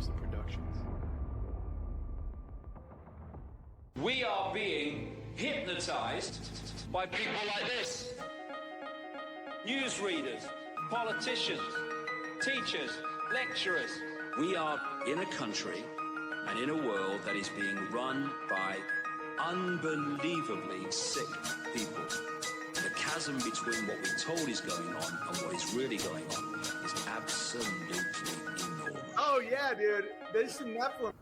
Lobster Productions. We are being hypnotized by people like this. Newsreaders, politicians, teachers, lecturers. We are in a country and in a world that is being run by unbelievably sick people. The chasm between what we're told is going on and what is really going on is absolutely enormous. Oh yeah, dude. There's some Nephilim.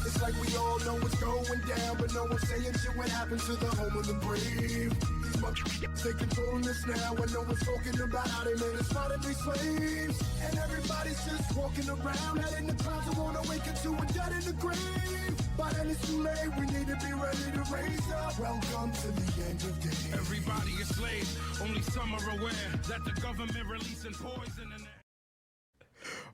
It's like we all know what's going down, but no one's saying shit what happened to the home of the brave. These motherfuckers, they controlling us now, and no one's talking about how they made us modern-day slaves. And everybody's just walking around, head in the clouds and won't awaken to a dead in the grave. But then it's too late, we need to be ready to raise up. Welcome to the end of days. Everybody is slaves, only some are aware that the government releasing poison in the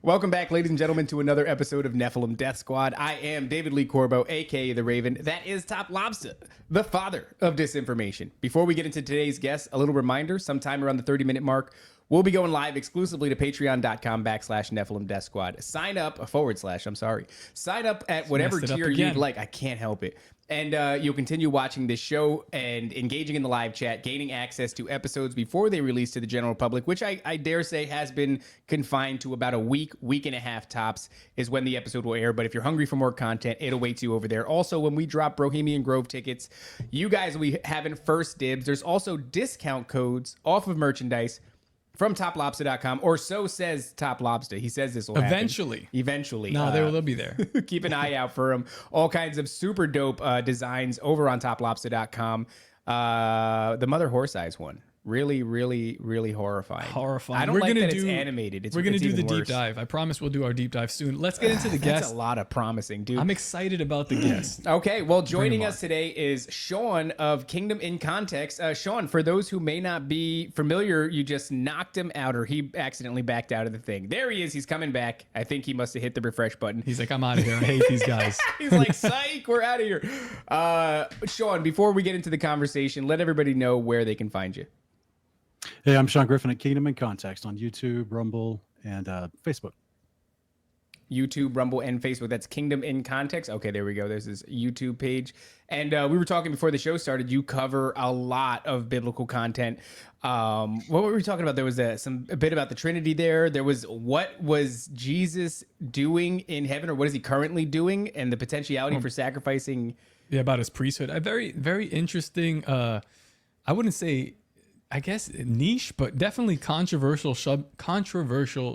Welcome back, ladies and gentlemen, to another episode of Nephilim Death Squad. I am David Lee Corbo, a.k.a. The Raven. That is Top Lobster, the father of disinformation. Before we get into today's guest, a little reminder, sometime around the 30-minute mark, we'll be going live exclusively to patreon.com/Nephilim Death Squad. Sign up at whatever tier you'd like. I can't help it. And you'll continue watching this show and engaging in the live chat, gaining access to episodes before they release to the general public, which I dare say has been confined to about a week and a half tops is when the episode will air. But if you're hungry for more content, it awaits you over there. Also, when we drop Bohemian Grove tickets, you guys will be having first dibs. There's also discount codes off of merchandise from toplobster.com, or so says Top Lobster. He says this will happen. Eventually. No, they'll be there. Keep an eye out for him. All kinds of super dope designs over on toplobster.com. The Mother Horse Eyes one. Really, really, really horrifying. Horrifying. I don't like that it's animated. We're going to do the deep dive. I promise we'll do our deep dive soon. Let's get into the guest. That's a lot of promising, dude. I'm excited about the guest. Okay, well, joining us today is Sean of Kingdom in Context. Sean, for those who may not be familiar, you just knocked him out, or he accidentally backed out of the thing. There he is. He's coming back. I think he must have hit the refresh button. He's like, I'm out of here. I hate these guys. He's like, psych, we're out of here. Sean, before we get into the conversation, let everybody know where they can find you. Hey, I'm Sean Griffin at Kingdom in Context on YouTube, Rumble, and Facebook. YouTube, Rumble, and Facebook. That's Kingdom in Context. Okay, there we go. There's his YouTube page. And we were talking before the show started. You cover a lot of biblical content. What were we talking about? There was a bit about the Trinity there. There was what was Jesus doing in heaven, or what is he currently doing, and the potentiality for sacrificing. Yeah, about his priesthood. A very, very interesting, I wouldn't say, I guess, niche, but definitely controversial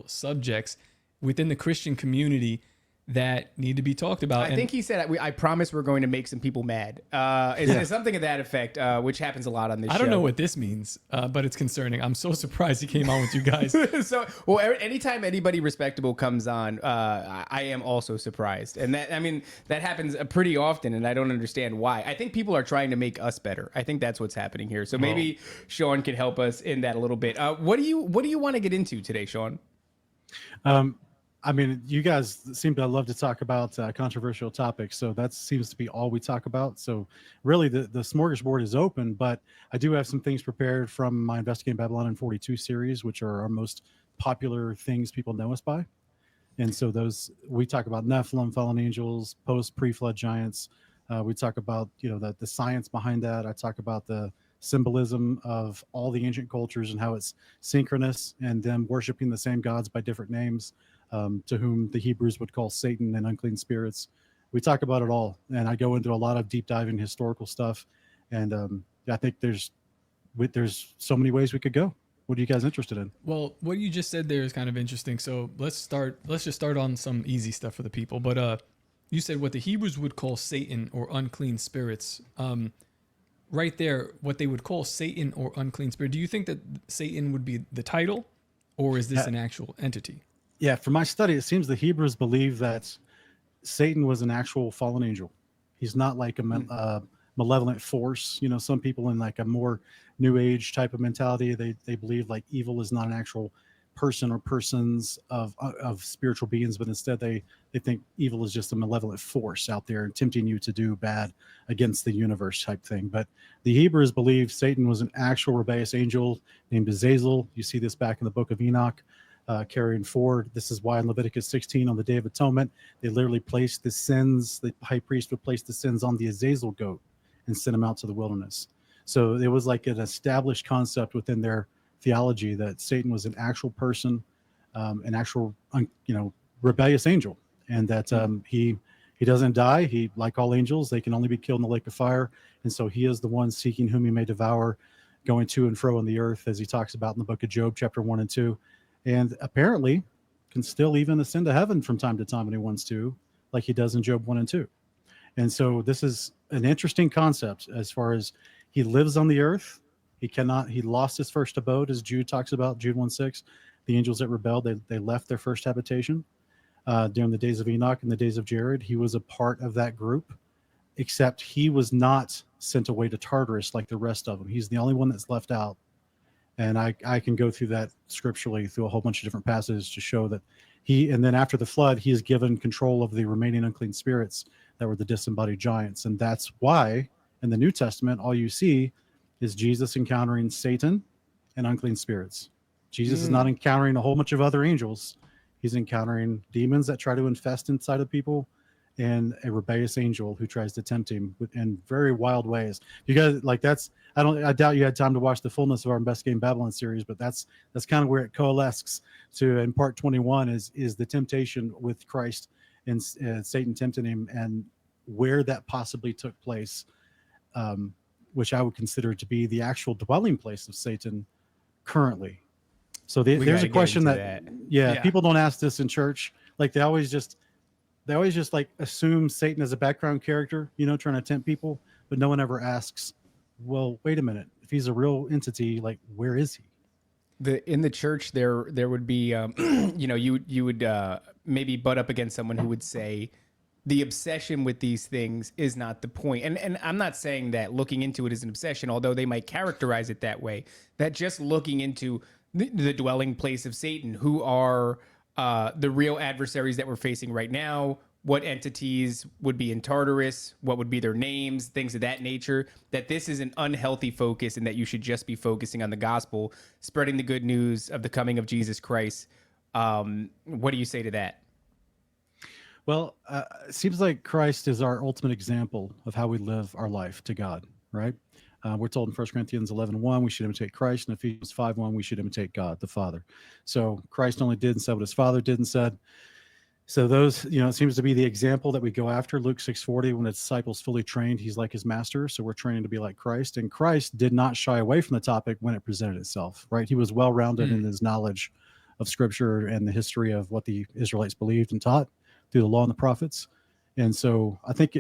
subjects within the Christian community that need to be talked about. I think he said, I promise we're going to make some people mad. It's something of that effect, which happens a lot on this show. I don't know what this means, but it's concerning. I'm so surprised he came on with you guys. Anytime anybody respectable comes on, I am also surprised. And that happens pretty often, and I don't understand why. I think people are trying to make us better. I think that's what's happening here. So maybe Sean can help us in that a little bit. What do you want to get into today, Sean? I mean, you guys seem to love to talk about controversial topics, so that seems to be all we talk about. So really, the smorgasbord is open, but I do have some things prepared from my Investigating Babylon in 42 series, which are our most popular things people know us by. And so those, we talk about Nephilim, fallen angels, pre-flood giants. We talk about, the science behind that. I talk about the symbolism of all the ancient cultures and how it's synchronous, and them worshiping the same gods by different names. To whom the Hebrews would call Satan and unclean spirits. We talk about it all, and I go into a lot of deep diving historical stuff, and I think there's so many ways we could go. What are you guys interested in? Well, what you just said there is kind of interesting. So let's just start on some easy stuff for the people. But you said what the Hebrews would call Satan or unclean spirits. Right there, what they would call Satan or unclean spirit. Do you think that Satan would be the title, or is this an actual entity? Yeah, from my study, it seems the Hebrews believe that Satan was an actual fallen angel. He's not like a malevolent force. Some people in like a more new age type of mentality, they believe like evil is not an actual person or persons of spiritual beings, but instead they think evil is just a malevolent force out there tempting you to do bad against the universe type thing. But the Hebrews believe Satan was an actual rebellious angel named Azazel. You see this back in the book of Enoch. carrying forward. This is why in Leviticus 16 on the Day of Atonement, they literally placed the sins, the high priest would place the sins on the Azazel goat and send them out to the wilderness. So it was like an established concept within their theology that Satan was an actual person, an actual, rebellious angel, and that he doesn't die. He, like all angels, they can only be killed in the lake of fire. And so he is the one seeking whom he may devour, going to and fro on the earth, as he talks about in the book of Job, chapter 1 and 2. And apparently can still even ascend to heaven from time to time when he wants to, like he does in Job 1 and 2. And so this is an interesting concept as far as he lives on the earth. He lost his first abode, as Jude talks about, Jude 1:6. The angels that rebelled, they left their first habitation during the days of Enoch and the days of Jared. He was a part of that group, except he was not sent away to Tartarus like the rest of them. He's the only one that's left out. And I can go through that scripturally through a whole bunch of different passages to show that and then after the flood, he is given control of the remaining unclean spirits that were the disembodied giants. And that's why in the New Testament, all you see is Jesus encountering Satan and unclean spirits. Jesus is not encountering a whole bunch of other angels. He's encountering demons that try to infest inside of people and a rebellious angel who tries to tempt him in very wild ways. You guys, like, that's, I doubt you had time to watch the fullness of our Best Game Babylon series, but that's kind of where it coalesces to in part 21 is the temptation with Christ and Satan tempting him, and where that possibly took place, which I would consider to be the actual dwelling place of Satan currently. So there's a question that people don't ask this in church. Like they always just like assume Satan as a background character, trying to tempt people, but no one ever asks, well, wait a minute, if he's a real entity, like where is he? In the church there would be you would maybe butt up against someone who would say the obsession with these things is not the point. And I'm not saying that looking into it is an obsession, although they might characterize it that way, that just looking into the dwelling place of Satan, who are the real adversaries that we're facing right now, what entities would be in Tartarus, what would be their names, things of that nature, that this is an unhealthy focus and that you should just be focusing on the gospel, spreading the good news of the coming of Jesus Christ. What do you say to that? Well, it seems like Christ is our ultimate example of how we live our life to God, right? We're told in 1 Corinthians 11:1, we should imitate Christ. In Ephesians 5:1, we should imitate God, the Father. So Christ only did and said what his Father did and said. So those, it seems to be the example that we go after. Luke 6:40, when the disciples fully trained, he's like his master. So we're training to be like Christ. And Christ did not shy away from the topic when it presented itself, right? He was well-rounded in his knowledge of scripture and the history of what the Israelites believed and taught through the law and the prophets. And so I think,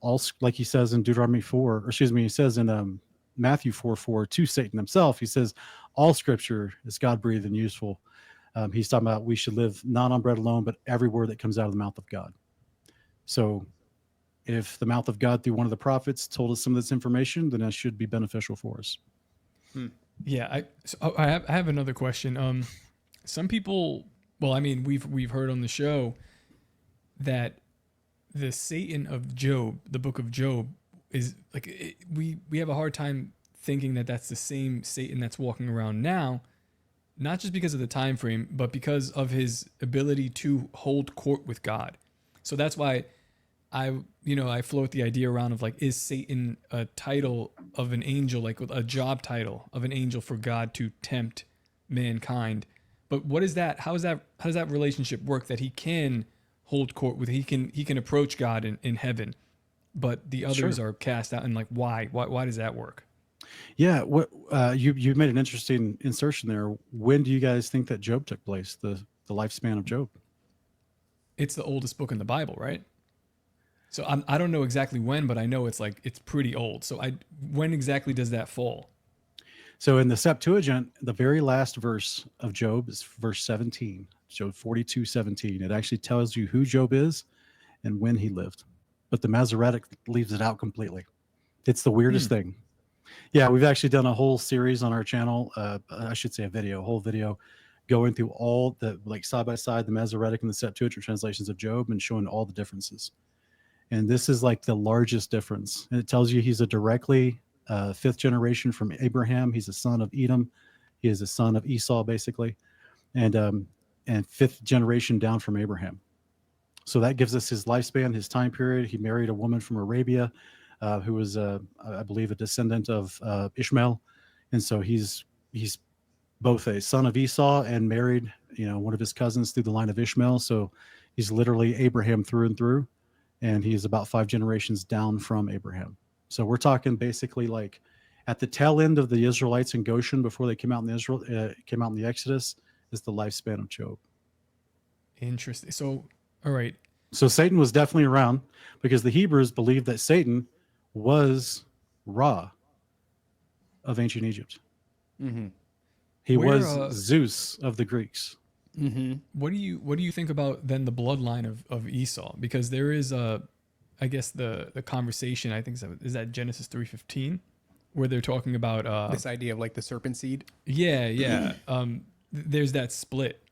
all, like he says in Deuteronomy 4, or excuse me, he says in Matthew 4:4 to Satan himself, he says, all scripture is God-breathed and useful. He's talking about we should live not on bread alone, but every word that comes out of the mouth of God. So if the mouth of God through one of the prophets told us some of this information, then that should be beneficial for us. Yeah, I have another question. Some people, well, I mean, we've heard on the show that the Satan of Job, the book of Job, is like we have a hard time thinking that that's the same Satan that's walking around now, not just because of the time frame, but because of his ability to hold court with God. So that's why I float the idea around of like, is Satan a title of an angel, like a job title of an angel for God to tempt mankind? But what is that? How does that relationship work, that he can hold court with, he can approach God in heaven, but the others are cast out? And like, why does that work? Yeah, what you made an interesting insertion there. When do you guys think that Job took place? The lifespan of Job? It's the oldest book in the Bible, right? So I don't know exactly when, but I know it's pretty old. So when exactly does that fall? So in the Septuagint, the very last verse of Job is verse 17, Job 42:17. It actually tells you who Job is and when he lived, but the Masoretic leaves it out completely. It's the weirdest thing. Yeah, we've actually done a whole series on our channel. I should say a whole video going through all the, like, side by side, the Masoretic and the Septuagint translations of Job and showing all the differences. And this is like the largest difference. And it tells you he's a directly fifth generation from Abraham. He's a son of Edom. He is a son of Esau, basically. And and 5th generation down from Abraham. So that gives us his lifespan, his time period. He married a woman from Arabia, who was, I believe, a descendant of Ishmael, and so he's both a son of Esau and married, one of his cousins through the line of Ishmael. So he's literally Abraham through and through, and he's about 5 generations down from Abraham. So we're talking basically like at the tail end of the Israelites in Goshen before they came out in the Exodus is the lifespan of Job. Interesting. So, all right. So Satan was definitely around because the Hebrews believed that Satan was Ra of ancient Egypt. Mm-hmm. He was Zeus of the Greeks. Mm-hmm. What do you think about then the bloodline of Esau? Because there is I guess the conversation, I think is that Genesis 3:15, where they're talking about this idea of like the serpent seed. Yeah. There's that split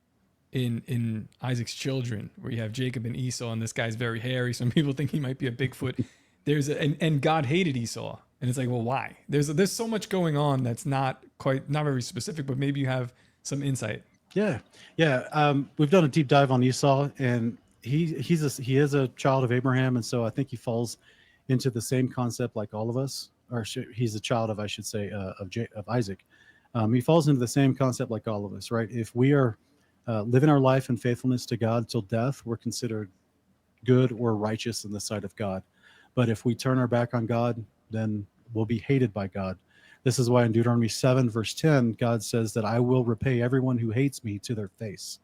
in Isaac's children where you have Jacob and Esau, and this guy's very hairy. Some people think he might be a Bigfoot. And God hated Esau, and it's like, well, why? There's so much going on that's not very specific, but maybe you have some insight. Yeah. We've done a deep dive on Esau, and he is a child of Abraham, and so I think he falls into the same concept like all of us, or he's a child of, I should say, of Isaac. He falls into the same concept like all of us, right? If we are living our life in faithfulness to God till death, we're considered good or righteous in the sight of God. But if we turn our back on God, then we'll be hated by God. This is why in Deuteronomy 7, verse 10, God says that I will repay everyone who hates me to their face.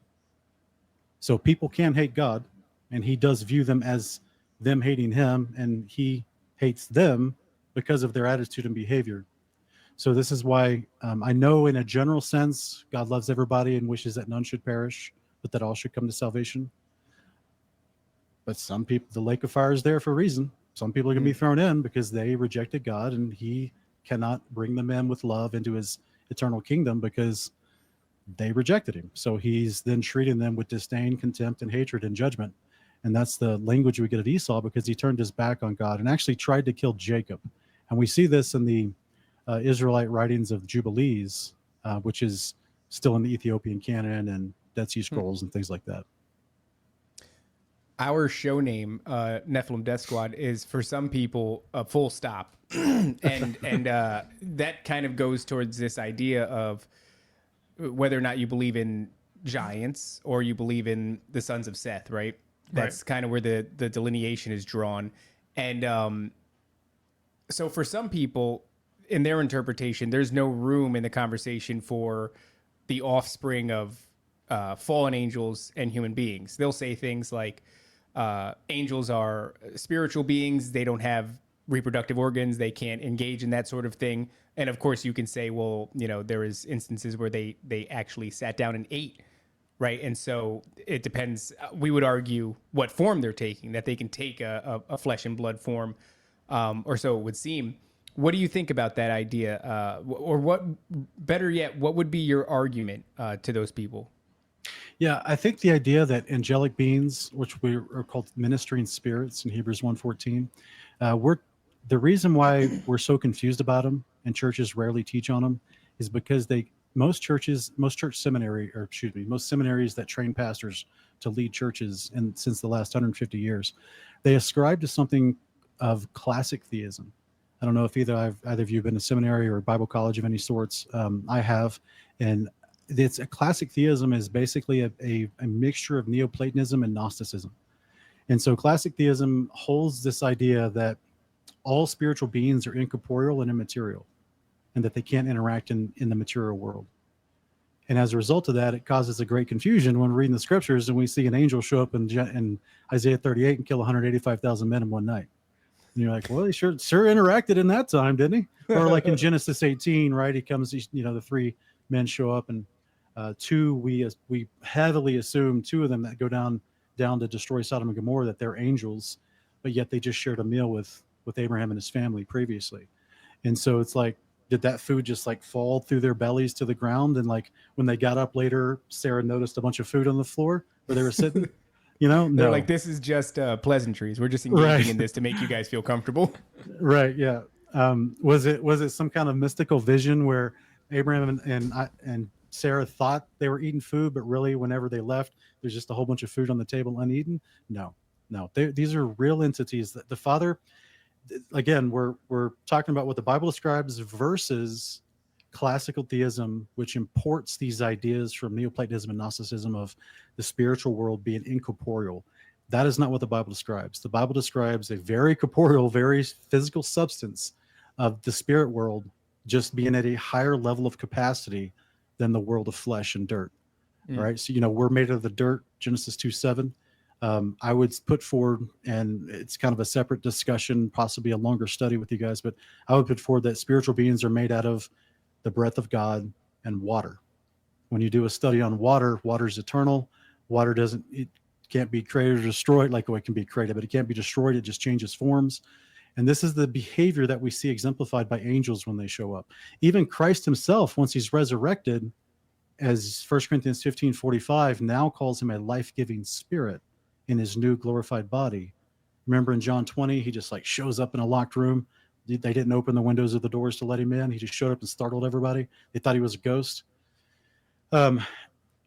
So people can hate God, and he does view them as them hating him, and he hates them because of their attitude and behavior. So this is why I know in a general sense, God loves everybody and wishes that none should perish, but that all should come to salvation. But some people, the lake of fire is there for a reason. Some people are going to be thrown in because they rejected God, and he cannot bring them in with love into his eternal kingdom because they rejected him. So he's then treating them with disdain, contempt, and hatred and judgment. And that's the language we get of Esau because he turned his back on God and actually tried to kill Jacob. And we see this in the Israelite writings of Jubilees, which is still in the Ethiopian canon and Dead Sea Scrolls and things like that. Our show name, Nephilim Death Squad, is for some people a full stop, and that kind of goes towards this idea of whether or not you believe in giants or you believe in the sons of Seth, right? That's kind of where the delineation is drawn, and so for some people, in their interpretation, there's no room in the conversation for the offspring of fallen angels and human beings. They'll say things like, angels are spiritual beings. They don't have reproductive organs. They can't engage in that sort of thing. And of course you can say, well, there is instances where they actually sat down and ate, right? And so it depends. We would argue what form they're taking, that they can take a flesh and blood form, or so it would seem. What do you think about that idea? Or what, better yet, what would be your argument to those people? Yeah, I think the idea that angelic beings, which we are called ministering spirits in Hebrews 1:14, the reason why we're so confused about them and churches rarely teach on them is because most seminaries that train pastors to lead churches since the last 150 years, they ascribe to something of classic theism. I don't know if either of you have been to seminary or Bible college of any sorts. I have, and it's a classic theism is basically a mixture of Neoplatonism and Gnosticism. And so classic theism holds this idea that all spiritual beings are incorporeal and immaterial, and that they can't interact in the material world. And as a result of that, it causes a great confusion when we're reading the scriptures and we see an angel show up in Isaiah 38 and kill 185,000 men in one night. And you're like, well, he sure interacted in that time, didn't he? Or like in Genesis 18, right? He comes, the 3 men show up, and 2, we heavily assume 2 of them that go down to destroy Sodom and Gomorrah, that they're angels, but yet they just shared a meal with Abraham and his family previously. And so it's like, did that food just like fall through their bellies to the ground? And like when they got up later, Sarah noticed a bunch of food on the floor where they were sitting. No. They're like, this is just pleasantries. We're just engaging in this to make you guys feel comfortable. Right. Yeah. Was it some kind of mystical vision where Abraham and Sarah thought they were eating food, but really whenever they left, there's just a whole bunch of food on the table uneaten. No, no, these are real entities. That the Father, again, we're talking about what the Bible describes versus classical theism, which imports these ideas from Neoplatonism and Gnosticism of the spiritual world being incorporeal. That is not what the Bible describes. The Bible describes a very corporeal, very physical substance of the spirit world just being at a higher level of capacity than the world of flesh and dirt. All right. So, we're made of the dirt, Genesis 2:7. I would put forward, and it's kind of a separate discussion, possibly a longer study with you guys, but I would put forward that spiritual beings are made out of the breath of God and water. When you do a study on water, water is eternal. Water it can't be created or destroyed like it can be created, but it can't be destroyed. It just changes forms. And this is the behavior that we see exemplified by angels when they show up. Even Christ himself, once he's resurrected, as 1 Corinthians 15:45 now calls him a life-giving spirit in his new glorified body. Remember in John 20, he just like shows up in a locked room. They didn't open the windows of the doors to let him in. He just showed up and startled everybody. They thought he was a ghost. And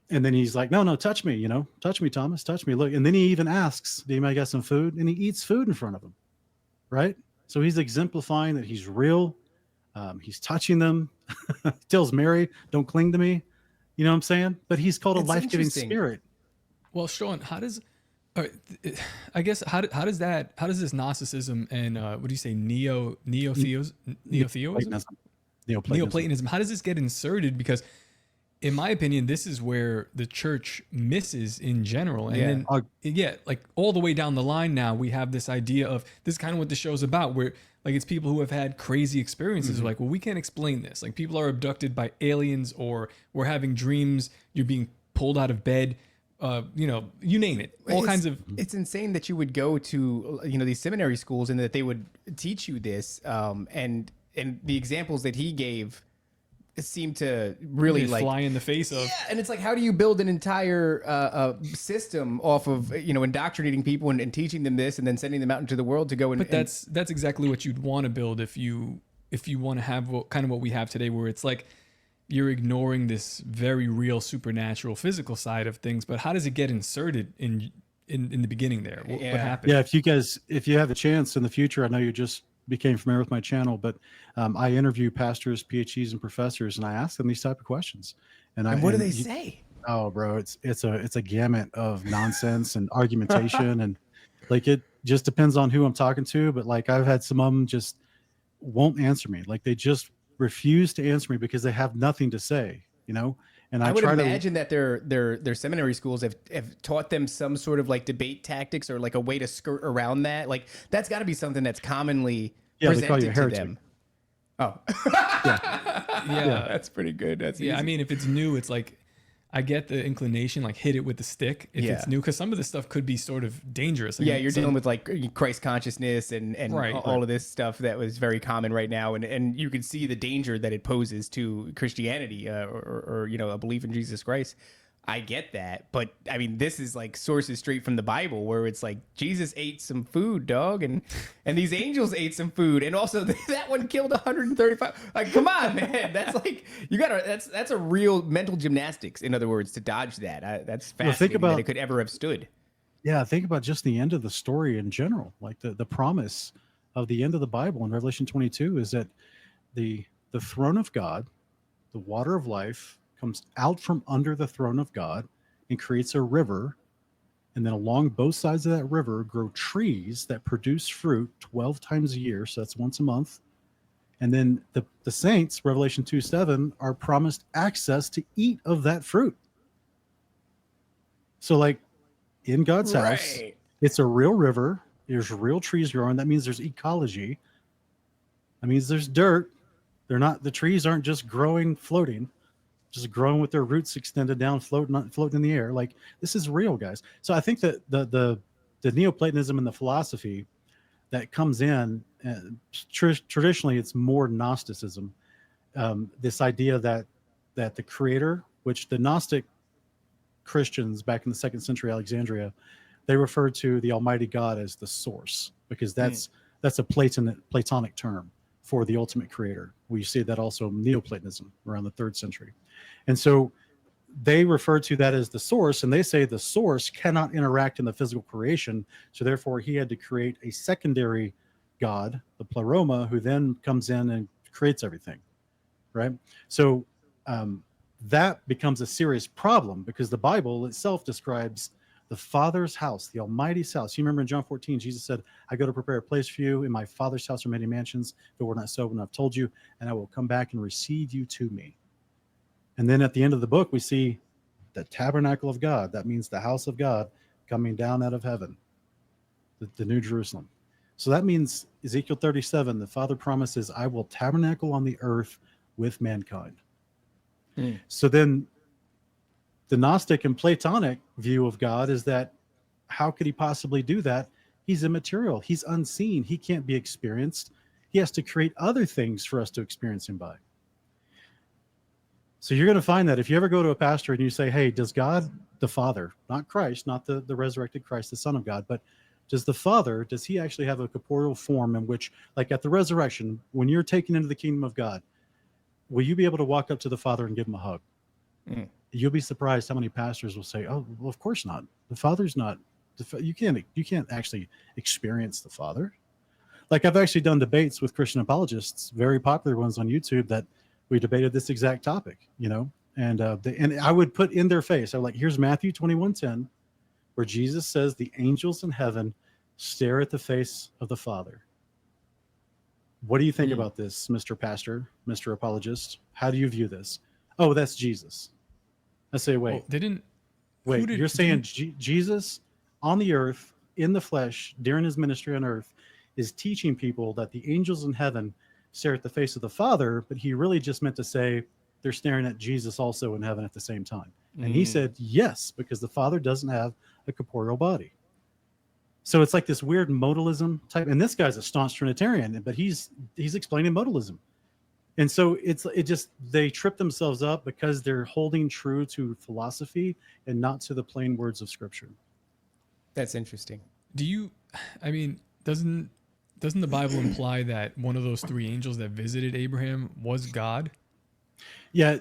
then he's like, no, touch me, touch me, Thomas, touch me. Look. And then he even asks, do anybody got some food? And he eats food in front of them. Right? So he's exemplifying that he's real. He's touching them. He tells Mary, don't cling to me. You know what I'm saying? But he's called a life-giving spirit. Well, Sean, how does this Gnosticism and what do you say, Neoplatonism, how does this get inserted? Because in my opinion, this is where the church misses in general. And then, like all the way down the line now, we have this idea of this is kind of what the show's about, where like it's people who have had crazy experiences. Like, well, we can't explain this. Like people are abducted by aliens, or we're having dreams. You're being pulled out of bed. You name it. All kinds of. It's insane that you would go to these seminary schools and that they would teach you this. And the examples that he gave seem to really fly in the face of. Yeah, and it's like, how do you build an entire system off of indoctrinating people and teaching them this and then sending them out into the world to go and. But that's exactly what you'd want to build if you want to have what we have today, where it's like you're ignoring this very real supernatural physical side of things. But how does it get inserted in the beginning there? What happened? Yeah, if you have a chance in the future, I know you just became familiar with my channel, but I interview pastors, PhDs, and professors, and I ask them these type of questions. And what do they say? Oh, bro, it's a gamut of nonsense and argumentation, and like it just depends on who I'm talking to. But like I've had some of them just won't answer me. Like they just refuse to answer me because they have nothing to say. And I would imagine that their seminary schools have taught them some sort of like debate tactics or like a way to skirt around that. Like that's got to be something that's commonly presented to them. Oh, yeah, that's pretty good. That's easy. I mean, if it's new, it's like I get the inclination, like hit it with the stick if it's new, because some of this stuff could be sort of dangerous. Like, you're dealing with like Christ consciousness and all of this stuff that was very common right now, and you can see the danger that it poses to Christianity or a belief in Jesus Christ. I get that, but I mean, this is like sources straight from the Bible, where it's like Jesus ate some food, dog, and these angels ate some food, and also that one killed 135. Like, come on, man, that's like that's a real mental gymnastics. In other words, to dodge that. That's fascinating that it could ever have stood. Yeah, think about just the end of the story in general. Like the promise of the end of the Bible in Revelation 22 is that the throne of God, the water of life, comes out from under the throne of God and creates a river. And then along both sides of that river grow trees that produce fruit 12 times a year. So that's once a month. And then the saints, Revelation 2:7, are promised access to eat of that fruit. So like in God's house, it's a real river. There's real trees growing. That means there's ecology. That means there's dirt. The trees aren't just growing, floating. Just growing with their roots extended down, floating in the air. Like this is real, guys. So I think that the Neoplatonism and the philosophy that comes in, traditionally it's more Gnosticism. This idea that the creator, which the Gnostic Christians back in the 2nd century Alexandria, they referred to the Almighty God as the source, because that's a Platonic term for the ultimate creator. We see that also in Neoplatonism around the 3rd century. And so they refer to that as the source, and they say the source cannot interact in the physical creation. So therefore he had to create a secondary God, the pleroma, who then comes in and creates everything. Right. So that becomes a serious problem, because the Bible itself describes the Father's house, the Almighty's house. You remember in John 14, Jesus said, I go to prepare a place for you. In my Father's house are many mansions. If it were not so, when I've told you, and I will come back and receive you to me. And then at the end of the book, we see the tabernacle of God. That means the house of God coming down out of heaven, the New Jerusalem. So that means Ezekiel 37, the Father promises, I will tabernacle on the earth with mankind. So then the Gnostic and Platonic view of God is that how could he possibly do that? He's immaterial. He's unseen. He can't be experienced. He has to create other things for us to experience him by. So you're going to find that if you ever go to a pastor and you say, hey, does God, the Father, not Christ, not the resurrected Christ, the Son of God, but does the Father, does he actually have a corporeal form in which, like at the resurrection, when you're taken into the kingdom of God, will you be able to walk up to the Father and give him a hug? You'll be surprised how many pastors will say, oh, well, of course not. The Father's not, you can't actually experience the Father. Like I've actually done debates with Christian apologists, very popular ones on YouTube, that we debated this exact topic, and I would put in their face, I'm like, here's Matthew 21:10, where Jesus says the angels in heaven stare at the face of the Father. What do you think about this, Mr. Pastor, Mr. Apologist? How do you view this? Oh, that's Jesus. I say, wait, you're saying Jesus on the earth, in the flesh, during his ministry on earth, is teaching people that the angels in heaven stare at the face of the Father, but he really just meant to say they're staring at Jesus also in heaven at the same time. And he said, yes, because the Father doesn't have a corporeal body. So it's like this weird modalism type, and this guy's a staunch Trinitarian, but he's explaining modalism. And so they trip themselves up because they're holding true to philosophy and not to the plain words of Scripture. That's interesting. Doesn't the Bible imply that one of those three angels that visited Abraham was God? Yeah,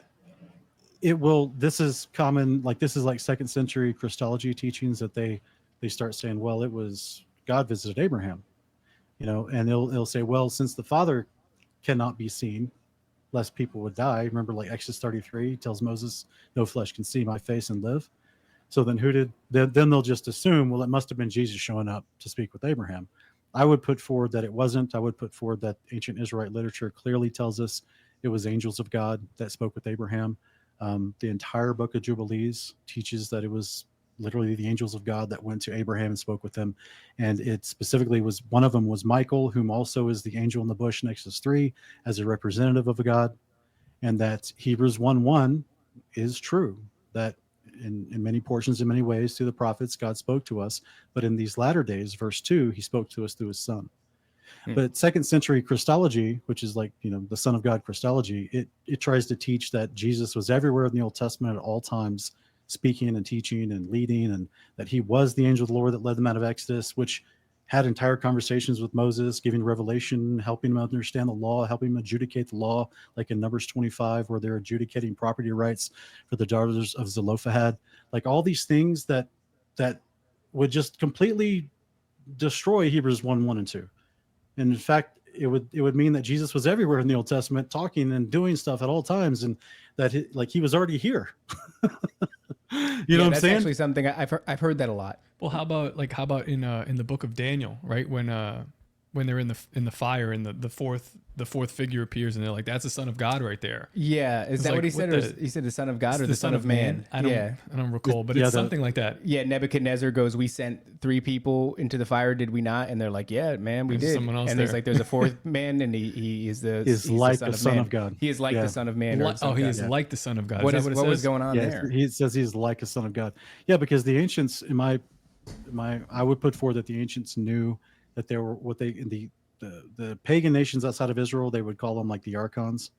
it will. This is common. Like this is like second century Christology teachings that they start saying, well, it was God visited Abraham, and they'll say, well, since the Father cannot be seen, lest people would die. Remember, like Exodus 33 tells Moses, no flesh can see my face and live. So then then they'll just assume, well, it must have been Jesus showing up to speak with Abraham. I would put forward that it wasn't. I would put forward that ancient Israelite literature clearly tells us it was angels of God that spoke with Abraham. The entire book of Jubilees teaches that it was literally the angels of God that went to Abraham and spoke with him. And it specifically was, one of them was Michael, whom also is the angel in the bush in Exodus 3 as a representative of a God. And that Hebrews 1:1 is true, that in many portions, in many ways, through the prophets, God spoke to us. But in these latter days, verse 2, he spoke to us through his Son. But second century Christology, which is like, the Son of God Christology, it tries to teach that Jesus was everywhere in the Old Testament at all times, speaking and teaching and leading, and that he was the angel of the Lord that led them out of Exodus, which had entire conversations with Moses, giving revelation, helping him understand the law, helping him adjudicate the law, like in Numbers 25, where they're adjudicating property rights for the daughters of Zelophehad. Like all these things that would just completely destroy Hebrews 1:1 and 2. And in fact, it would mean that Jesus was everywhere in the Old Testament, talking and doing stuff at all times, and that he was already here. You know what I'm saying? That's actually something I've heard that a lot. Well, how about in the book of Daniel, right? When they're in the fire and the fourth figure appears and they're like, that's the Son of God right there. Yeah, is that like, what he said? Or he said the Son of God or the Son of Man? I don't recall, but it's something like that. Yeah, Nebuchadnezzar goes, we sent 3 people into the fire, did we not? And they're like, yeah, man, we There's did. someone else and there. there's like there's a fourth man, and he's like the the Son of God. He is like the Son of Man. He is like the Son of God. What is that what was says? going on there? He says he's like a Son of God. Yeah, because the ancients, I would put forward that the ancients knew that there were the pagan nations outside of Israel, they would call them like the archons.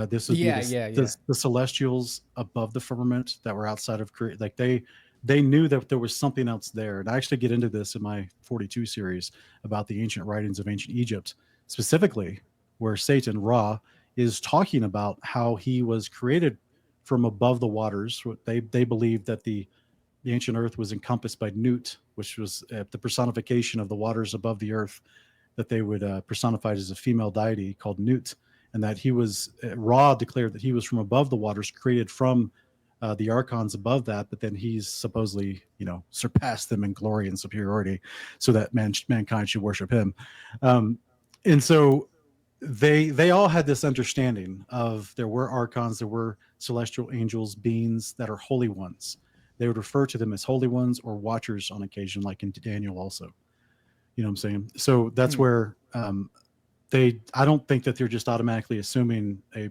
This would be the celestials above the firmament that were outside of creation. Like they knew that there was something else there. And I actually get into this in my 42 series about the ancient writings of ancient Egypt, specifically where Satan, Ra, is talking about how he was created from above the waters. They believed that the ancient earth was encompassed by Nut, which was the personification of the waters above the earth, that they would personify as a female deity called Nut, and that he was Ra declared that he was from above the waters, created from the archons above that, but then he's supposedly, surpassed them in glory and superiority, so that mankind should worship him. And so they all had this understanding of there were archons, there were celestial angels, beings that are holy ones. They would refer to them as holy ones or watchers on occasion, like in Daniel also. You know what I'm saying? So that's where I don't think that they're just automatically assuming a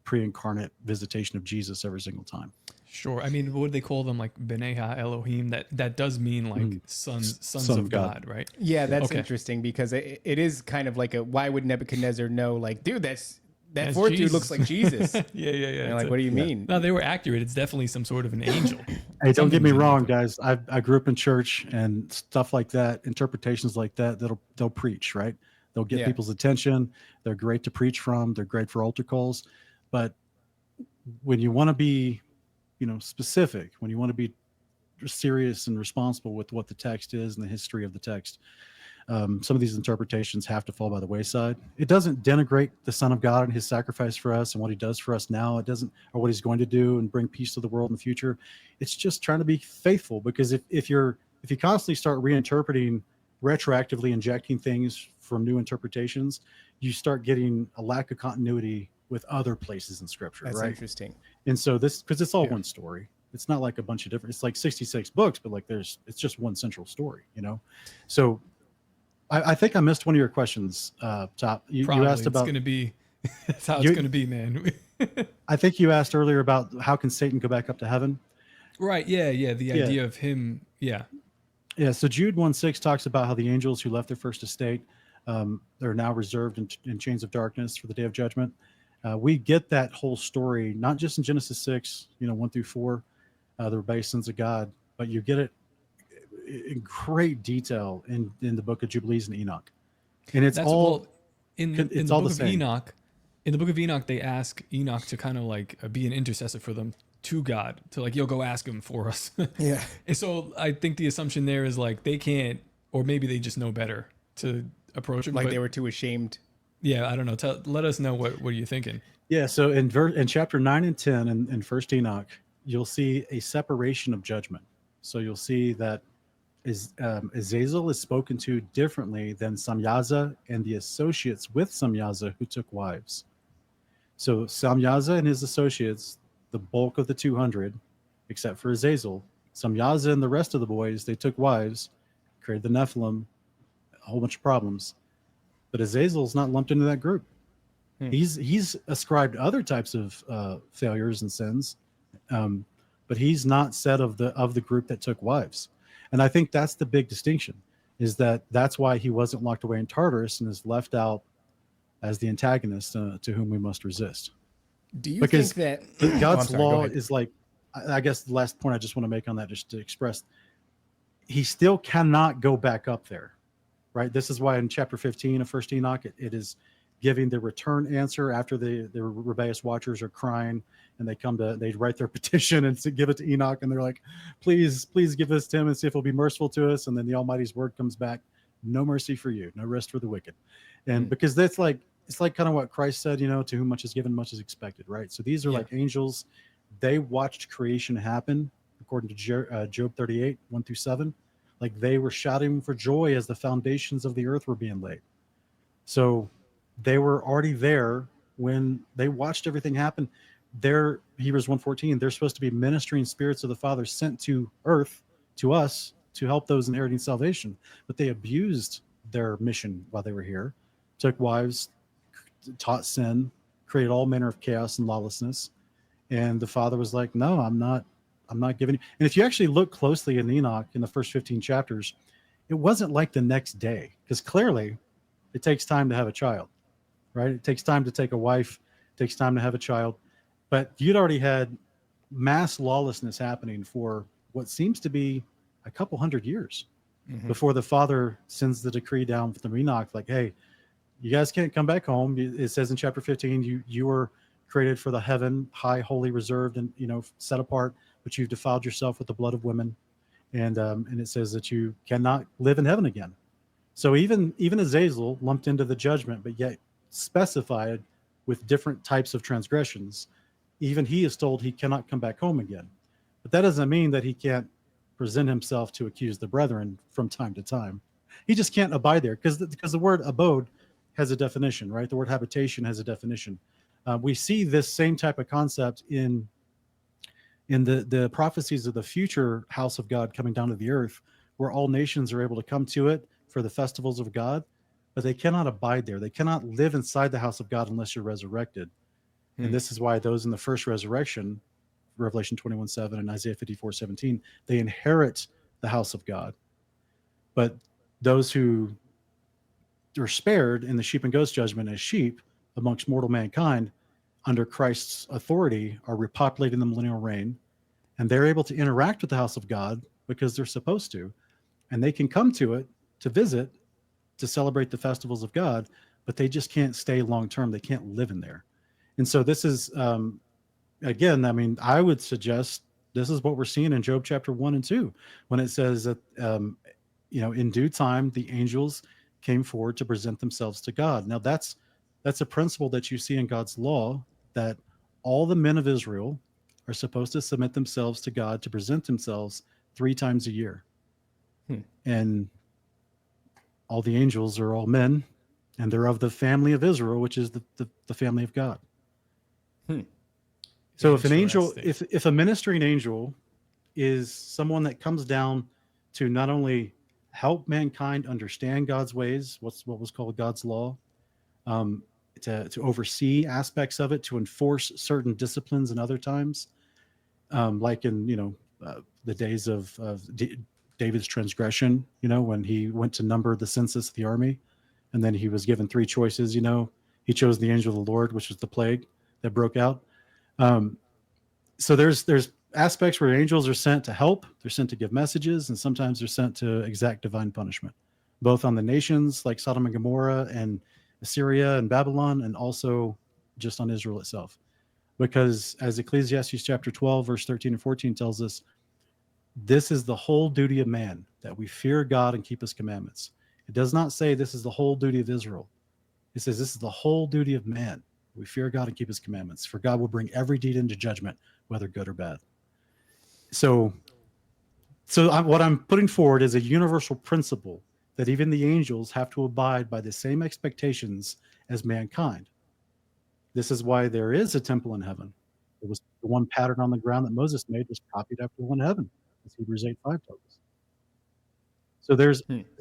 pre-incarnate visitation of Jesus every single time. Sure. I mean, what would they call them? Like B'nai Elohim? That does mean like sons of God, right? Yeah, that's interesting, because it is kind of like why would Nebuchadnezzar know, like, dude, that fourth dude looks like Jesus. Yeah. And like, what do you mean? No, they were accurate. It's definitely some sort of an angel. Hey, don't get me wrong, guys. I grew up in church and stuff like that, interpretations like that, they'll preach, right? They'll get people's attention. They're great to preach from. They're great for altar calls. But when you want to be, specific, when you want to be serious and responsible with what the text is and the history of the text, some of these interpretations have to fall by the wayside. It doesn't denigrate the Son of God and his sacrifice for us and what he does for us now. It doesn't, or what he's going to do and bring peace to the world in the future. It's just trying to be faithful, because if you constantly start reinterpreting, retroactively injecting things from new interpretations, you start getting a lack of continuity with other places in scripture. That's right? Interesting. And so because it's all one story. It's not like a bunch of different, it's like 66 books, but like it's just one central story, So I think I missed one of your questions, Top. You asked about, it's going to be, that's how it's going to be, man. I think you asked earlier about how can Satan go back up to heaven? Right. Yeah. The idea of him. Yeah. Yeah. So Jude 1:6 talks about how the angels who left their first estate, they're now reserved in chains of darkness for the day of judgment. We get that whole story, not just in Genesis 6, 1-4, the rebellious sons of God, but you get it in great detail in the book of Jubilees and Enoch. And it's all in the book of Enoch. In the book of Enoch, they ask Enoch to kind of like be an intercessor for them to God, to like, go ask him for us. Yeah. And so I think the assumption there is like they can't, or maybe they just know better to approach him. Like they were too ashamed. Yeah, I don't know. Let us know what are you thinking. Yeah, so in chapter 9 and 10 in First Enoch, you'll see a separation of judgment. So you'll see that Azazel is spoken to differently than Samyaza and the associates with Samyaza who took wives. So Samyaza and his associates, the bulk of the 200, except for Azazel, Samyaza and the rest of the boys, they took wives, created the Nephilim, a whole bunch of problems. But Azazel's not lumped into that group. He's ascribed other types of failures and sins, but he's not said of the group that took wives. And I think that's the big distinction, is that's why he wasn't locked away in Tartarus and is left out as the antagonist to whom we must resist. Do you think that God's law is like, I guess the last point I just want to make on that, just to express, he still cannot go back up there, right? This is why in chapter 15 of First Enoch, it is giving the return answer after the rebellious watchers are crying, and they write their petition and give it to Enoch, and they're like, please give this to him and see if he'll be merciful to us. And then the Almighty's word comes back, no mercy for you, no rest for the wicked. And because it's like kind of what Christ said, to whom much is given, much is expected, right? So these are like angels. They watched creation happen, according to Job 38, 1-7. Like they were shouting for joy as the foundations of the earth were being laid. So they were already there when they watched everything happen. They're, Hebrews 1:14, they're supposed to be ministering spirits of the Father sent to earth, to us, to help those inheriting salvation. But they abused their mission while they were here, took wives, taught sin, created all manner of chaos and lawlessness. And the Father was like, no, I'm not giving you. And if you actually look closely in Enoch in the first 15 chapters, it wasn't like the next day, because clearly it takes time to have a child, right? It takes time to take a wife, it takes time to have a child. But you'd already had mass lawlessness happening for what seems to be a couple hundred years before the Father sends the decree down from Enoch, like, hey, you guys can't come back home. It says in chapter 15, you were created for the heaven, high, holy, reserved, and set apart, but you've defiled yourself with the blood of women, and it says that you cannot live in heaven again. So even Azazel lumped into the judgment, but yet specified with different types of transgressions, even he is told he cannot come back home again. But that doesn't mean that he can't present himself to accuse the brethren from time to time. He just can't abide there because the word abode has a definition, right? The word habitation has a definition. We see this same type of concept in the prophecies of the future house of God coming down to the earth, where all nations are able to come to it for the festivals of God, but they cannot abide there. They cannot live inside the house of God unless you're resurrected. And this is why those in the first resurrection, Revelation 21:7 and Isaiah 54:17, they inherit the house of God. But those who are spared in the sheep and goats judgment as sheep amongst mortal mankind under Christ's authority are repopulating the millennial reign, and they're able to interact with the house of God because they're supposed to, and they can come to it to visit, to celebrate the festivals of God, but they just can't stay long term. They can't live in there. And so this is, again, I mean, I would suggest this is what we're seeing in Job chapter 1 and 2, when it says that, in due time, the angels came forward to present themselves to God. Now that's a principle that you see in God's law, that all the men of Israel are supposed to submit themselves to God to present themselves 3 times a year. And all the angels are all men, and they're of the family of Israel, which is the family of God. So if an angel, if a ministering angel is someone that comes down to not only help mankind understand God's ways, what was called God's law, to oversee aspects of it, to enforce certain disciplines in other times, like in the days of David's transgression, when he went to number the census of the army, and then he was given 3 choices. He chose the angel of the Lord, which was the plague that broke out. So there's aspects where angels are sent to help, they're sent to give messages, and sometimes they're sent to exact divine punishment, both on the nations like Sodom and Gomorrah and Assyria and Babylon, and also just on Israel itself. Because as Ecclesiastes chapter 12, verse 13 and 14 tells us, this is the whole duty of man, that we fear God and keep his commandments. It does not say this is the whole duty of Israel. It says this is the whole duty of man. We fear God and keep his commandments, for God will bring every deed into judgment, whether good or bad. So what I'm putting forward is a universal principle that even the angels have to abide by the same expectations as mankind. This is why there is a temple in heaven. It was the one pattern on the ground that Moses made was copied after the one in heaven, as Hebrews 8:5 tells us.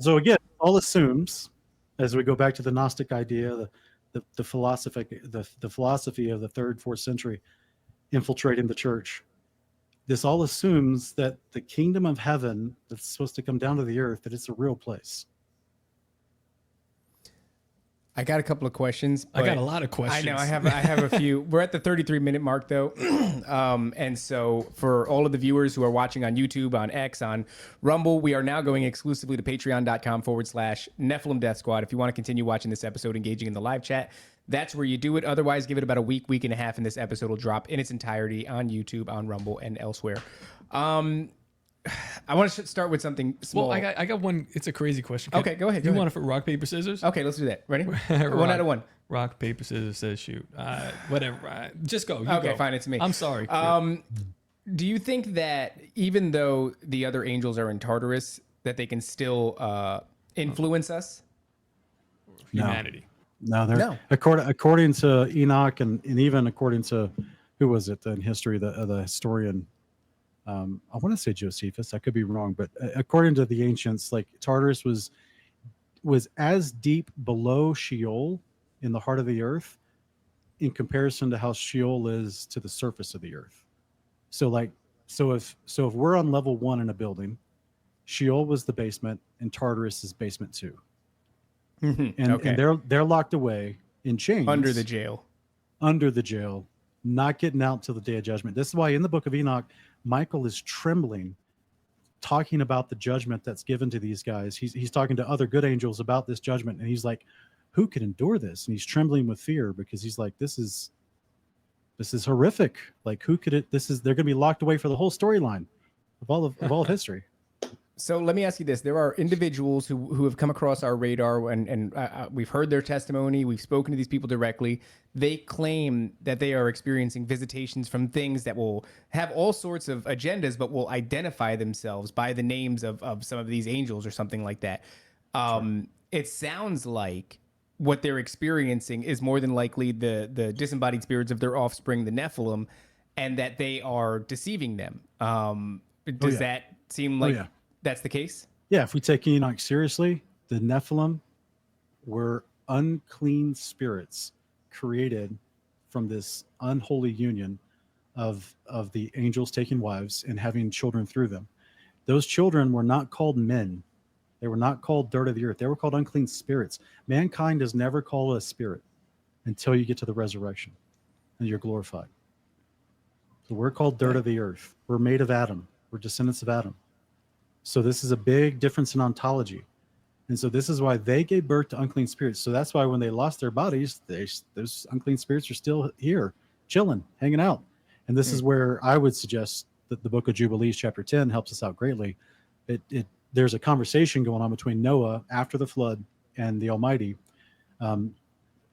So again, all assumes, as we go back to the Gnostic idea, the philosophy of the 3rd, 4th century infiltrating the church. This all assumes that the kingdom of heaven that's supposed to come down to the earth, that it's a real place. I got a couple of questions. I got a lot of questions. I know I have a few. We're at the 33-minute mark though. And so for all of the viewers who are watching on YouTube, on X, on Rumble, we are now going exclusively to patreon.com/Nephilim Death Squad. If you want to continue watching this episode, engaging in the live chat, that's where you do it. Otherwise, give it about a week and a half, and this episode will drop in its entirety on YouTube, on Rumble, and elsewhere. I want to start with something small. Well, I got one. It's a crazy question. Okay, go ahead. You want it for rock, paper, scissors? Okay, let's do that. Ready? One out of one. Rock, paper, scissors says shoot. Whatever. Just go. Okay, go. fine. It's me. I'm sorry. Do you think that even though the other angels are in Tartarus, that they can still influence us? Humanity. No. According to Enoch and even according to, who was it in history, the historian, I want to say Josephus, I could be wrong, but according to the ancients, like Tartarus was as deep below Sheol in the heart of the earth in comparison to how Sheol is to the surface of the earth. So if we're on level 1 in a building, Sheol was the basement and Tartarus is basement 2. And they're locked away in chains under the jail, not getting out till the day of judgment. This is why in the book of Enoch, Michael is trembling, talking about the judgment that's given to these guys. He's talking to other good angels about this judgment, and he's like, who can endure this? And he's trembling with fear because he's like, this is This is horrific. Like, who could it? They're going to be locked away for the whole storyline of all of history. So let me ask you this: there are individuals who have come across our radar, and we've heard their testimony. We've spoken to these people directly. They claim that they are experiencing visitations from things that will have all sorts of agendas, but will identify themselves by the names of some of these angels or something like that. It sounds like what they're experiencing is more than likely the disembodied spirits of their offspring, the Nephilim, and that they are deceiving them. Does that seem like that's the case? Yeah, if we take Enoch seriously, the Nephilim were unclean spirits created from this unholy union of the angels taking wives and having children through them. Those children were not called men. They were not called dirt of the earth. They were called unclean spirits. Mankind is never called a spirit until you get to the resurrection and you're glorified. So we're called dirt of the earth. We're made of Adam. We're descendants of Adam. So this is a big difference in ontology. And so this is why they gave birth to unclean spirits. So that's why when they lost their bodies, those unclean spirits are still here, chilling, hanging out. And this is where I would suggest that the book of Jubilees, chapter 10, helps us out greatly. There's a conversation going on between Noah after the flood and the Almighty,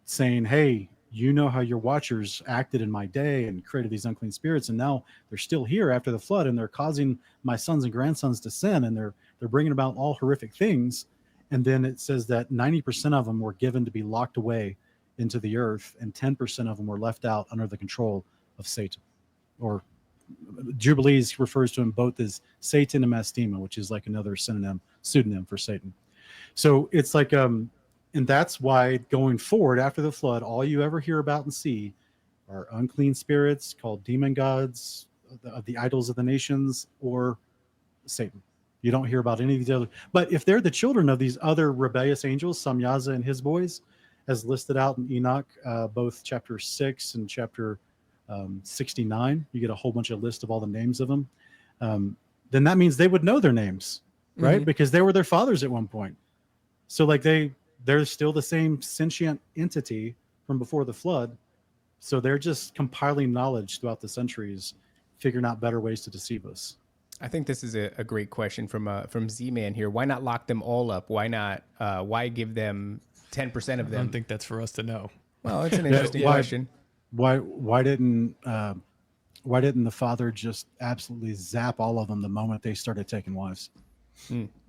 saying, hey, you know how your watchers acted in my day and created these unclean spirits, and now they're still here after the flood, and they're causing my sons and grandsons to sin, and they're bringing about all horrific things. And then it says that 90% of them were given to be locked away into the earth, and 10% of them were left out under the control of Satan. Or Jubilees refers to him both as Satan and Mastema, which is like another pseudonym for Satan. So it's like, and that's why going forward after the flood, all you ever hear about and see are unclean spirits called demon gods, of the idols of the nations, or Satan. You don't hear about any of these other. But if they're the children of these other rebellious angels, Samyaza and his boys, as listed out in Enoch, both chapter 6 and chapter 69, you get a whole bunch of list of all the names of them. Then that means they would know their names, right? Mm-hmm. Because they were their fathers at one point. So like they're still the same sentient entity from before the flood. So they're just compiling knowledge throughout the centuries, figuring out better ways to deceive us. I think this is a great question from Z-Man here. Why not lock them all up? Why not? Why give them 10% of them? I don't think that's for us to know. Well, it's an interesting question. Why didn't the father just absolutely zap all of them the moment they started taking wives?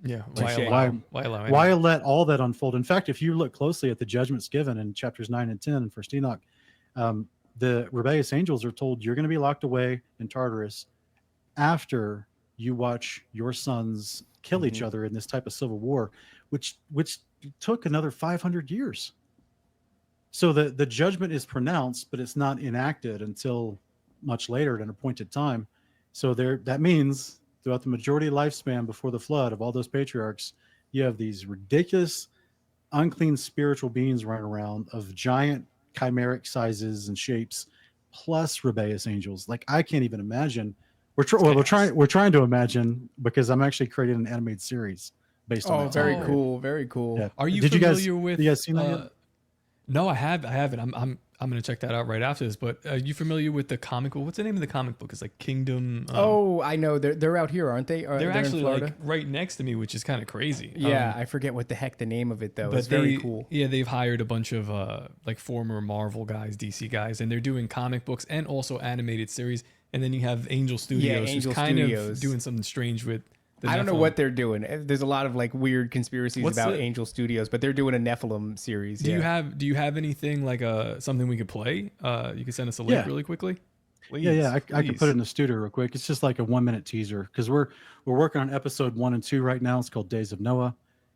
Yeah. Why let all that unfold? In fact, if you look closely at the judgments given in chapters 9 and 10 in First Enoch, the rebellious angels are told you're going to be locked away in Tartarus after you watch your sons kill each other in this type of civil war, which took another 500 years. So the judgment is pronounced, but it's not enacted until much later at an appointed time. So that means throughout the majority lifespan before the flood of all those patriarchs, you have these ridiculous, unclean spiritual beings running around of giant chimeric sizes and shapes, plus rebellious angels. Like I can't even imagine. We're trying to imagine, because I'm actually creating an animated series based on that. Very cool. Very cool. Yeah. Are you familiar with? You guys seen that yet? No, I haven't. I'm going to check that out right after this. But are you familiar with the comic book? What's the name of the comic book? It's like Kingdom. I know. They're out here, aren't they? They're actually like right next to me, which is kind of crazy. Yeah, I forget what the heck the name of it though. It's very cool. Yeah, they've hired a bunch of like former Marvel guys, DC guys, and they're doing comic books and also animated series. And then you have Angel Studios, who's kind of doing something strange with. I don't know what they're doing. There's a lot of like weird conspiracies about Angel Studios, but they're doing a Nephilim series. Do you have anything like something we could play? You can send us a link really quickly. Please, I can put it in the studio real quick. It's just like a 1-minute teaser because we're working on episode 1 and 2 right now. It's called Days of Noah.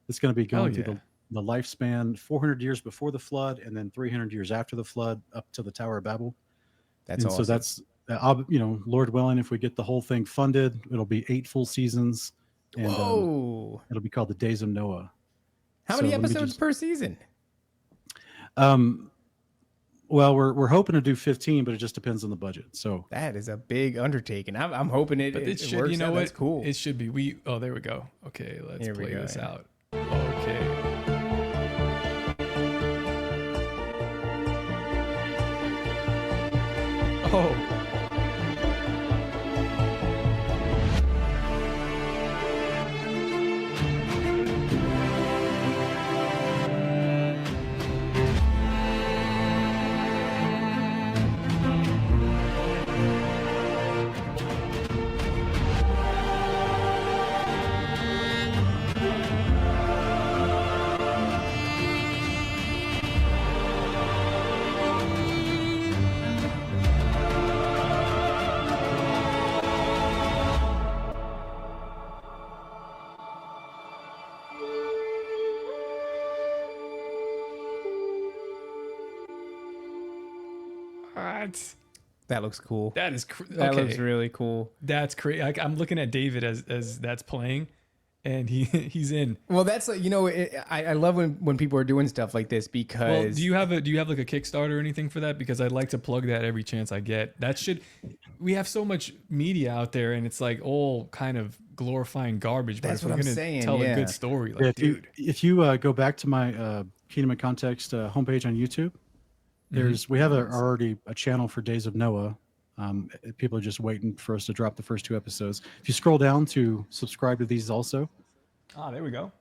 It's going to be going through the lifespan 400 years before the flood and then 300 years after the flood up to the Tower of Babel. That's awesome. So that's Lord willing, if we get the whole thing funded, it'll be 8 full seasons. And it'll be called the Days of Noah. How many episodes per season? Well, we're hoping to do 15, but it just depends on the budget. So that is a big undertaking. I'm hoping it works. You know out. what? That's cool. It should be. There we go. Okay, let's play this out. Okay. Whoa. What? That looks cool. That is That okay. looks really cool. That's crazy. Like, I'm looking at David as that's playing, and he's in. Well, that's like, you know, I love when people are doing stuff like this because. Well, do you have like a Kickstarter or anything for that? Because I'd like to plug that every chance I get. That should. We have so much media out there, and it's like all kind of glorifying garbage. But That's if what we're I'm gonna saying, tell yeah. a good story, like, Yeah, dude. if you go back to my Kingdom of Context homepage on YouTube, we have already a channel for Days of Noah. People are just waiting for us to drop the first 2 episodes. If you scroll down to subscribe to these also, There we go.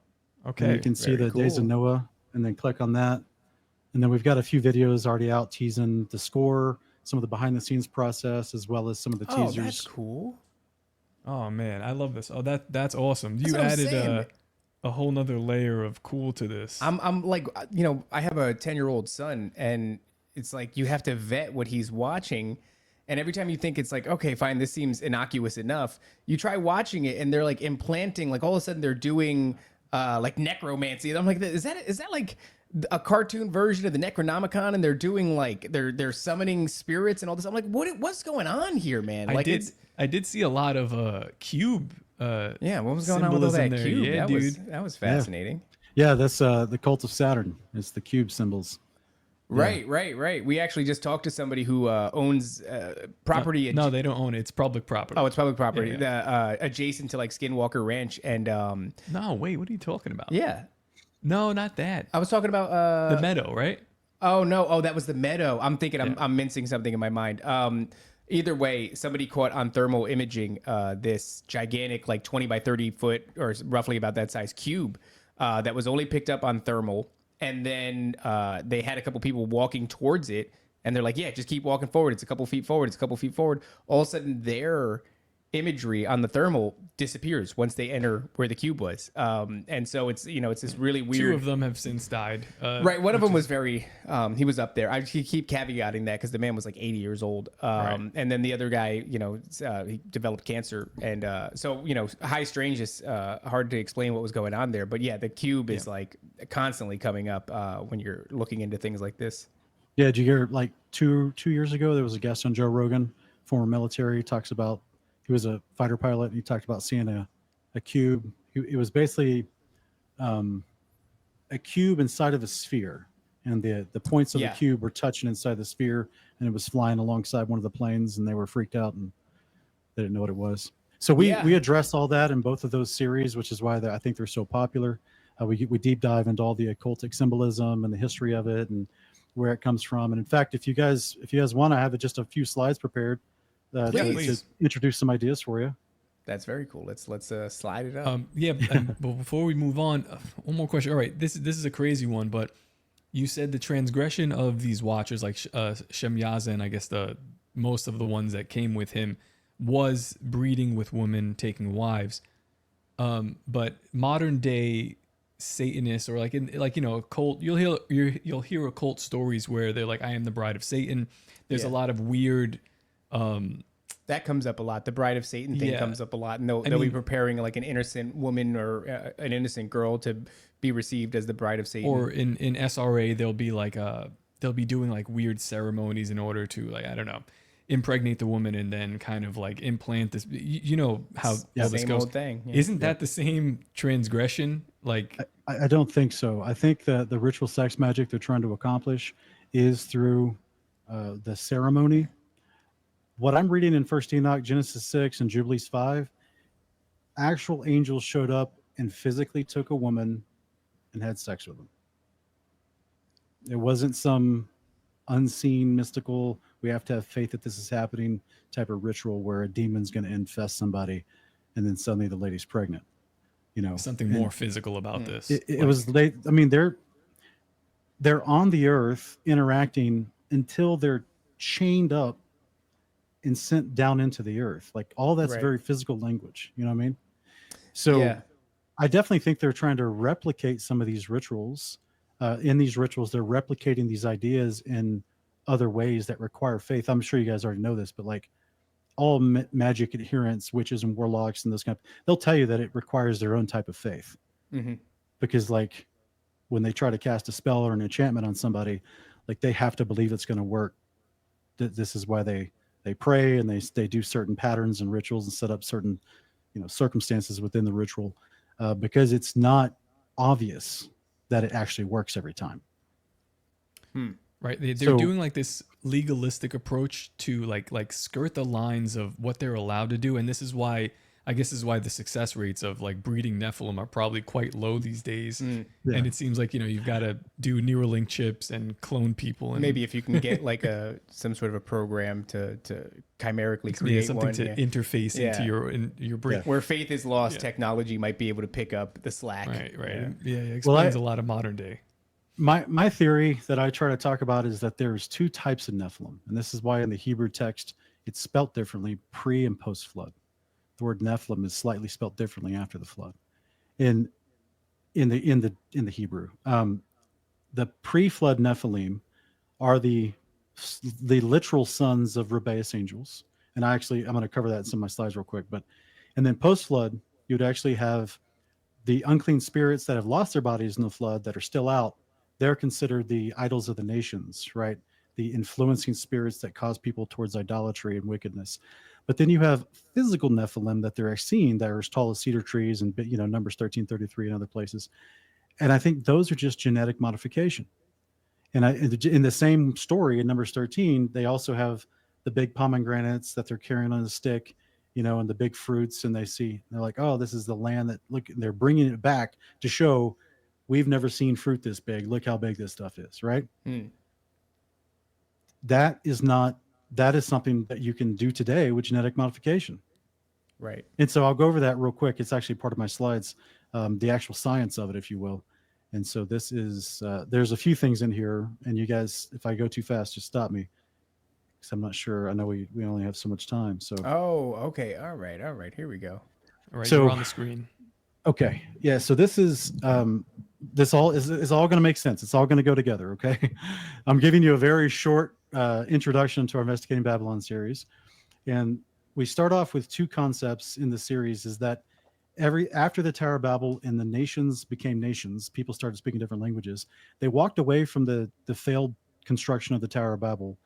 and Okay, you can see very the Days of cool. Noah, and then click on that. And then we've got a few videos already out teasing the score, some of the behind the scenes process, as well as some of the Oh, teasers. that's cool. Oh man, I love this. Oh, that's awesome. That's You what I'm added saying. a whole nother layer of cool to this. I'm like, you know, I have a 10-year-old son, and it's like you have to vet what he's watching. And every time you think it's like, okay, fine, this seems innocuous enough, you try watching it, and they're like implanting, like all of a sudden they're doing like necromancy. And I'm like, is that like a cartoon version of the Necronomicon? And they're doing like they're summoning spirits and all this. I'm like, what's going on here, man? Like I did see a lot of cube. Yeah, what was going on with all symbolism that there. cube? Yeah, That was fascinating. Yeah, that's the Cult of Saturn. It's the cube symbols. Right. We actually just talked to somebody who owns property. No, they don't own it. It's public property. Oh, it's public property. Yeah. Adjacent to like Skinwalker Ranch, and No, wait. What are you talking about? yeah, No, not that. I was talking about The meadow, right? Oh no, oh that was the meadow. I'm thinking I'm mincing something in my mind. Either way, somebody caught on thermal imaging this gigantic, like 20 by 30 foot, or roughly about that size cube that was only picked up on thermal. And then they had a couple people walking towards it, and they're like, yeah, just keep walking forward. It's a couple feet forward. It's a couple feet forward. All of a sudden, their imagery on the thermal disappears once they enter where the cube was. And so it's, you know, it's this really weird. 2 of them have since died. Right. One of them was very, he was up there. I keep caveating that because the man was like 80 years old. Right. And then the other guy, you know, he developed cancer. And so, you know, high strangeness, hard to explain what was going on there. But yeah, the cube is like constantly coming up when you're looking into things like this. Yeah, did you hear like two years ago there was a guest on Joe Rogan, former military, talks about he was a fighter pilot, and he talked about seeing a cube. It was basically a cube inside of a sphere, and the points of the cube were touching inside the sphere, and it was flying alongside one of the planes, and they were freaked out and they didn't know what it was. So we address all that in both of those series, which is why I think they're so popular. We deep dive into all the occultic symbolism and the history of it and where it comes from. And in fact, if you guys want to have just a few slides prepared to introduce some ideas for you. That's very cool. Let's slide it up. But before we move on, one more question. All right, this is a crazy one, but you said the transgression of these watchers, like Shemyaza, and I guess most of the ones that came with him, was breeding with women, taking wives. But modern day Satanists, or like occult, you'll hear occult stories where they're like, I am the bride of Satan. There's a lot of weird. That comes up a lot. The bride of Satan thing comes up a lot, and they'll be preparing like an innocent woman or an innocent girl to be received as the bride of Satan. Or in SRA, they'll be doing like weird ceremonies in order to, like, I don't know, impregnate the woman and then kind of like implant this. You know how all this Same goes. old thing. Yeah. Isn't that the same transgression? Like, I don't think so. I think that the ritual sex magic they're trying to accomplish is through the ceremony. What I'm reading in First Enoch, Genesis 6, and Jubilees 5, actual angels showed up and physically took a woman and had sex with them. It wasn't some unseen, mystical, we have to have faith that this is happening type of ritual where a demon's going to infest somebody, and then suddenly the lady's pregnant. Something more physical about this. It was they. I mean, they're on the earth interacting until they're chained up and sent down into the earth. Like all that's very physical language. You know what I mean? So I definitely think they're trying to replicate some of these rituals. In these rituals, they're replicating these ideas in other ways that require faith. I'm sure you guys already know this, but like all magic adherents, witches and warlocks and those they'll tell you that it requires their own type of faith. Because like when they try to cast a spell or an enchantment on somebody, like they have to believe it's going to work. This is why they pray and they do certain patterns and rituals and set up certain, circumstances within the ritual, because it's not obvious that it actually works every time. Right. They're doing like this legalistic approach to like skirt the lines of what they're allowed to do. And this is why, I guess this is why the success rates of like breeding Nephilim are probably quite low these days. And it seems like, you've got to do Neuralink chips and clone people. And maybe if you can get like some sort of a program to chimerically create something one, to interface into your brain. Where faith is lost, technology might be able to pick up the slack. Right. Yeah. It explains a lot of modern day. My theory that I try to talk about is that there's two types of Nephilim. And this is why in the Hebrew text, it's spelt differently pre and post flood. The word Nephilim is slightly spelt differently after the flood. In the Hebrew, the pre-flood Nephilim are the literal sons of rebellious angels. And I'm going to cover that in some of my slides real quick. And then post-flood, you'd actually have the unclean spirits that have lost their bodies in the flood that are still out. They're considered the idols of the nations, right? The influencing spirits that cause people towards idolatry and wickedness. But then you have physical Nephilim that they're seeing that are as tall as cedar trees and, Numbers 13:33 and other places. And I think those are just genetic modification. And in the same story in Numbers 13, they also have the big pomegranates that they're carrying on a stick, and the big fruits. And they're like, oh, this is the land that, look, they're bringing it back to show we've never seen fruit this big. Look how big this stuff is, right? That is something that you can do today with genetic modification. Right. And so I'll go over that real quick. It's actually part of my slides, the actual science of it, if you will. And so this is, there's a few things in here, and you guys, if I go too fast, just stop me. Because I'm not sure. I know we only have so much time. So. Oh, okay. All right. Here we go. All right. So, you're on the screen. Okay. Yeah. So this is, this all is all going to make sense. It's all going to go together. Okay. I'm giving you a very short introduction to our Investigating Babylon series. And we start off with two concepts in the series is that after the Tower of Babel and the nations became nations, people started speaking different languages. They walked away from the failed construction of the Tower of Babel.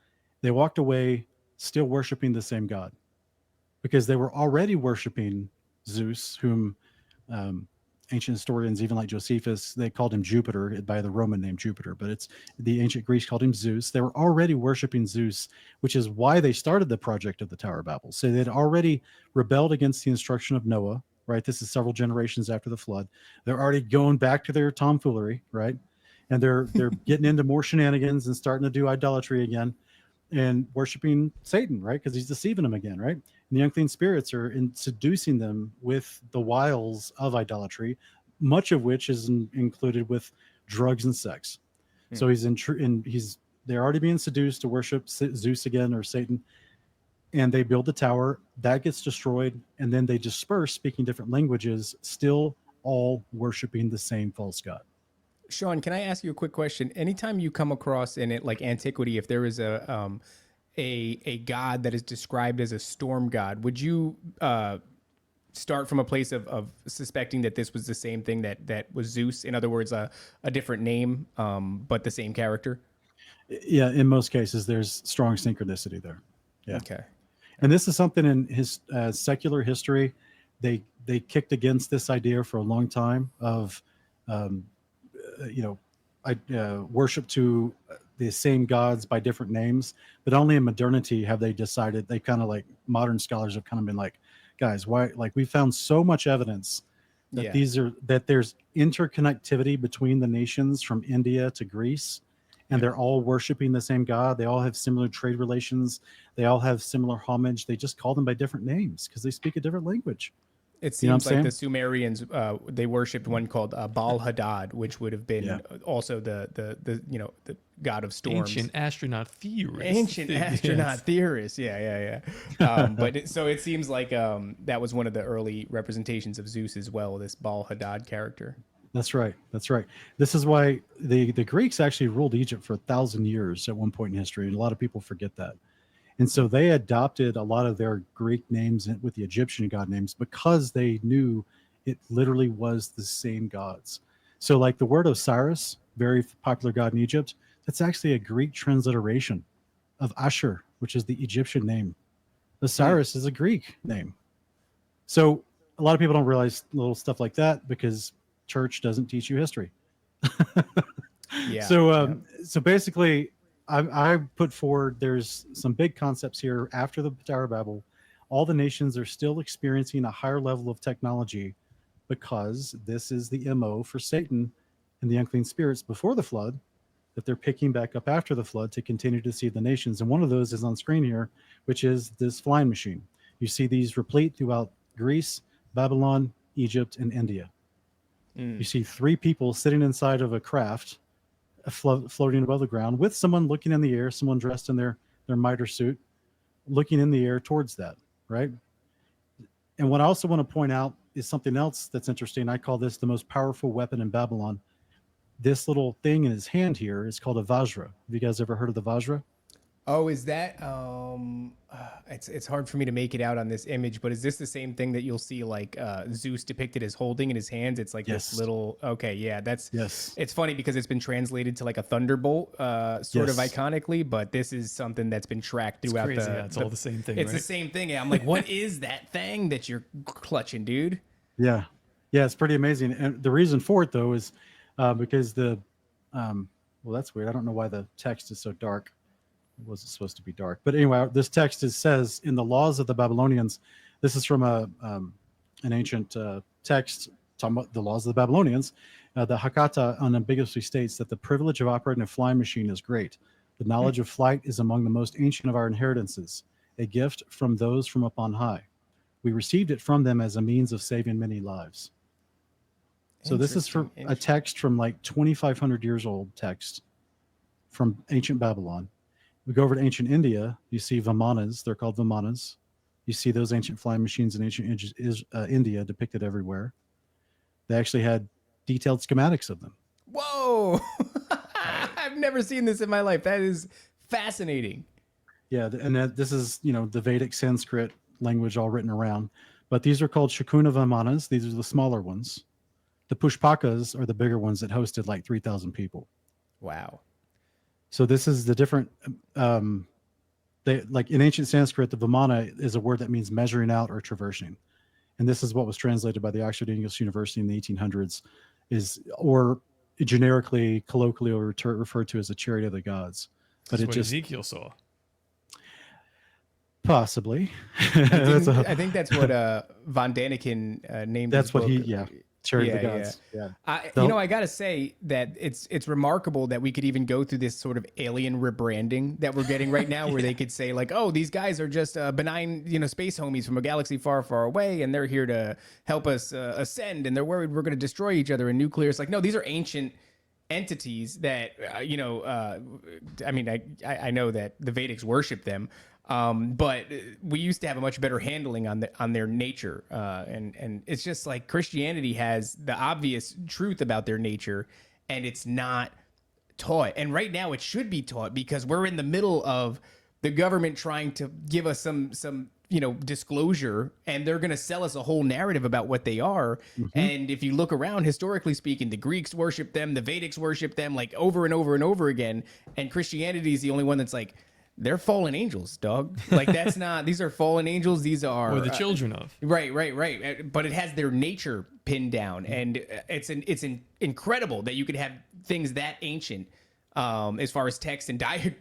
They walked away still worshiping the same God because they were already worshiping Zeus, whom ancient historians, even like Josephus, they called him Jupiter by the Roman name Jupiter, but it's the ancient Greeks called him Zeus. They were already worshiping Zeus, which is why they started the project of the Tower of Babel. So they'd already rebelled against the instruction of Noah, right? This is several generations after the flood. They're already going back to their tomfoolery, right? And they're getting into more shenanigans and starting to do idolatry again and worshiping Satan, right? Because he's deceiving them again, right? And the unclean spirits are seducing them with the wiles of idolatry, much of which is included with drugs and sex. So they're already being seduced to worship Zeus again or Satan, and they build the tower that gets destroyed, and then they disperse, speaking different languages, still all worshiping the same false god. Sean, can I ask you a quick question? Anytime you come across in it, like antiquity, if there is a god that is described as a storm god, would you start from a place of suspecting that this was the same thing that was Zeus? In other words, a different name, but the same character? Yeah, in most cases, there's strong synchronicity there. Yeah. Okay. And this is something in his secular history. They kicked against this idea for a long time of worship to the same gods by different names, but only in modernity have they decided. They kind of like modern scholars have kind of been like, guys, why? Like we found so much evidence that that there's interconnectivity between the nations from India to Greece, and they're all worshiping the same God. They all have similar trade relations. They all have similar homage. They just call them by different names because they speak a different language. It You know what seems I'm like saying? the Sumerians, they worshipped one called Baal Hadad, which would have been Yeah. also the the god of storms. Ancient astronaut theorist. Ancient astronaut Yes. theorist. Yeah. But so it seems like that was one of the early representations of Zeus as well, this Baal Hadad character. That's right. That's right. This is why the Greeks actually ruled Egypt for 1,000 years at one point in history, and a lot of people forget that. And so they adopted a lot of their Greek names with the Egyptian god names because they knew it literally was the same gods. So like the word Osiris, very popular god in Egypt, that's actually a Greek transliteration of Ashur, which is the Egyptian name. Osiris is a Greek name. So a lot of people don't realize little stuff like that because church doesn't teach you history. Yeah. So basically, I put forward there's some big concepts here. After the Tower of Babel, all the nations are still experiencing a higher level of technology because this is the MO for Satan and the unclean spirits before the flood, that they're picking back up after the flood to continue to see the nations. And one of those is on screen here, which is this flying machine. You see these replete throughout Greece, Babylon, Egypt, and India. You see 3 people sitting inside of a craft floating above the ground with someone looking in the air, someone dressed in their mitre suit, looking in the air towards that, right? And what I also want to point out is something else that's interesting. I call this the most powerful weapon in Babylon. This little thing in his hand here is called a Vajra. Have you guys ever heard of the Vajra? Oh, is that it's hard for me to make it out on this image, but is this the same thing that you'll see like Zeus depicted as holding in his hands? It's like Yes. this little that's Yes. It's funny because it's been translated to like a thunderbolt sort of Yes. iconically, but this is something that's been tracked It's throughout crazy. the Yeah, it's all the same thing, It's the right? same thing. Yeah, I'm like, what is that thing that you're clutching, dude? Yeah. Yeah, it's pretty amazing. And the reason for it, though, is because well, that's weird. I don't know why the text is so dark. It wasn't supposed to be dark. But anyway, this text says, in the laws of the Babylonians, this is from an ancient text talking about the laws of the Babylonians. The Hakata unambiguously states that the privilege of operating a flying machine is great. The knowledge of flight is among the most ancient of our inheritances, a gift from those from up on high. We received it from them as a means of saving many lives. So this is from a text from like 2,500 years old text from ancient Babylon. We go over to ancient India, you see Vimanas. They're called Vimanas. You see those ancient flying machines in ancient India depicted everywhere. They actually had detailed schematics of them. Whoa! I've never seen this in my life. That is fascinating. Yeah, and this is, the Vedic Sanskrit language all written around. But these are called Shakuna Vimanas. These are the smaller ones. The Pushpakas are the bigger ones that hosted like 3,000 people. Wow. So this is the different, like in ancient Sanskrit, the Vimana is a word that means measuring out or traversing. And this is what was translated by the Oxford English University in the 1800s, or generically, colloquially referred to as a chariot of the gods. But That's it what just Ezekiel saw. possibly. I think that's what Von Daniken named. That's his what book. Chariot of the gods. Yeah. I gotta say that it's remarkable that we could even go through this sort of alien rebranding that we're getting right now, where they could say like, oh, these guys are just benign, space homies from a galaxy far, far away, and they're here to help us ascend, and they're worried we're going to destroy each other in nuclear. It's like, no, these are ancient entities that I know that the Vedics worship them. But we used to have a much better handling on their nature, and it's just like Christianity has the obvious truth about their nature, and it's not taught. And right now, it should be taught because we're in the middle of the government trying to give us some disclosure, and they're going to sell us a whole narrative about what they are. And if you look around, historically speaking, the Greeks worship them, the Vedics worship them, like over and over and over again, and Christianity is the only one that's like, they're fallen angels, dog. Like that's not, these are fallen angels. These are Or the children of. Right. But it has their nature pinned down. And it's incredible that you could have things that ancient as far as text and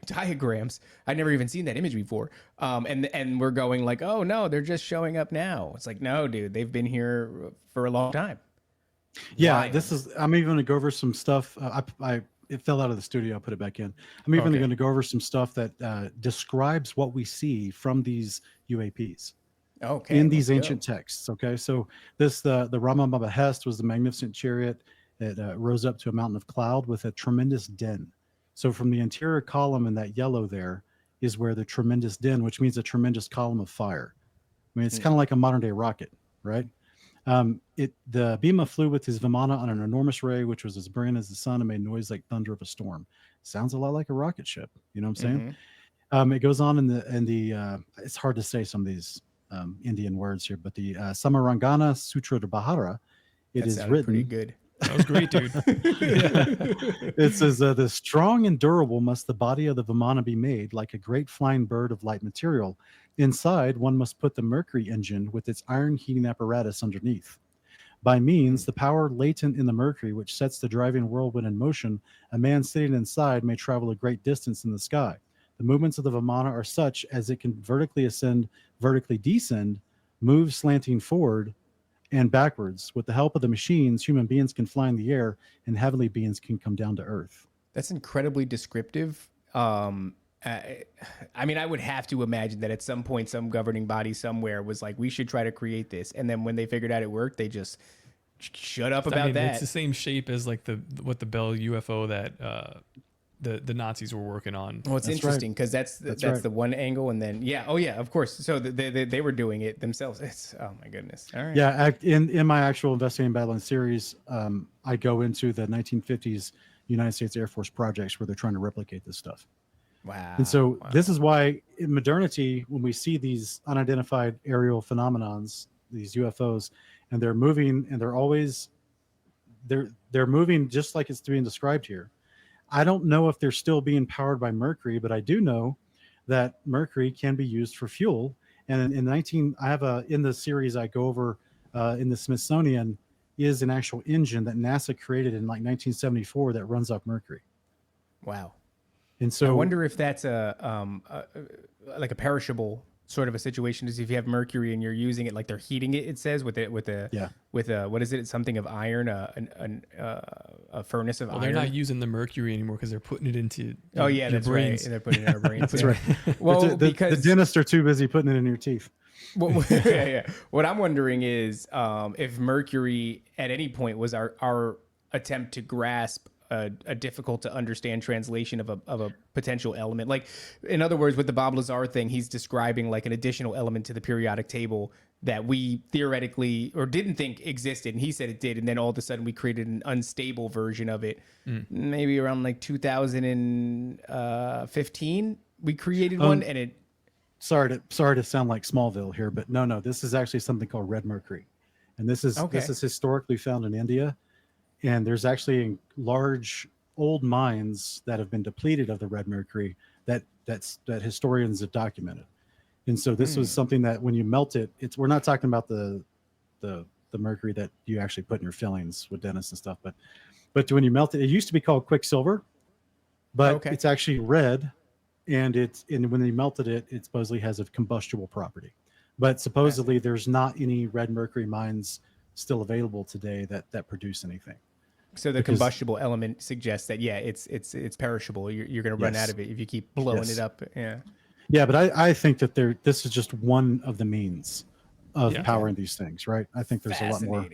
diagrams. I'd never even seen that image before. And we're going like, oh no, they're just showing up now. It's like, no, dude, they've been here for a long time. Yeah, Why? I'm even going to go over some stuff. it fell out of the studio. I'll put it back in. I'm even Okay. going to go over some stuff that describes what we see from these UAPs Okay. in these let's ancient go. texts. Okay, so this the Ramam Behest was the magnificent chariot that rose up to a mountain of cloud with a tremendous din. So from the interior column in that yellow there is where the tremendous din, which means a tremendous column of fire. I mean, it's kind of like a modern day rocket, right? The Bhima flew with his Vimana on an enormous ray, which was as brilliant as the sun and made noise like thunder of a storm. Sounds a lot like a rocket ship. You know what I'm saying? It goes on in the it's hard to say some of these Indian words here, but the Samarangana Sutra de Bahara, it That is sounded written. pretty good. That was great, dude. It says, the strong and durable must the body of the Vimana be made, like a great flying bird of light material. Inside, one must put the mercury engine with its iron heating apparatus underneath. By means, the power latent in the mercury, which sets the driving whirlwind in motion, a man sitting inside may travel a great distance in the sky. The movements of the Vimana are such as it can vertically ascend, vertically descend, move slanting forward and backwards. With the help of the machines, human beings can fly in the air and heavenly beings can come down to earth. That's incredibly descriptive. I mean, I would have to imagine that at some point, some governing body somewhere was like, we should try to create this. And then when they figured out it worked, they just shut up about that. It's the same shape as like the Bell UFO that the Nazis were working on. Well, it's That's interesting right. because that's right. the one angle, and then of course. So they were doing it themselves. It's oh my goodness. All right. Yeah, in my actual Investigating Babylon series, I go into the 1950s United States Air Force projects where they're trying to replicate this stuff. Wow. And so this is why in modernity, when we see these unidentified aerial phenomenons, these UFOs, and they're moving, and they're moving just like it's being described here. I don't know if they're still being powered by mercury, but I do know that mercury can be used for fuel. And in the series I go over in the Smithsonian is an actual engine that NASA created in like 1974 that runs off mercury. Wow. And so I wonder if that's like a perishable sort of a situation, is if you have mercury and you're using it, like they're heating it. It says with a what is it? Something of iron, a furnace of Well, iron. they're not using the mercury anymore because they're putting it into Yeah, that's brains. right. They're putting it in our brains. that's yeah. right. Well, the because dentists are too busy putting it in your teeth. yeah. What I'm wondering is if mercury at any point was our attempt to grasp a difficult to understand translation of a potential element. Like, in other words, with the Bob Lazar thing, he's describing like an additional element to the periodic table that we theoretically or didn't think existed, and he said it did, and then all of a sudden we created an unstable version of it. Maybe around like 2015, we created one, and it. Sorry to sound like Smallville here, but no, this is actually something called red mercury, and this is historically found in India, and there's actually large old mines that have been depleted of the red mercury that historians have documented, and so this was something that when you melt it, we're not talking about the mercury that you actually put in your fillings with dentists and stuff, but when you melt it, it used to be called quicksilver, but it's actually red. And when they melted it, it supposedly has a combustible property. But supposedly there's not any red mercury mines still available today that produce anything. So the combustible element suggests that it's perishable. You're going to run out of it if you keep blowing it up. Yeah, but I think that this is just one of the means of powering these things, right? I think there's a lot more.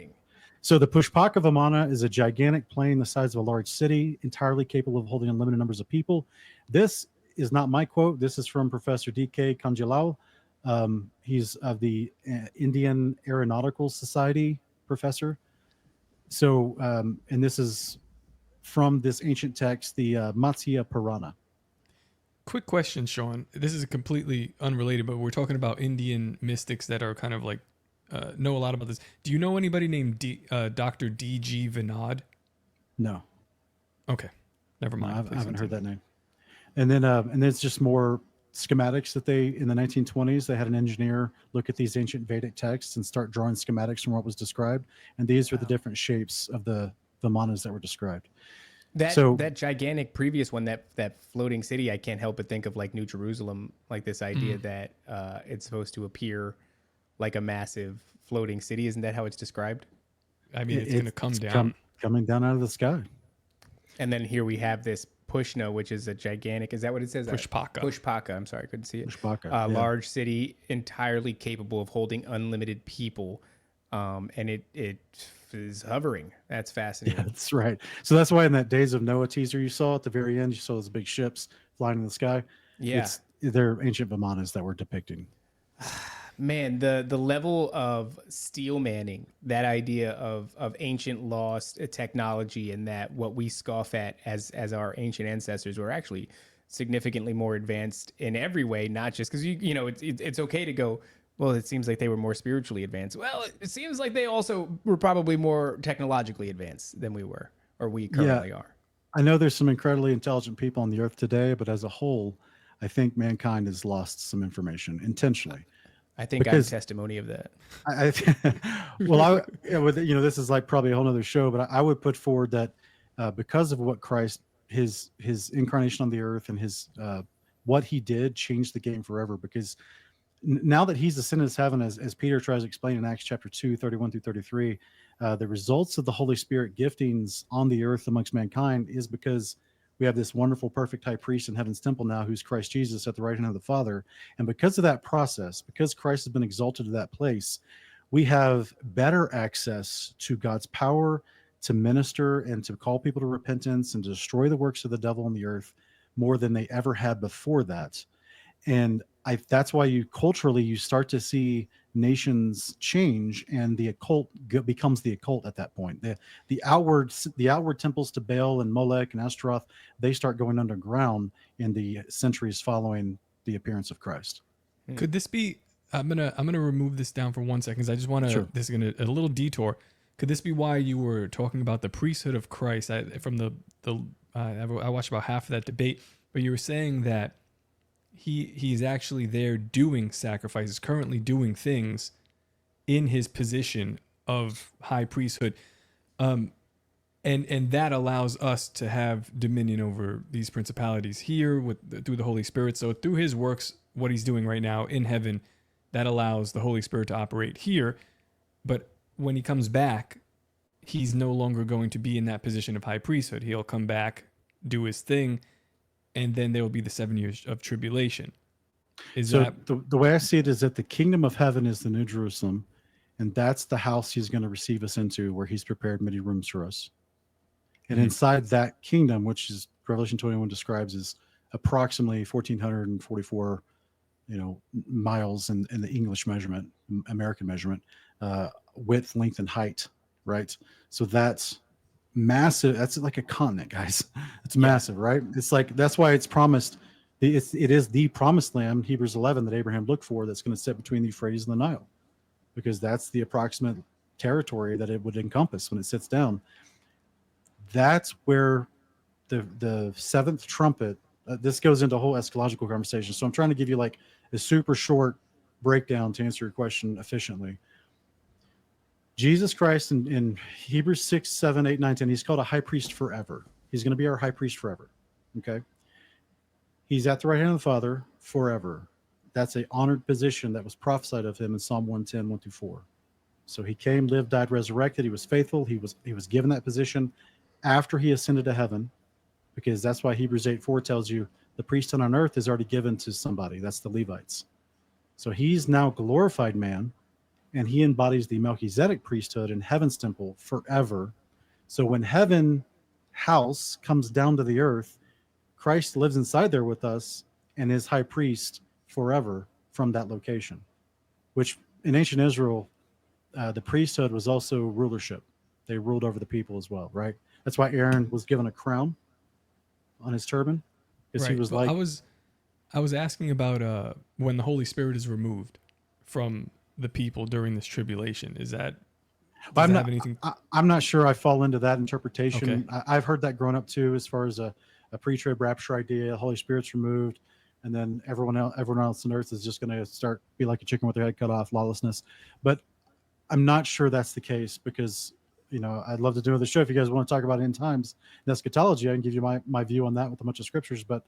So the Pushpaka Vimana is a gigantic plane the size of a large city, entirely capable of holding unlimited numbers of people. This is not my quote. This is from Professor D.K. Kanjilal. He's of the Indian Aeronautical Society professor. So, and this is from this ancient text, the Matsya Purana. Quick question, Sean. This is completely unrelated, but we're talking about Indian mystics that are kind of like know a lot about this. Do you know anybody named Dr. D.G. Vinod? No. Okay, never mind. I haven't heard that name. And then it's just more schematics that in the 1920s, they had an engineer look at these ancient Vedic texts and start drawing schematics from what was described. And these are the different shapes of the Vimanas that were described. That gigantic previous one, that floating city, I can't help but think of like New Jerusalem, like this idea that it's supposed to appear like a massive floating city. Isn't that how it's described? I mean, it's going to come down. Coming down out of the sky. And then here we have this Pushna, which is a gigantic, is that what it says? Pushpaka. Pushpaka, I'm sorry, I couldn't see it. Pushpaka, yeah. Large city, entirely capable of holding unlimited people. And it is hovering. That's fascinating. Yeah, that's right. So that's why in that Days of Noah teaser you saw at the very end, you saw those big ships flying in the sky. Yeah. They're ancient Vimanas that we're depicting. Man, the level of steel manning, that idea of ancient lost technology, and that what we scoff at as our ancient ancestors were actually significantly more advanced in every way, not just because you know it's okay to go, well, it seems like they were more spiritually advanced. Well, it seems like they also were probably more technologically advanced than we were, or we currently are. I know there's some incredibly intelligent people on the earth today, but as a whole, I think mankind has lost some information intentionally. I think I'm testimony of that. This is like probably a whole other show, but I would put forward that because of what Christ, his incarnation on the earth and his what he did changed the game forever. Because now that he's ascended to heaven, as Peter tries to explain in Acts chapter 2, 31 through 33, the results of the Holy Spirit giftings on the earth amongst mankind is because we have this wonderful, perfect high priest in heaven's temple now, who's Christ Jesus at the right hand of the Father. And because of that process, because Christ has been exalted to that place, we have better access to God's power to minister and to call people to repentance and to destroy the works of the devil on the earth more than they ever had before that. And that's why you start to see nations change, and the occult becomes the occult at that point. The outward temples to Baal and Molech and Ashtaroth, they start going underground in the centuries following the appearance of Christ. Could this be? I'm gonna remove this down for 1 second, because I just want to. Sure. This is gonna a little detour. Could this be why you were talking about the priesthood of Christ? I watched about half of that debate, but you were saying that he's actually there doing sacrifices, currently doing things in his position of high priesthood, and that allows us to have dominion over these principalities here through the Holy Spirit. So through his works, what he's doing right now in heaven, that allows the Holy Spirit to operate here. But when he comes back, he's no longer going to be in that position of high priesthood. He'll come back, do his thing, and then there will be the 7 years of tribulation. The way I see it is that the kingdom of heaven is the New Jerusalem, and that's the house he's going to receive us into, where he's prepared many rooms for us. And inside that kingdom, which is Revelation 21 describes as approximately 1,444, miles in the English measurement, American measurement, width, length, and height, right? So that's massive. That's like a continent, guys. It's massive, right? It's like, that's why it's promised. It is the promised land, Hebrews 11, that Abraham looked for, that's going to sit between the Euphrates and the Nile, because that's the approximate territory that it would encompass when it sits down. That's where the seventh trumpet, this goes into a whole eschatological conversation. So I'm trying to give you like a super short breakdown to answer your question efficiently. Jesus Christ in Hebrews 6, 7, 8, 9, 10, he's called a high priest forever. He's going to be our high priest forever. Okay. He's at the right hand of the Father forever. That's an honored position that was prophesied of him in Psalm 110, 1 through 4. So he came, lived, died, resurrected. He was faithful. He was given that position after he ascended to heaven, because that's why Hebrews 8, 4 tells you the priesthood on earth is already given to somebody. That's the Levites. So he's now glorified man, and he embodies the Melchizedek priesthood in heaven's temple forever. So when heaven house comes down to the earth, Christ lives inside there with us and is high priest forever from that location, which in ancient Israel, the priesthood was also rulership. They ruled over the people as well, right? That's why Aaron was given a crown on his turban, because he was like... I was asking about when the Holy Spirit is removed from the people during this tribulation. I'm not sure I fall into that interpretation. Okay. I've heard that growing up too, as far as a pre-trib rapture idea. The Holy Spirit's removed, and then everyone else on earth is just going to be like a chicken with their head cut off, lawlessness. But I'm not sure that's the case, because I'd love to do the show if you guys want to talk about end times and eschatology. I can give you my view on that with a bunch of scriptures, but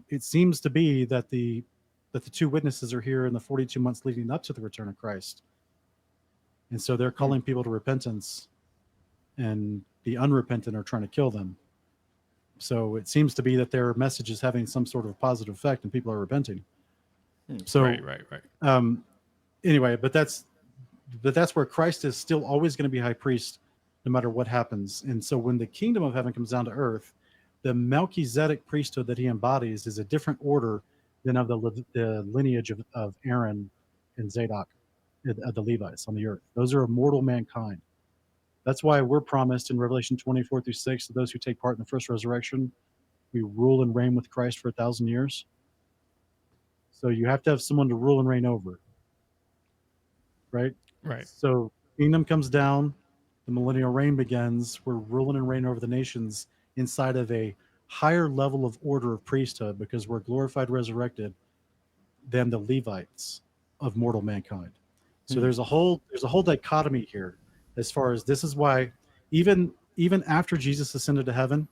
it seems to be that the two witnesses are here in the 42 months leading up to the return of Christ. And so they're calling people to repentance, and the unrepentant are trying to kill them. So it seems to be that their message is having some sort of positive effect and people are repenting. So Right. anyway, but that's where Christ is still always going to be high priest no matter what happens. And so when the kingdom of heaven comes down to earth, the Melchizedek priesthood that he embodies is a different order than of the lineage of Aaron and Zadok, the Levites on the earth. Those are immortal mankind. That's why we're promised in Revelation 24-6 that those who take part in the first resurrection, we rule and reign with Christ for 1,000 years. So you have to have someone to rule and reign over, right? Right. So kingdom comes down, the millennial reign begins. We're ruling and reign over the nations inside of a higher level of order of priesthood because we're glorified, resurrected than the Levites of mortal mankind. So there's a whole dichotomy here as far as this is why even after Jesus ascended to heaven,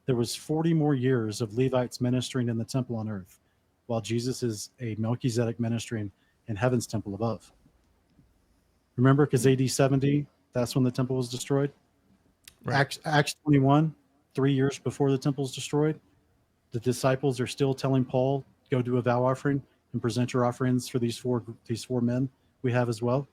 there was 40 more years of Levites ministering in the temple on earth, while Jesus is a Melchizedek ministering in heaven's temple above. Remember, because AD 70, that's when the temple was destroyed. Right. Acts 21, 3 years before the temple is destroyed, the disciples are still telling Paul, go do a vow offering and present your offerings for these four men we have as well.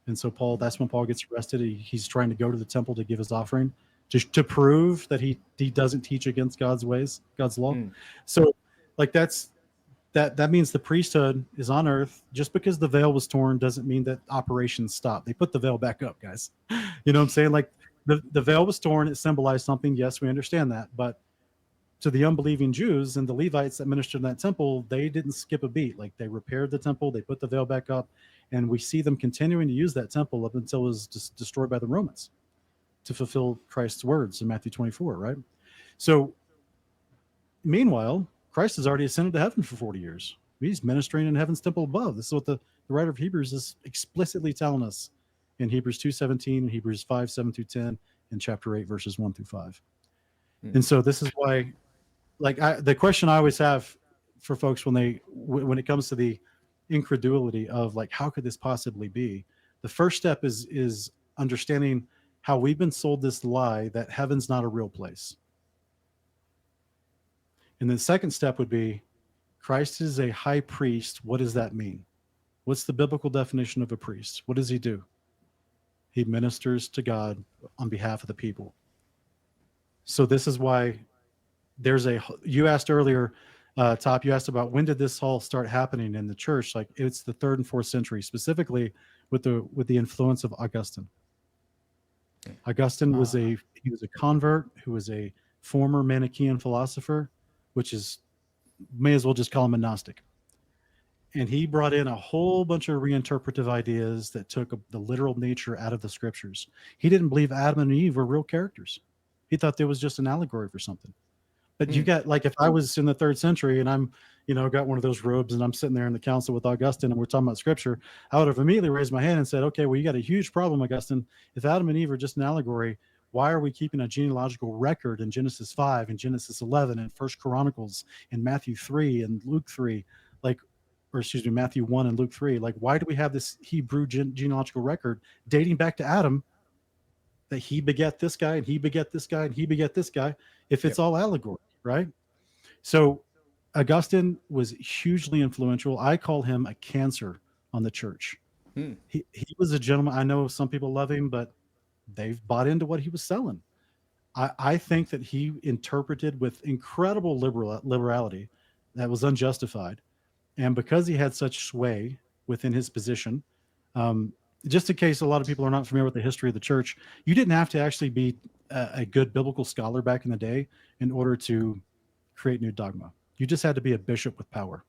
And so that's when Paul gets arrested. He's trying to go to the temple to give his offering just to prove that he doesn't teach against God's ways, God's law. So like that means the priesthood is on earth. Just because the veil was torn doesn't mean that operations stop. They put the veil back up, guys. You know what I'm saying? Like the veil was torn. It symbolized something. Yes, we understand that. But to the unbelieving Jews and the Levites that ministered in that temple, they didn't skip a beat. Like they repaired the temple. They put the veil back up. And we see them continuing to use that temple up until it was destroyed by the Romans to fulfill Christ's words in Matthew 24, right? So meanwhile, Christ has already ascended to heaven for 40 years. He's ministering in heaven's temple above. This is what the writer of Hebrews is explicitly telling us in Hebrews 2:17 and Hebrews 5:7-10 and chapter 8 verses 1-5. And so this is why, like, the question I always have for folks when it comes to the incredulity of like, how could this possibly be? The first step is understanding how we've been sold this lie that heaven's not a real place. And the second step would be Christ is a high priest. What does that mean? What's the biblical definition of a priest? What does he do? He ministers to God on behalf of the people. So this is why you asked earlier, Top, you asked about when did this all start happening in the church? Like it's the 3rd and 4th century, specifically with the influence of Augustine. Augustine was a convert who was a former Manichaean philosopher, which is, may as well just call him a Gnostic. And he brought in a whole bunch of reinterpretive ideas that took the literal nature out of the scriptures. He didn't believe Adam and Eve were real characters. He thought there was just an allegory for something. But you got, like, if I was in the 3rd century and I'm, got one of those robes and I'm sitting there in the council with Augustine and we're talking about scripture, I would have immediately raised my hand and said, okay, well, you got a huge problem, Augustine. If Adam and Eve are just an allegory, why are we keeping a genealogical record in Genesis 5 and Genesis 11 and 1 Chronicles and Matthew 3 and Luke 3, Matthew 1 and Luke 3? Like, why do we have this Hebrew genealogical record dating back to Adam that he begat this guy and he begat this guy and he begat this guy if it's all allegory, right? So Augustine was hugely influential. I call him a cancer on the church. He was a gentleman. I know some people love him, but they've bought into what he was selling. I think that he interpreted with incredible liberality that was unjustified. And because he had such sway within his position, just in case a lot of people are not familiar with the history of the church, you didn't have to actually be a good biblical scholar back in the day in order to create new dogma. You just had to be a bishop with power.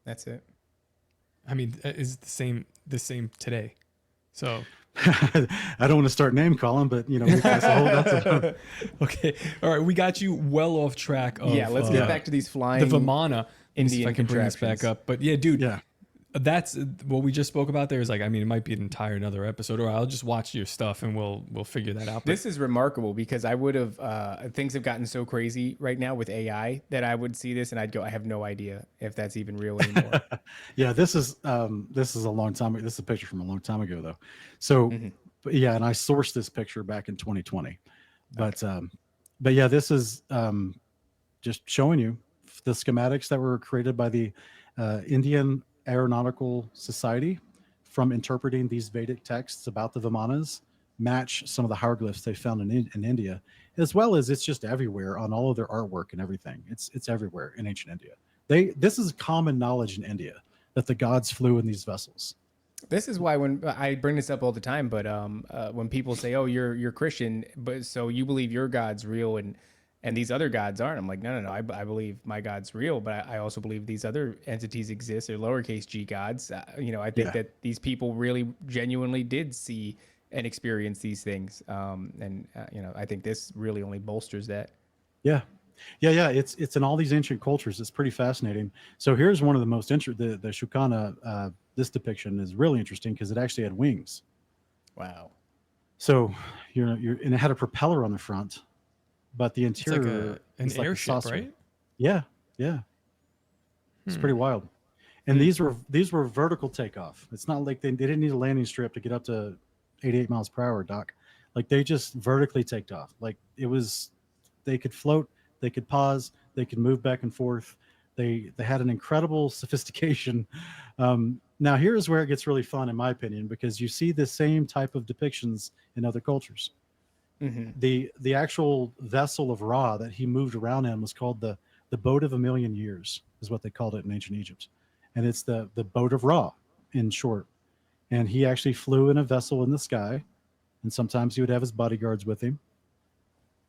That's it. I mean, it's the same today. So I don't want to start name calling, but that's a okay. All right. We got you well off track of, let's get back to these flying the Vimana. Indian if I can bring this back up. But yeah, dude, that's what we just spoke about there is like, I mean, it might be an entire another episode, or I'll just watch your stuff and we'll figure that out. But this is remarkable because I would have, things have gotten so crazy right now with AI that I would see this and I'd go, I have no idea if that's even real anymore. Yeah, this is a long time. This is a picture from a long time ago though. So, but yeah, and I sourced this picture back in 2020, but but yeah, this is just showing you the schematics that were created by the Indian Aeronautical Society from interpreting these Vedic texts about the Vimanas match some of the hieroglyphs they found in India, as well as it's just everywhere on all of their artwork and everything. It's everywhere in ancient India. This is common knowledge in India that the gods flew in these vessels. This is why when I bring this up all the time, but when people say, "Oh, you're Christian, but so you believe your God's real and these other gods aren't," I'm like, no. I believe my God's real, but I also believe these other entities exist. They're lowercase g gods. I think that these people really genuinely did see and experience these things, I think this really only bolsters that. Yeah. It's in all these ancient cultures. It's pretty fascinating. So here's one of the most interesting. The Shukana. This depiction is really interesting because it actually had wings. Wow. So you're and it had a propeller on the front, but the interior it's like an airship, saucer. right? Yeah. It's pretty wild. And these were vertical takeoff. It's not like they didn't need a landing strip to get up to 88 miles per hour, Doc. Like they just vertically take off. Like they could float, they could pause, they could move back and forth. They had an incredible sophistication. Now here's where it gets really fun, in my opinion, because you see the same type of depictions in other cultures. Mm-hmm. The actual vessel of Ra that he moved around in was called the boat of a million years, is what they called it in ancient Egypt, and it's the boat of Ra, in short. And he actually flew in a vessel in the sky, and sometimes he would have his bodyguards with him.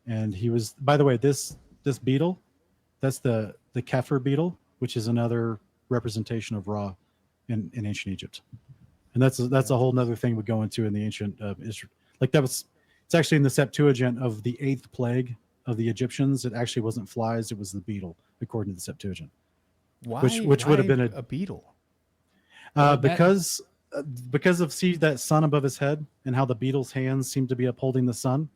And he was, by the way, this beetle, that's the Kefir beetle, which is another representation of Ra in ancient Egypt. And that's a whole nother thing we go into in the ancient Israel. Like it's actually in the Septuagint of the 8th plague of the Egyptians. It actually wasn't flies, it was the beetle, according to the Septuagint. Why? Which would have been a beetle? Because of that sun above his head and how the beetle's hands seem to be upholding the sun.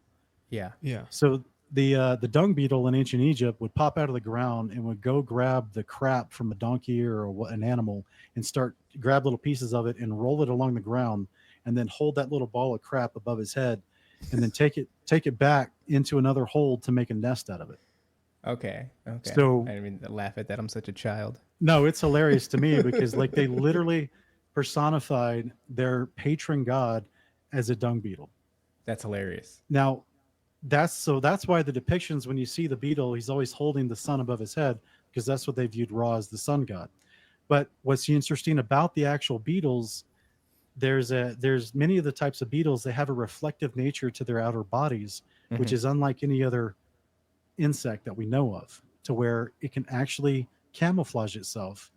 Yeah. So the dung beetle in ancient Egypt would pop out of the ground and would go grab the crap from a donkey or an animal and grab little pieces of it and roll it along the ground, and then hold that little ball of crap above his head, and then take it back into another hold to make a nest out of it. Okay. So I didn't mean to laugh at that. I'm such a child. No, it's hilarious to me because like they literally personified their patron god as a dung beetle. That's hilarious. Now, that's why the depictions, when you see the beetle, he's always holding the sun above his head, because that's what they viewed Ra as, the sun god. But what's interesting about the actual beetles, there's many of the types of beetles, they have a reflective nature to their outer bodies, which is unlike any other insect that we know of, to where it can actually camouflage itself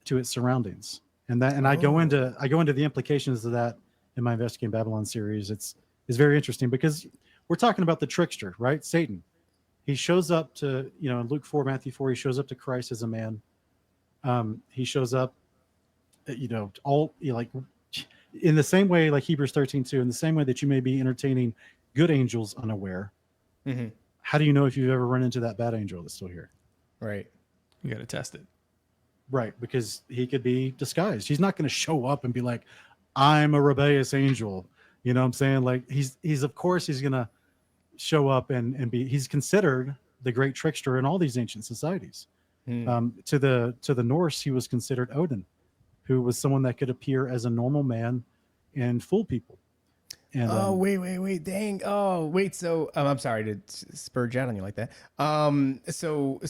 to its surroundings. I go into the implications of that in my Investigating Babylon series. It's very interesting because we're talking about the trickster, right? Satan. He shows up to, in Luke 4, Matthew 4, he shows up to Christ as a man. He shows up, like in the same way, like Hebrews 13:2, in the same way that you may be entertaining good angels unaware. Mm-hmm. How do you know if you've ever run into that bad angel that's still here? Right. You got to test it. Right, because he could be disguised. He's not going to show up and be like, I'm a rebellious angel. You know what I'm saying? Like he's of course he's going to show up and he's considered the great trickster in all these ancient societies. To the Norse, he was considered Odin, who was someone that could appear as a normal man and fool people. And, wait, dang. Oh, wait. So I'm sorry to spurge out on you like that. So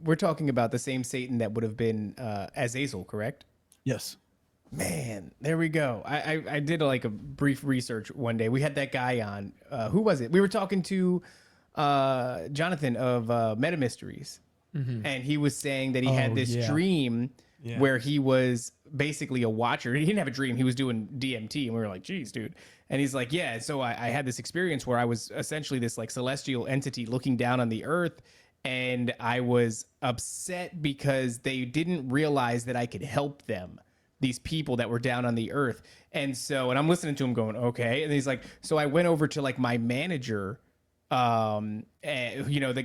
we're talking about the same Satan that would have been Azazel, correct? Yes. Man, there we go. I did like a brief research one day. We had that guy on. Who was it? We were talking to Jonathan of Meta Mysteries, and he was saying that he had this dream where he was basically a watcher. He didn't have a dream. He was doing DMT, and we were like, geez, dude. And he's like, yeah. So I had this experience where I was essentially this like celestial entity looking down on the earth, and I was upset because they didn't realize that I could help them, these people that were down on the earth. And I'm listening to him going, okay. And he's like, so I went over to like my manager, the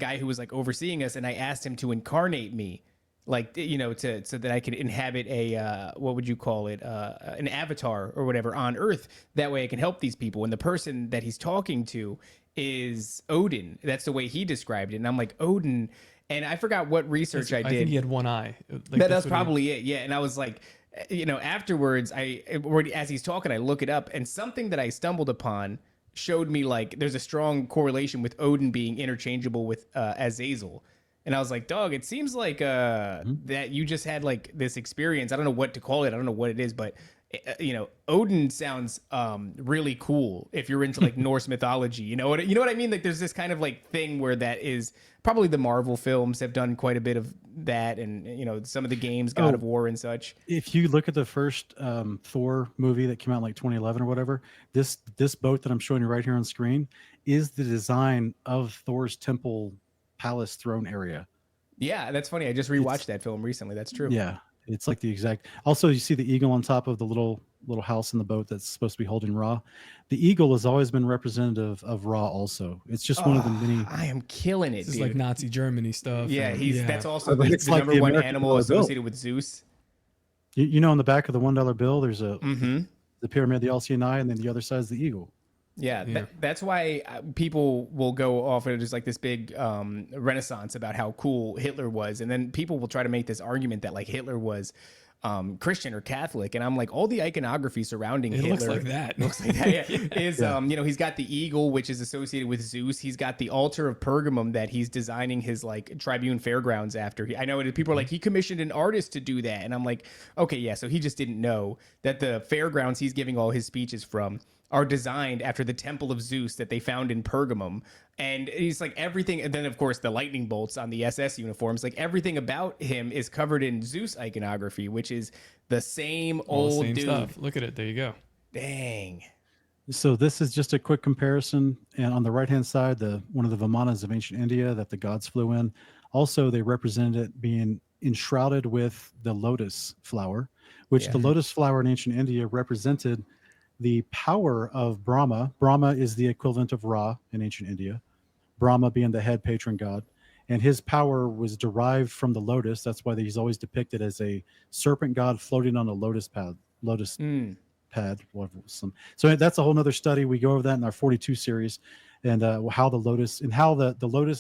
guy who was like overseeing us, and I asked him to incarnate me, like, so that I could inhabit a, what would you call it? An avatar or whatever on earth. That way I can help these people. And the person that he's talking to is Odin. That's the way he described it. And I'm like, Odin. And I forgot what research I did. I think he had one eye. That's probably it. Yeah. And I was like, afterwards, as he's talking, I look it up, and something that I stumbled upon showed me like there's a strong correlation with Odin being interchangeable with Azazel. And I was like, dog, it seems like that you just had like this experience. I don't know what to call it. I don't know what it is, but Odin sounds really cool if you're into like Norse mythology. You know what I mean? Like there's this kind of like thing where that is probably the Marvel films have done quite a bit of that, and some of the games, God of War and such. If you look at the first Thor movie that came out in like 2011 or whatever, this boat that I'm showing you right here on screen is the design of Thor's temple palace throne area. Yeah, that's funny. I just rewatched that film recently. That's true. Yeah, it's like the exact. Also, you see the eagle on top of the little house in the boat that's supposed to be holding Ra. The eagle has always been representative of Ra. Also, it's just one of the many. I am killing it. This is dude. like Nazi Germany stuff. Yeah, that's also it's the like number the one American animal dollar associated bill. with Zeus. You know, on the back of the $1 bill, there's the pyramid, the LCNI, and then the other side is the eagle. Yeah. That's why people will go off and there's like this big renaissance about how cool Hitler was. And then people will try to make this argument that like Hitler was Christian or Catholic. And I'm like, all the iconography surrounding Hitler. Looks like that. Yeah. He's got the eagle, which is associated with Zeus. He's got the altar of Pergamum that he's designing his like Tribune Fairgrounds after. I know people are like, he commissioned an artist to do that. And I'm like, okay, yeah. So he just didn't know that the fairgrounds he's giving all his speeches from are designed after the temple of Zeus that they found in Pergamum. And he's like everything. And then, of course, the lightning bolts on the SS uniforms, like everything about him is covered in Zeus iconography, which is the same old dude. Stuff. Look at it. There you go. Dang. So this is just a quick comparison. And on the right-hand side, one of the Vimanas of ancient India that the gods flew in. Also, they represented it being enshrouded with the lotus flower, which the lotus flower in ancient India represented the power of Brahma. Brahma is the equivalent of Ra in ancient India, Brahma being the head patron god. And his power was derived from the lotus. That's why he's always depicted as a serpent god floating on a lotus pad. So that's a whole nother study. We go over that in our 42 series, and how the lotus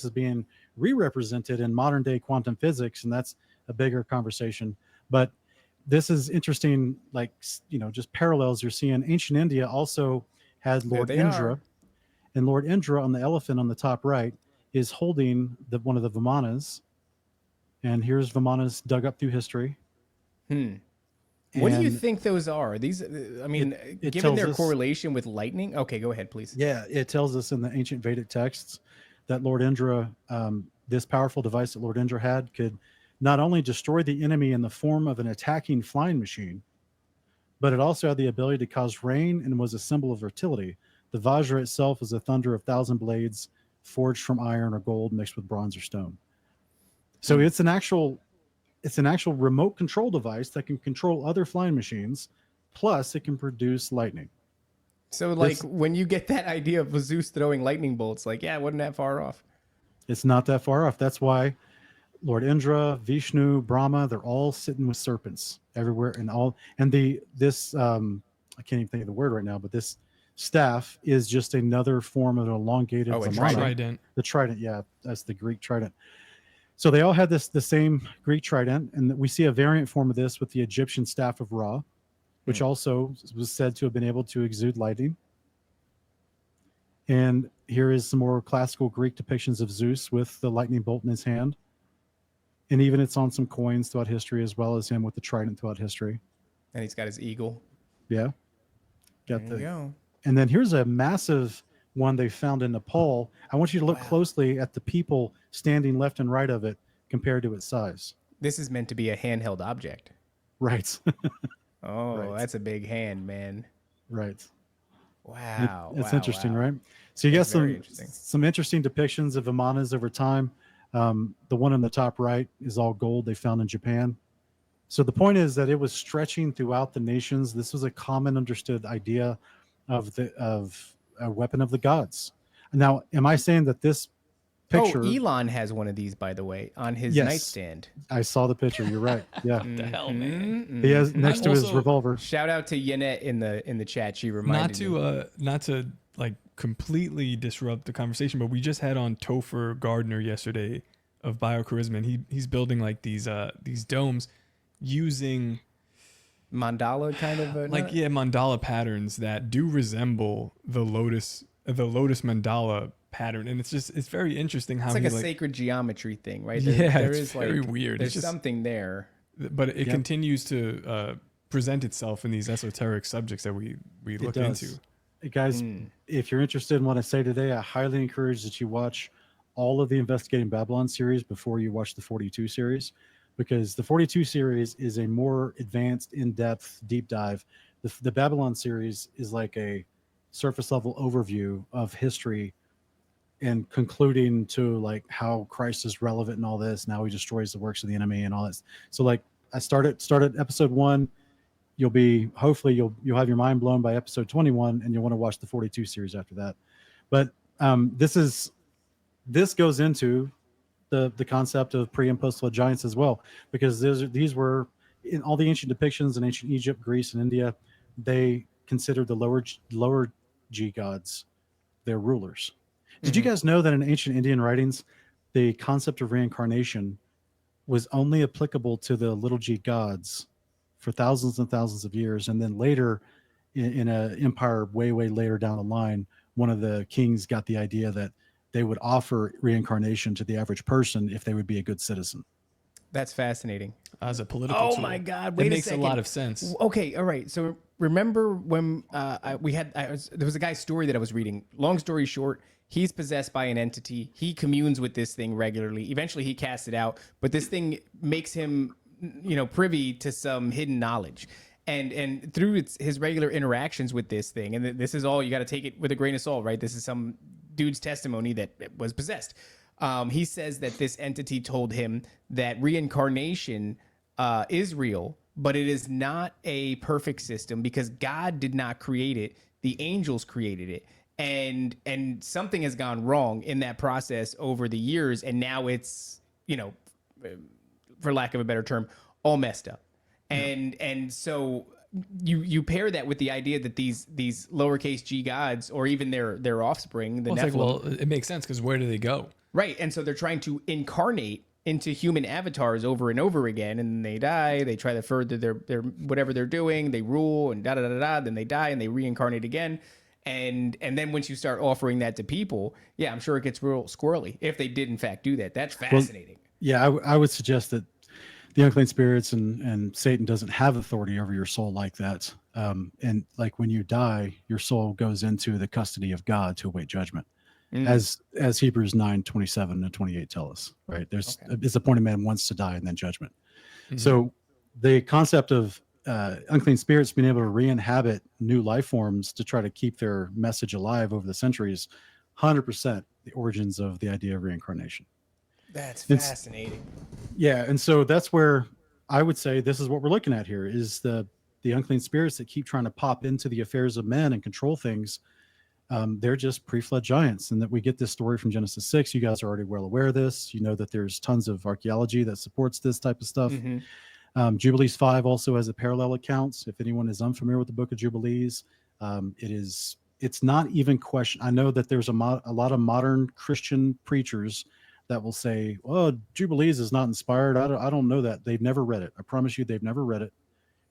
is being re-represented in modern day quantum physics. And that's a bigger conversation. But this is interesting, like, just parallels you're seeing. Ancient India also had Lord Indra, and Lord Indra on the elephant on the top right is holding one of the Vimanas. And here's Vimanas dug up through history. What do you think those are? These, I mean, it given their tells us, correlation with lightning. Okay, go ahead, please. Yeah, it tells us in the ancient Vedic texts that Lord Indra, this powerful device that Lord Indra had, could not only destroy the enemy in the form of an attacking flying machine, but it also had the ability to cause rain and was a symbol of fertility. The Vajra itself is a thunder of 1,000 blades forged from iron or gold mixed with bronze or stone. So it's an actual remote control device that can control other flying machines, plus it can produce lightning. So when you get that idea of Zeus throwing lightning bolts, like, yeah, it wasn't that far off. It's not that far off. That's why Lord Indra, Vishnu, Brahma, they're all sitting with serpents everywhere, and this I can't even think of the word right now, but this staff is just another form of an elongated trident. The trident, yeah, that's the Greek trident. So they all had the same Greek trident, and we see a variant form of this with the Egyptian staff of Ra, which also was said to have been able to exude lightning. And here is some more classical Greek depictions of Zeus with the lightning bolt in his hand. And even it's on some coins throughout history, as well as him with the trident throughout history. And he's got his eagle. Yeah. There you go. And then here's a massive one they found in Nepal. I want you to look closely at the people standing left and right of it compared to its size. This is meant to be a handheld object. Right. Right. That's a big hand, man. Right. Wow. It's interesting, right? So you got some interesting depictions of Vimanas over time. The one on the top right is all gold they found in Japan. So the point is that it was stretching throughout the nations. This was a common understood idea of a weapon of the gods. Now, am I saying that this picture. Oh, Elon has one of these, by the way, on his Yes. nightstand. I saw the picture. You're right. Yeah. What the hell, man? He has next to his Also- revolver. Shout out to Yannette in the chat. She reminded me. Not to like completely disrupt the conversation, but we just had on Topher Gardner yesterday of Biocharisma, and he's building like these domes using Mandala kind of mandala patterns that do resemble the lotus mandala pattern, and it's very interesting how It's like he a sacred geometry thing, right? Yeah, there it's is very like, weird. There's It's just- something there. but it Yep. continues to present itself in these esoteric subjects that we look does. into. Guys, if you're interested in what I say today, I highly encourage that you watch all of the Investigating Babylon series before you watch the 42 series, because the 42 series is a more advanced, in-depth, deep dive. The Babylon series is like a surface level overview of history and concluding to like how Christ is relevant in all this. Now he destroys the works of the enemy and all this. So like I started episode 1. Hopefully you'll have your mind blown by episode 21, and you'll want to watch the 42 series after that. But this goes into the concept of pre and post flood giants as well, because these were in all the ancient depictions in ancient Egypt, Greece, and India. They considered the lower G gods their rulers. Did you guys know that in ancient Indian writings, the concept of reincarnation was only applicable to the little G gods for thousands and thousands of years, and then later, in an empire way later down the line, one of the kings got the idea that they would offer reincarnation to the average person if they would be a good citizen. That's fascinating. As a political Oh tool. my God! It Wait makes a a lot second. of sense. Okay, all right. So remember when there was a guy's story that I was reading. Long story short, he's possessed by an entity. He communes with this thing regularly. Eventually, he casts it out, but this thing makes him, privy to some hidden knowledge. And through his regular interactions with this thing, and this is all, you got to take it with a grain of salt, right? This is some dude's testimony that was possessed. He says that this entity told him that reincarnation is real, but it is not a perfect system because God did not create it. The angels created it. And something has gone wrong in that process over the years. And now it's, for lack of a better term, all messed up. And so you pair that with the idea that these lowercase g gods, or even their offspring, the Nephilim, it makes sense, because where do they go? right? And so they're trying to incarnate into human avatars over and over again, and they die. They try to further their whatever they're doing. They rule and Then they die and they reincarnate again. And then once you start offering that to people, yeah, I'm sure it gets real squirrely if they did in fact do that. That's fascinating. Yeah, I would suggest that the unclean spirits and Satan doesn't have authority over your soul like that. And like when you die, your soul goes into the custody of God to await judgment, as Hebrews 9:27 and 28 tell us. Right? It's appointed man once to die and then judgment. So the concept of unclean spirits being able to re-inhabit new life forms to try to keep their message alive over the centuries, 100% the origins of the idea of reincarnation. That's fascinating. Yeah, and so that's where I would say this is what we're looking at here is the unclean spirits that keep trying to pop into the affairs of men and control things. They're just pre-flood giants, and that we get this story from Genesis 6. You guys are already well aware of this. You know that there's tons of archaeology that supports this type of stuff. Jubilees 5 also has a parallel accounts. If anyone is unfamiliar with the book of Jubilees, it's not even question. I know that there's a lot of modern Christian preachers that will say, "Oh, Jubilees is not inspired." I don't know that. They've never read it. I promise you, they've never read it,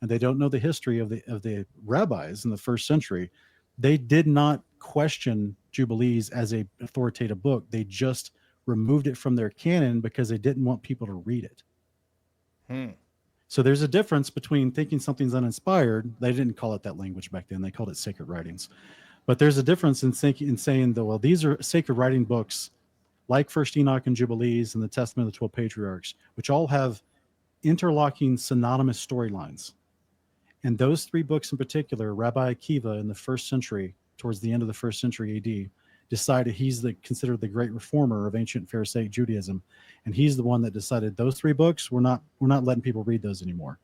and they don't know the history of the rabbis in the first century. They did not question Jubilees as a authoritative book. They just removed it from their canon because they didn't want people to read it. So there's a difference between thinking something's uninspired. They didn't call it that language back then. They called it sacred writings. But there's a difference in saying that, well, these are sacred writing books like First Enoch and Jubilees and the Testament of the 12 Patriarchs, which all have interlocking synonymous storylines. And those three books in particular, Rabbi Akiva in the first century, towards the end of the first century AD, decided he's considered the great reformer of ancient Pharisaic Judaism. And he's the one that decided those three books, we're not letting people read those anymore.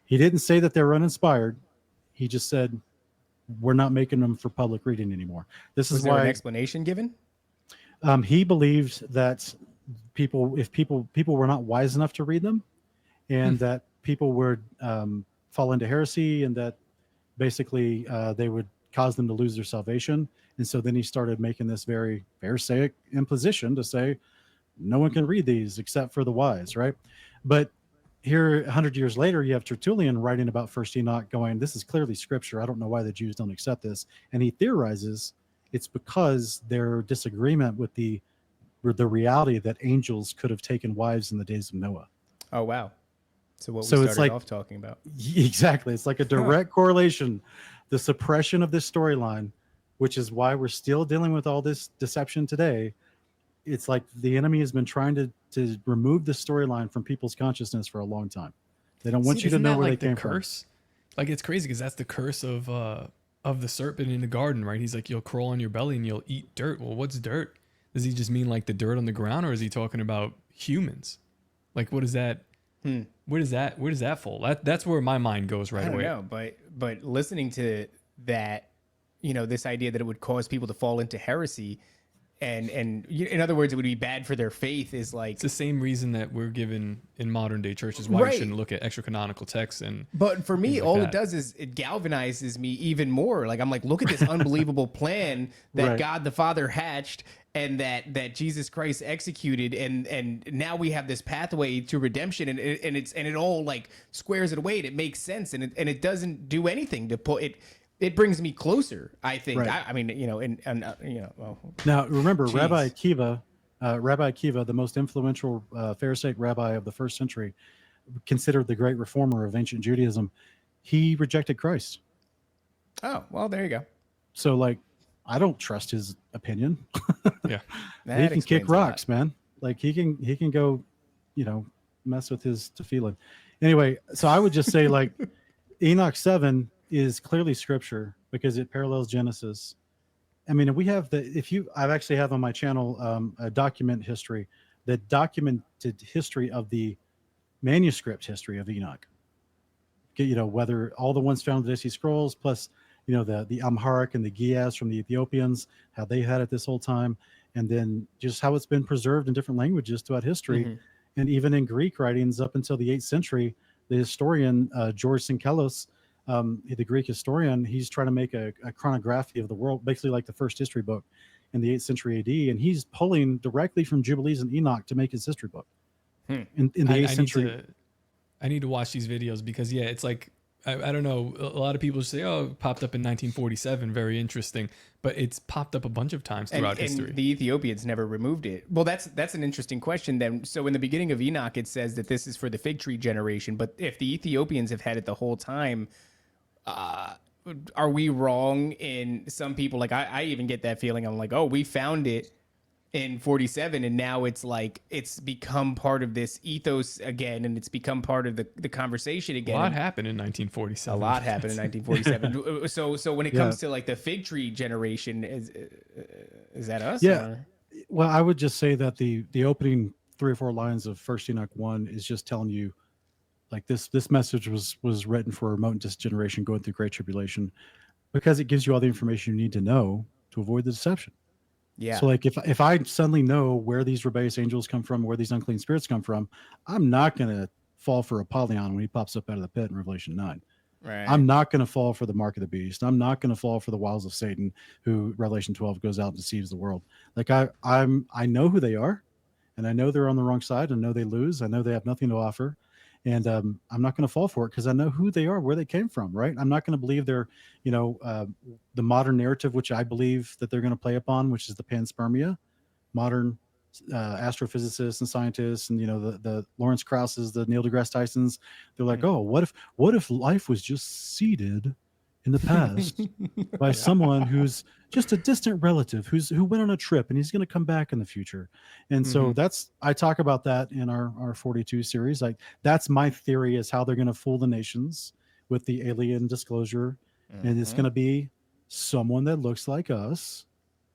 He didn't say that they were uninspired. He just said, we're not making them for public reading anymore. This Was is there why an explanation given? He believed that people were not wise enough to read them, and that people would fall into heresy, and that basically they would cause them to lose their salvation. And so then he started making this very Pharisaic imposition to say, no one can read these except for the wise, right? But here, 100 years later, you have Tertullian writing about First Enoch going, this is clearly scripture. I don't know why the Jews don't accept this. And he theorizes it's because their disagreement with the reality that angels could have taken wives in the days of Noah. Oh, wow. So what we So it's started like- off talking about. Exactly. It's like a direct correlation. The suppression of this storyline, which is why we're still dealing with all this deception today. It's like the enemy has been trying to remove the storyline from people's consciousness for a long time. They don't want you to Isn't know that where like they came the curse? Like it's crazy because that's the curse of the serpent in the garden, right? He's like, you'll crawl on your belly and you'll eat dirt. Well, what's dirt? Does he just mean like the dirt on the ground, or is he talking about humans? Like, what is that? Where does that fall? That's where my mind goes right I don't away. know, but listening to that, this idea that it would cause people to fall into heresy, and in other words, it would be bad for their faith is like. It's the same reason that we're given in modern day churches why Right. you shouldn't look at extra canonical texts. And But for me, things like all that. it does is it galvanizes me even more. Like I'm like, look at this unbelievable plan that Right. God the Father hatched and that Jesus Christ executed, and now we have this pathway to redemption, and it all like squares it away. And it makes sense, and it doesn't do anything to put it. It brings me closer. I think. Right. I mean, well, Now, remember, Jeez. Rabbi Akiva, the most influential Pharisaic rabbi of the first century, considered the great reformer of ancient Judaism. He rejected Christ. oh well, there you go. So, like, I don't trust his opinion. yeah, That He can kick explains a lot. rocks, man. Like he can go, mess with his tefillin. Anyway, so I would just say like Enoch 7 is clearly scripture because it parallels Genesis. I mean, we have I've actually have on my channel a document history, the documented history of the manuscript history of Enoch. Whether all the ones found in the Dead Sea Scrolls plus the Amharic and the Giaz from the Ethiopians, how they had it this whole time, and then just how it's been preserved in different languages throughout history. Mhm. And even in Greek writings up until the 8th century, the historian George Synkelos, the Greek historian, he's trying to make a chronography of the world, basically like the first history book in the 8th century AD, and he's pulling directly from Jubilees and Enoch to make his history book. In the 8th century. I need to watch these videos because it's like I don't know. A lot of people say, "Oh, it popped up in 1947, very interesting," but it's popped up a bunch of times throughout history. And the Ethiopians never removed it. Well, that's an interesting question then. So in the beginning of Enoch, it says that this is for the fig tree generation. But if the Ethiopians have had it the whole time, are we wrong in some people? Like I even get that feeling. I'm like, oh, we found it in 47 and now it's like it's become part of this ethos again, and it's become part of the conversation again. A lot happened in 1947. A lot happened in 1947. So when it comes to like the fig tree generation, is that us? Yeah. Or? Well, I would just say that the opening 3 or 4 lines of First Enoch 1 is just telling you, like this message was written for a remote and distant generation going through great tribulation, because it gives you all the information you need to know to avoid the deception. Yeah. So like if I suddenly know where these rebellious angels come from, where these unclean spirits come from, I'm not going to fall for Apollyon when he pops up out of the pit in Revelation 9. Right. I'm not going to fall for the mark of the beast. I'm not going to fall for the wiles of Satan, who Revelation 12 goes out and deceives the world. Like I know who they are, and I know they're on the wrong side. I know they lose. I know they have nothing to offer. And I'm not going to fall for it because I know who they are, where they came from, right? I'm not going to believe they're, the modern narrative, which I believe that they're going to play upon, which is the panspermia. Modern astrophysicists and scientists, and the Lawrence Krauses, the Neil deGrasse Tysons, they're like, oh, what if life was just seeded in the past by someone who's just a distant relative who went on a trip and he's going to come back in the future. And so I talk about that in our 42 series. Like that's my theory, is how they're going to fool the nations with the alien disclosure. And it's going to be someone that looks like us,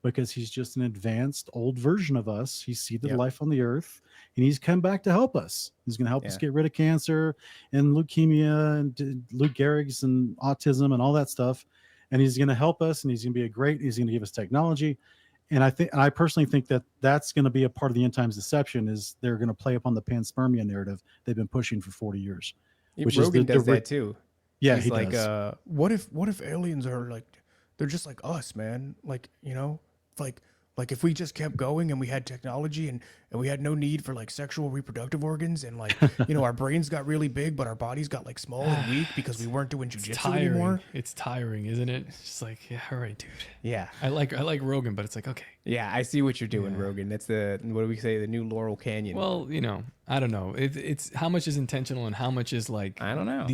because he's just an advanced old version of us. He's seeded life on the earth, and he's come back to help us. He's going to help us get rid of cancer and leukemia and Lou Gehrig's and autism and all that stuff. And he's going to help us, and he's going to be he's going to give us technology. And I personally think that that's going to be a part of the end times deception, is they're going to play upon the panspermia narrative they've been pushing for 40 years. Rogan does that too. Yeah, He's he like, does. what if aliens are like, they're just like us, man? Like, you know, like if we just kept going and we had technology and we had no need for like sexual reproductive organs and like, you know, our brains got really big, but our bodies got like small and weak because we weren't doing jujitsu anymore. It's tiring, isn't it? It's just like, yeah, all right, dude. Yeah. I like Rogan, but it's like, okay. Yeah, I see what you're doing, Rogan. That's what do we say? The new Laurel Canyon. Well, you know, I don't know. It's how much is intentional and how much is like, I don't know.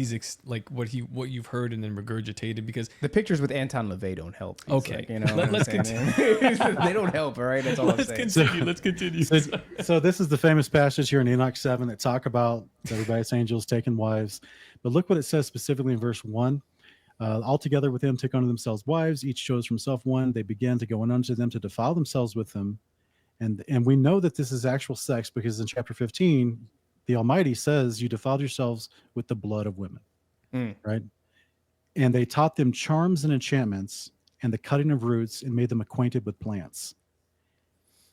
Like what you've heard and then regurgitated, because the pictures with Anton LaVey don't help. He's okay. Like, you know, let's continue. They don't help. All right. That's all I'm saying. Let's continue. So this is the famous passage here in Enoch 7 that talk about everybody's angels taking wives. But look what it says specifically in verse 1. All together with them took unto themselves wives, each chose for himself one. They began to go in unto them to defile themselves with them. And we know that this is actual sex, because in chapter 15, the Almighty says, you defiled yourselves with the blood of women. Right? And they taught them charms and enchantments and the cutting of roots, and made them acquainted with plants.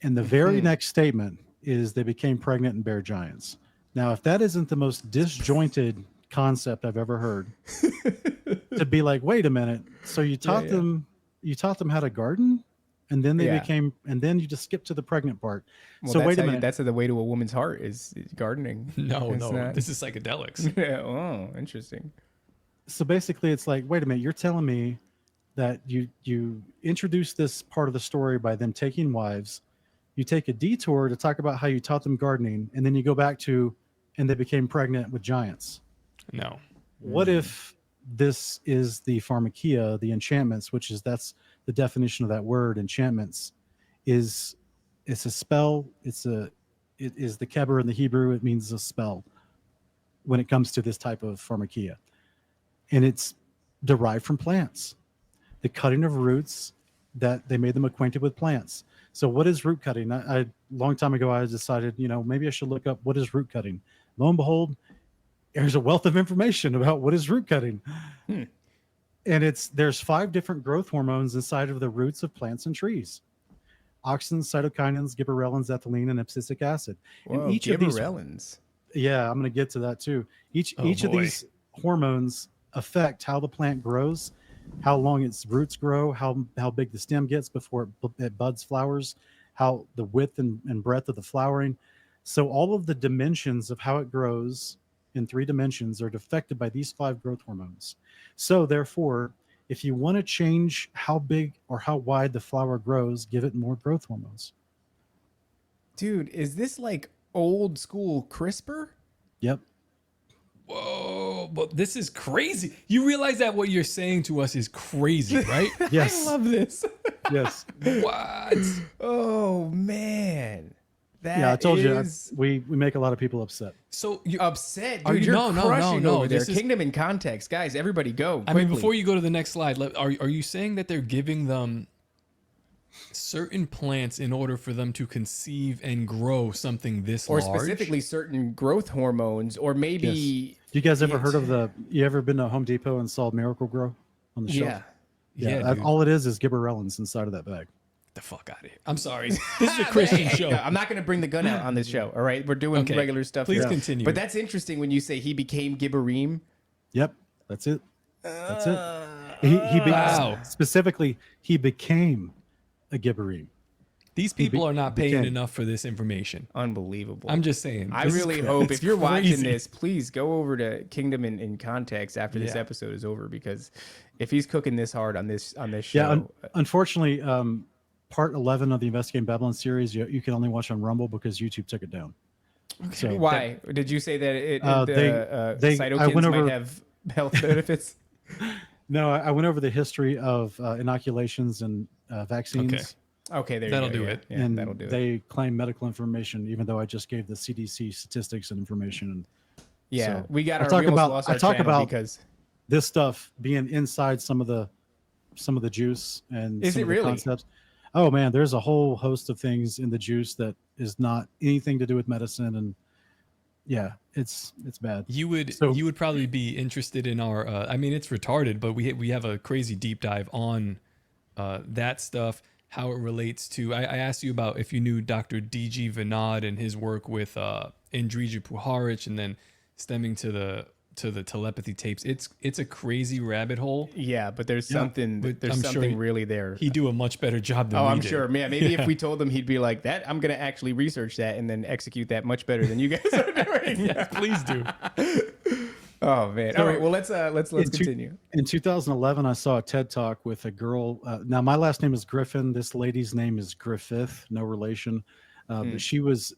And the very next statement is they became pregnant and bare giants. Now, if that isn't the most disjointed concept I've ever heard, to be like, wait a minute, so you taught them how to garden, and then they became, and then you just skip to the pregnant part. Well, so wait a minute, that's the way to a woman's heart is gardening. No, this is psychedelics. Yeah, oh, interesting. So basically, it's like, wait a minute, you're telling me that you introduce this part of the story by them taking wives, you take a detour to talk about how you taught them gardening, and then you go back to, and they became pregnant with giants. No. What if this is the pharmakia, the enchantments, that's the definition of that word, enchantments, it's a spell. It is the keber in the Hebrew. It means a spell when it comes to this type of pharmakia. And it's derived from plants, the cutting of roots, that they made them acquainted with plants. So what is root cutting? A long time ago, I decided, maybe I should look up what is root cutting. Lo and behold, there's a wealth of information about what is root cutting. And there's 5 different growth hormones inside of the roots of plants and trees: auxins, cytokinins, gibberellins, ethylene, and abscisic acid. Whoa, and each gibberellins. of these, yeah, I'm going to get to that too. Each of these hormones affect how the plant grows, how long its roots grow, how big the stem gets before it buds, flowers, how the width and breadth of the flowering. So all of the dimensions of how it grows in 3 dimensions are affected by these 5 growth hormones. So therefore, if you want to change how big or how wide the flower grows, give it more growth hormones. Dude, is this like old school CRISPR? Yep. Whoa, but this is crazy. You realize that what you're saying to us is crazy, right? Yes. I love this. Yes. What? Oh, man. I told you we make a lot of people upset. So you upset, are dude. you, You're crushing over there. This is, Kingdom in context, guys. Everybody, go. I quickly. mean, before you go to the next slide, are you saying that they're giving them certain plants in order for them to conceive and grow something this or large? specifically certain growth hormones, or maybe? Yes. You guys ever heard of you ever been to Home Depot and saw Miracle Grow on the shelf? Yeah. All it is gibberellins inside of that bag. The fuck out of here. I'm sorry. This is a Christian show. I'm not going to bring the gun out on this show. All right. We're doing regular stuff. Please here. continue. But that's interesting when you say he became Gibberim. Yep. That's it. That's it. Specifically, he became a Gibberim. These people are not paying enough for this information. Unbelievable. I'm just saying. I really hope if you're watching this, please go over to Kingdom in Context after this episode is over, because if he's cooking this hard on this show. Yeah. Unfortunately, part 11 of the Investigating Babylon series, you can only watch on Rumble because YouTube took it down. Okay. So, why? Did you say that they cytokines might have health benefits? No, I went over the history of inoculations and vaccines. Okay, that'll do it. Yeah, and that'll do it. They claim medical information, even though I just gave the CDC statistics and information. Yeah, so we got I our. talk We almost about lost I our talk channel about because this stuff being inside some of the juice and is some it of the really? concepts. Oh man, there's a whole host of things in the juice that is not anything to do with medicine, and yeah, it's bad. You would probably be interested in our. I mean, it's retarded, but we have a crazy deep dive on that stuff. how it relates to. I asked you about if you knew Dr. D.G. Vinod and his work with Indrija Puharich, and then stemming to the telepathy tapes. It's a crazy rabbit hole. Yeah, but there's something but there's I'm something sure really there. He'd do a much better job than Oh, we I'm did. sure. Yeah, maybe if we told him, he'd be like, "That I'm gonna actually research that and then execute that much better than you guys are doing." Yes, please do. Oh man. All right. Well, let's continue. In 2011, I saw a TED Talk with a girl. Now, my last name is Griffin. This lady's name is Griffith, no relation. But she was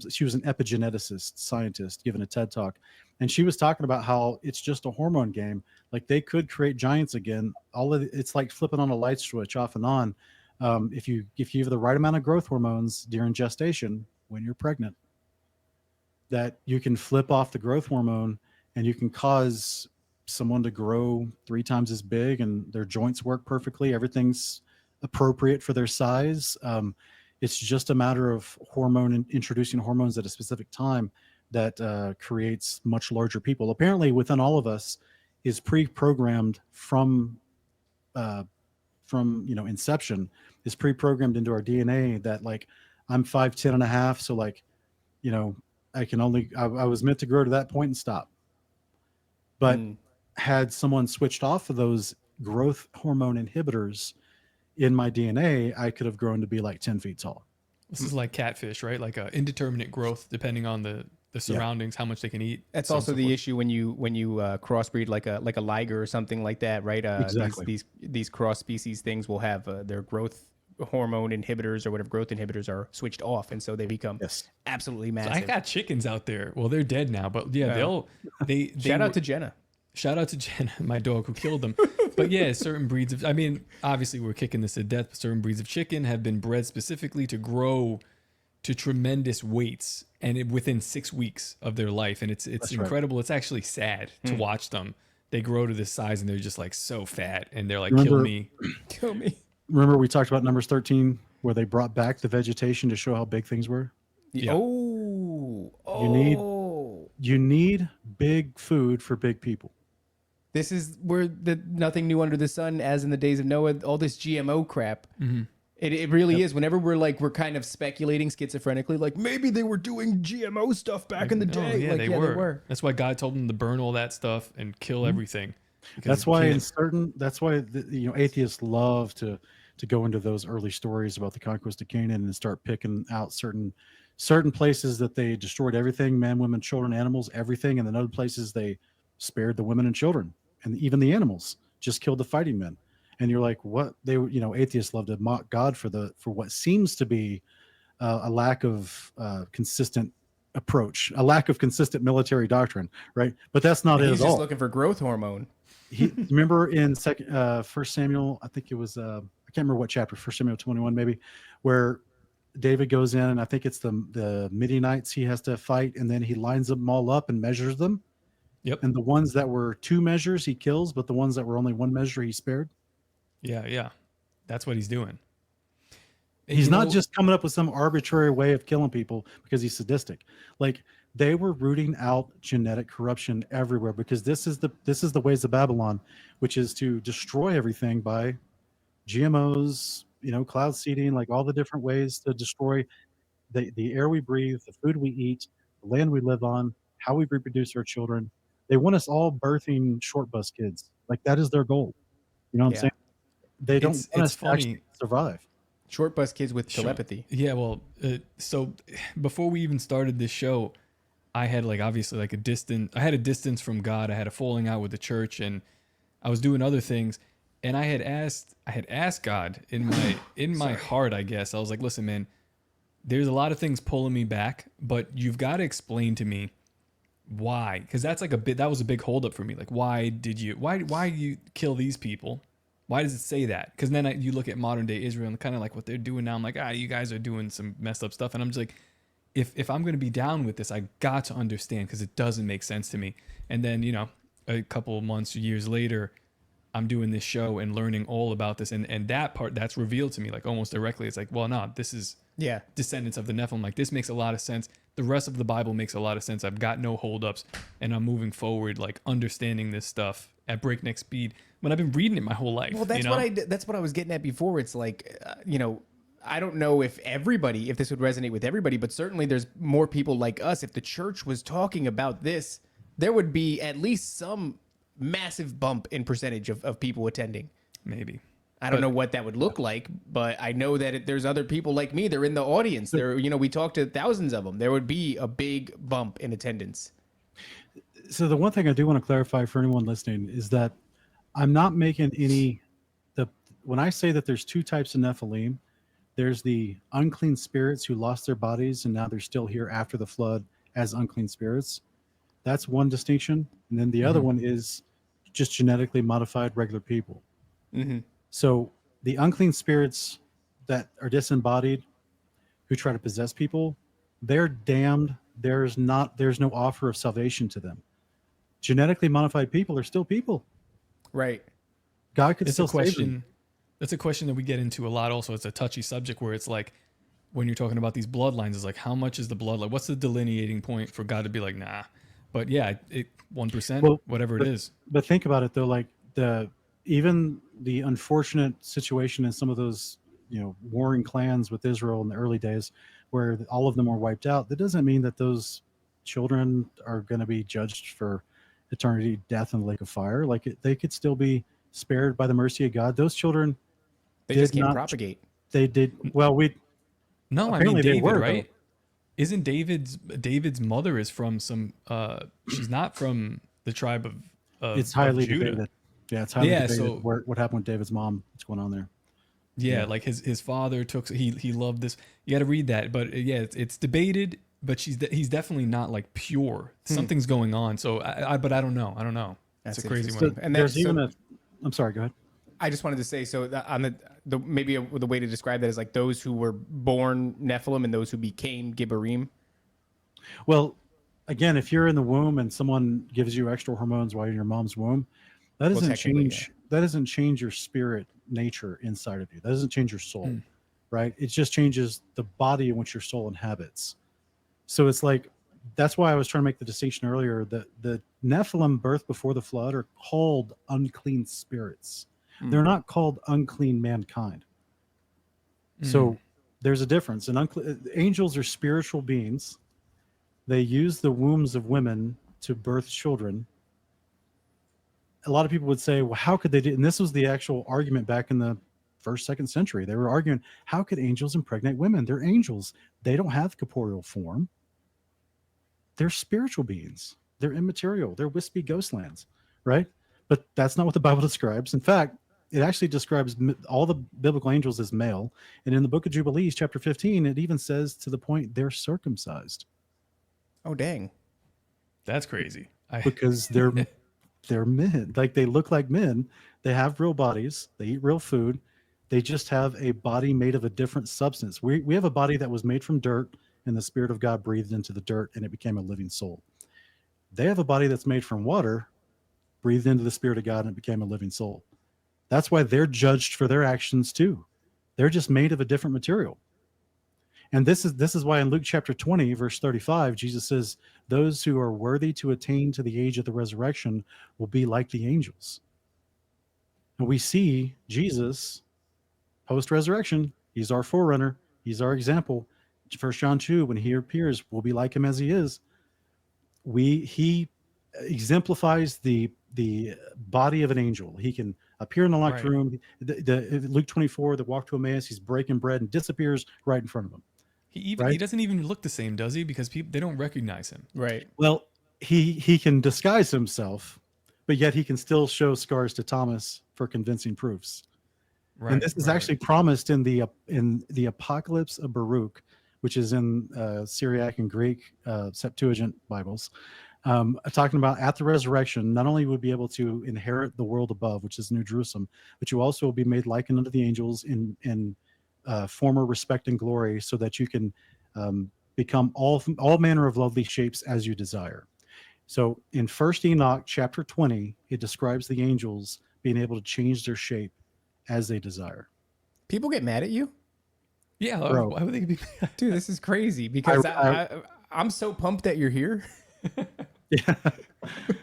she was an epigeneticist scientist giving a TED Talk, and she was talking about how it's just a hormone game. Like they could create giants again. It's like flipping on a light switch off and on. If you have the right amount of growth hormones during gestation when you're pregnant, that you can flip off the growth hormone and you can cause someone to grow 3 times as big and their joints work perfectly. Everything's appropriate for their size. It's just a matter of introducing hormones at a specific time that creates much larger people. Apparently within all of us is pre-programmed from inception, is pre-programmed into our DNA that like I'm 5'10" and a half. So like, I was meant to grow to that point and stop. But had someone switched off of those growth hormone inhibitors in my DNA, I could have grown to be like 10 feet tall. This is like catfish, right? Like a indeterminate growth depending on the surroundings, how much they can eat. That's also the issue when you crossbreed like a liger or something like that, right? Exactly. These cross species things will have their growth hormone inhibitors or whatever growth inhibitors are switched off, and so they become absolutely massive. So I got chickens out there. Well, they're dead now, but yeah, they shout out to Jenna. Shout out to Jenna, my dog who killed them. But yeah, certain breeds of, obviously we're kicking this to death, but certain breeds of chicken have been bred specifically to grow to tremendous weights and within 6 weeks of their life. And it's incredible. Right. It's actually sad to watch them. They grow to this size and they're just like so fat and they're like, kill me. Remember we talked about Numbers 13 where they brought back the vegetation to show how big things were? Yeah. You need big food for big people. This is where nothing new under the sun, as in the days of Noah, all this GMO crap. Mm-hmm. It really is. Whenever we're kind of speculating schizophrenically, like maybe they were doing GMO stuff back in the day. Oh, yeah, like, they were. That's why God told them to burn all that stuff and kill everything. That's why atheists love to go into those early stories about the conquest of Canaan and start picking out certain places that they destroyed everything, men, women, children, animals, everything, and then other places they spared the women and children. And even the animals, just killed the fighting men. And you're like, what? Atheists love to mock God for what seems to be a lack of consistent approach, a lack of consistent military doctrine, right? But that's not it at all. He's just looking for growth hormone. Remember in First Samuel, I think it was I can't remember what chapter, 1 Samuel 21 maybe, where David goes in and I think it's the Midianites he has to fight, and then he lines them all up and measures them. Yep. And the ones that were 2 measures he kills, but the ones that were only 1 measure he spared. Yeah. That's what he's doing. He's not just coming up with some arbitrary way of killing people because he's sadistic. Like they were rooting out genetic corruption everywhere because this is the ways of Babylon, which is to destroy everything by GMOs, cloud seeding, like all the different ways to destroy the air we breathe, the food we eat, the land we live on, how we reproduce our children. They want us all birthing short bus kids. Like that is their goal. You know what I'm saying? They don't want us to actually survive. Short bus kids with telepathy. Yeah, well, so before we even started this show, I had obviously a distance. I had a distance from God. I had a falling out with the church, and I was doing other things. And I had asked God in my heart, I guess. I was like, listen, man, there's a lot of things pulling me back, but you've got to explain to me why, because that's that was a big holdup for me. Like, why you kill these people? Why does it say that? Because then you look at modern day Israel and kind of like what they're doing now. I'm like, you guys are doing some messed up stuff. And I'm just like, if I'm going to be down with this, I got to understand because it doesn't make sense to me. And then, a couple of months, years later, I'm doing this show and learning all about this, and that part that's revealed to me like almost directly. It's like, well, no, this is descendants of the Nephilim. Like this makes a lot of sense. The rest of the Bible makes a lot of sense. I've got no holdups, and I'm moving forward, like understanding this stuff at breakneck speed when I've been reading it my whole life. Well, that's that's what I was getting at before. It's like, I don't know if this would resonate with everybody, but certainly there's more people like us. If the church was talking about this, there would be at least some massive bump in percentage of people attending. Maybe. I don't know what that would look like, but I know that there's other people like me. They're in the audience. We talked to thousands of them. There would be a big bump in attendance. So the one thing I do want to clarify for anyone listening is that I'm not making when I say that there's two types of Nephilim, there's the unclean spirits who lost their bodies and now they're still here after the flood as unclean spirits. That's one distinction. And then the other one is just genetically modified regular people. Mm-hmm. So the unclean spirits that are disembodied, who try to possess people, they're damned. There's no offer of salvation to them. Genetically modified people are still people. Right. God could still save them. That's a question that we get into a lot. Also, it's a touchy subject where it's like, when you're talking about these bloodlines, it's like, how much is the bloodline? What's the delineating point for God to be like, nah? But yeah, 1%, whatever it is. But think about it though, like even the unfortunate situation in some of those, warring clans with Israel in the early days, where all of them were wiped out. That doesn't mean that those children are going to be judged for eternity, death in the lake of fire. Like they could still be spared by the mercy of God. Those children, they just can't propagate. They did well. No, I mean David, right? Isn't David's mother is from some? She's not from the tribe of. It's highly Judah. debated. Yeah, it's highly debated. So what happened with David's mom? What's going on there? Yeah, like his father took. He loved this. You got to read that, but yeah, it's debated. But he's definitely not like pure. Something's going on. So I don't know. I don't know. That's a crazy one. And there's even I'm sorry. Go ahead. I just wanted to say, so on the maybe the way to describe that is like those who were born Nephilim and those who became Gibborim. Well, again, if you're in the womb and someone gives you extra hormones while you're in your mom's womb, that doesn't change. Yeah. That doesn't change your spirit nature inside of you. That doesn't change your soul, right? It just changes the body in which your soul inhabits. So it's like, that's why I was trying to make the distinction earlier that the Nephilim birthed before the flood are called unclean spirits. They're not called unclean mankind. So there's a difference. And angels are spiritual beings. They use the wombs of women to birth children. A lot of people would say, well, how could they do? And this was the actual argument back in the 1st, 2nd century. They were arguing, how could angels impregnate women? They're angels. They don't have corporeal form. They're spiritual beings. They're immaterial. They're wispy ghostlands, right? But that's not what the Bible describes. In fact, it actually describes all the biblical angels as male. And in the book of Jubilees, chapter 15, it even says to the point they're circumcised. Oh, dang. That's crazy. Because they're men. Like they look like men. They have real bodies. They eat real food. They just have a body made of a different substance. We have a body that was made from dirt, and the Spirit of God breathed into the dirt, and it became a living soul. They have a body that's made from water, breathed into the Spirit of God, and it became a living soul. That's why they're judged for their actions too. They're just made of a different material. And this is why in Luke chapter 20, verse 35, Jesus says, those who are worthy to attain to the age of the resurrection will be like the angels. And we see Jesus post-resurrection. He's our forerunner. He's our example. 1 John 2, when he appears, we'll be like him as he is. He exemplifies the body of an angel. He can appear in the locked room. Luke 24, the walk to Emmaus, he's breaking bread and disappears right in front of them. He doesn't even look the same, does he? Because they don't recognize him. Right. Well, he can disguise himself, but yet he can still show scars to Thomas for convincing proofs. Right. And this is actually promised in the Apocalypse of Baruch, which is in Syriac and Greek Septuagint Bibles. Talking about at the resurrection, not only would be able to inherit the world above, which is New Jerusalem, but you also will be made likened unto the angels in former respect and glory, so that you can become all manner of lovely shapes as you desire. So in 1 Enoch chapter 20, it describes the angels being able to change their shape as they desire. People get mad at you? Yeah, Bro. why would they be? Dude, this is crazy because I- I'm so pumped that you're here. Yeah,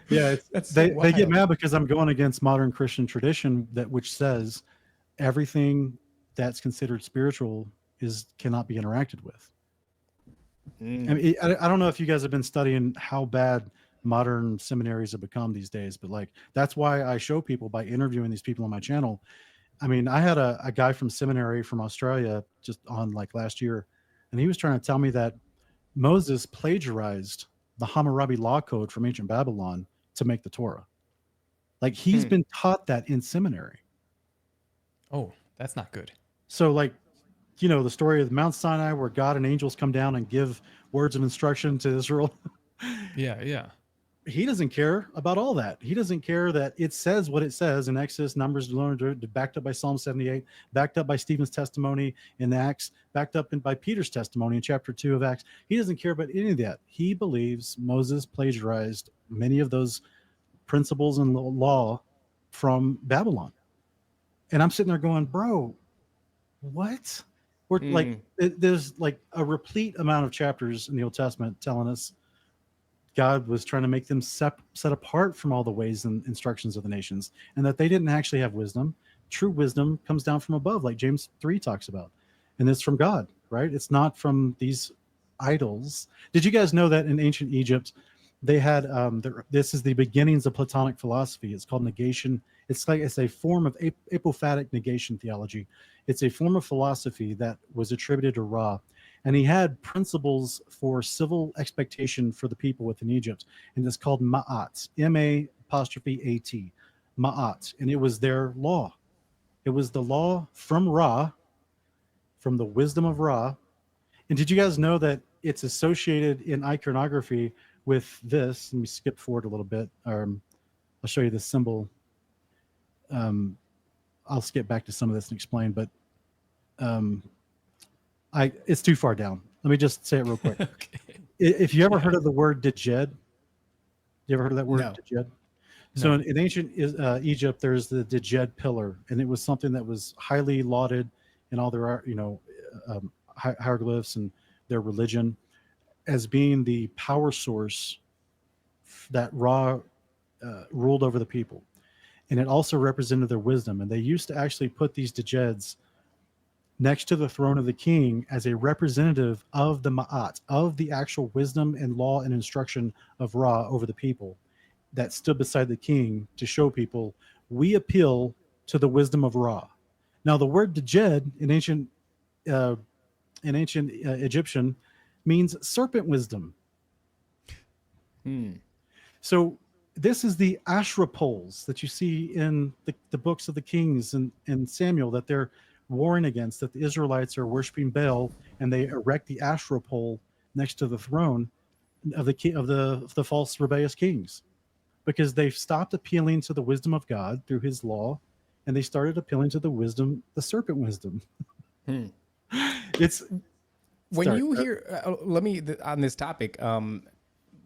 yeah. That's so They get wild. mad because I'm going against modern Christian tradition which says everything that's considered spiritual cannot be interacted with. I mean, I don't know if you guys have been studying how bad modern seminaries have become these days, but like that's why I show people by interviewing these people on my channel. I mean, I had a guy from seminary from Australia just on like last year, and he was trying to tell me that Moses plagiarized the Hammurabi law code from ancient Babylon to make the Torah. Like he's been taught that in seminary. Oh, that's not good. So like, you know, the story of Mount Sinai where God and angels come down and give words of instruction to Israel. Yeah. He doesn't care about all that. He doesn't care that it says what it says in Exodus, Numbers, backed up by Psalm 78, backed up by Stephen's testimony in Acts, backed up by Peter's testimony in chapter 2 of Acts. He doesn't care about any of that. He believes Moses plagiarized many of those principles and law from Babylon. And I'm sitting there going, bro, what? We're like, there's like a replete amount of chapters in the Old Testament telling us God was trying to make them set apart from all the ways and instructions of the nations, and that they didn't actually have wisdom. True wisdom comes down from above, like James 3 talks about, and it's from God, right? It's not from these idols. Did you guys know that in ancient Egypt, they had this is the beginnings of Platonic philosophy. It's called negation. It's a form of apophatic negation theology. It's a form of philosophy that was attributed to Ra. And he had principles for civil expectation for the people within Egypt. And it's called Ma'at, M-A'-A-T, Ma'at. And it was their law. It was the law from Ra, from the wisdom of Ra. And did you guys know that it's associated in iconography with this? Let me skip forward a little bit. I'll show you the symbol. I'll skip back to some of this and explain, but it's too far down. Let me just say it real quick. Okay. If you ever heard of the word djed, you ever heard of that word? No. Djed? So in ancient Egypt, there's the djed pillar, and it was something that was highly lauded in all their, hieroglyphs and their religion as being the power source that Ra ruled over the people. And it also represented their wisdom. And they used to actually put these djeds next to the throne of the king as a representative of the Ma'at, of the actual wisdom and law and instruction of Ra over the people that stood beside the king to show people, we appeal to the wisdom of Ra. Now, the word djed in ancient Egyptian means serpent wisdom. So this is the Asherah poles that you see in the books of the Kings and Samuel that they're warring against, that the Israelites are worshiping Baal, and they erect the Asherah pole next to the throne of the false rebellious kings, because they've stopped appealing to the wisdom of God through his law, and they started appealing to the serpent wisdom. It's when you hear on this topic,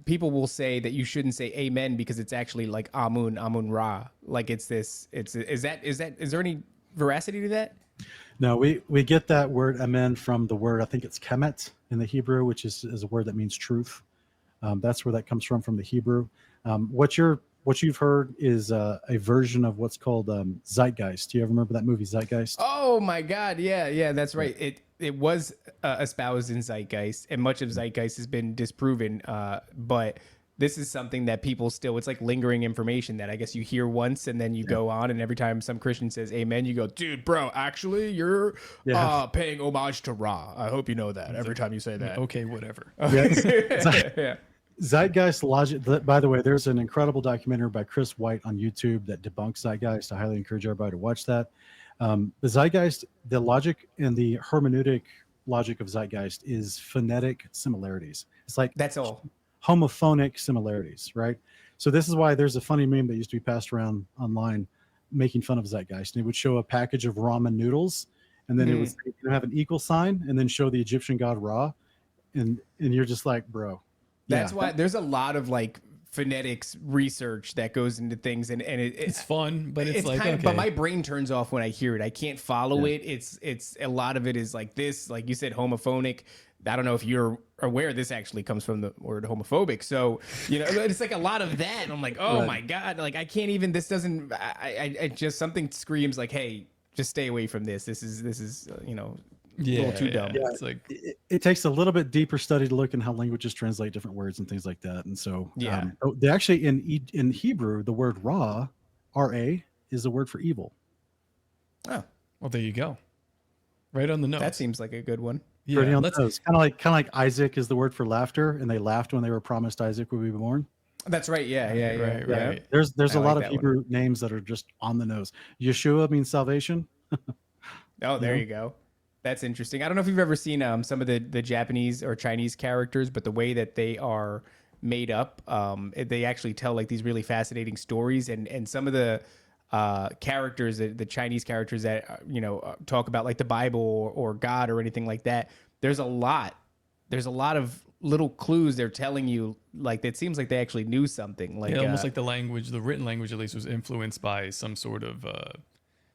people will say that you shouldn't say amen because it's actually like Amun Ra. Like is there any veracity to that? No, we get that word amen from the word, I think it's kemet in the Hebrew, which is a word that means truth. That's where that comes from the Hebrew. What you've heard is a version of what's called Zeitgeist. Do you ever remember that movie Zeitgeist? Oh my God, yeah, that's right. It was espoused in Zeitgeist, and much of Zeitgeist has been disproven. But this is something that people still, it's like lingering information that I guess you hear once and then you go on, and every time some Christian says amen, you go, dude, bro, actually you're paying homage to Ra. I hope you know that every time you say that. Okay, whatever. Yeah. Zeitgeist logic. By the way, there's an incredible documentary by Chris White on YouTube that debunks Zeitgeist. I highly encourage everybody to watch that. The Zeitgeist, the logic and the hermeneutic logic of Zeitgeist is phonetic similarities. It's like That's all. homophonic similarities, right? So this is why there's a funny meme that used to be passed around online making fun of Zeitgeist. And it would show a package of ramen noodles, and then it would have an equal sign, and then show the Egyptian god Ra, and you're just like, bro. That's why there's a lot of like phonetics research that goes into things, and It's fun, but it's like, kind of, okay. but my brain turns off when I hear it. I can't follow it. It's a lot of it is like this, like you said, homophonic. I don't know if you're aware this actually comes from the word homophobic. So, it's like a lot of that. And I'm like, oh my God, like I can't even, this doesn't, I just, something screams like, hey, just stay away from this. This is, a little too dumb. Yeah. It's like, It takes a little bit deeper study to look in how languages translate different words and things like that. And so, they actually in Hebrew, the word ra, R-A, is the word for evil. Oh, well, there you go. Right on the nose. that seems like a good one. Yeah, Pretty on the nose. Kind of like Isaac is the word for laughter, and they laughed when they were promised Isaac would be born. That's right. Yeah. Right. There's I a lot like of that Hebrew names that are just on the nose. Yeshua means salvation. Oh, there you go. That's interesting. I don't know if you've ever seen some of the Japanese or Chinese characters, but the way that they are made up, they actually tell like these really fascinating stories, and some of the characters, the Chinese characters that talk about like the Bible or God or anything like that. There's a lot of little clues they're telling you. Like it seems like they actually knew something. Like almost like the language, the written language at least, was influenced by some sort of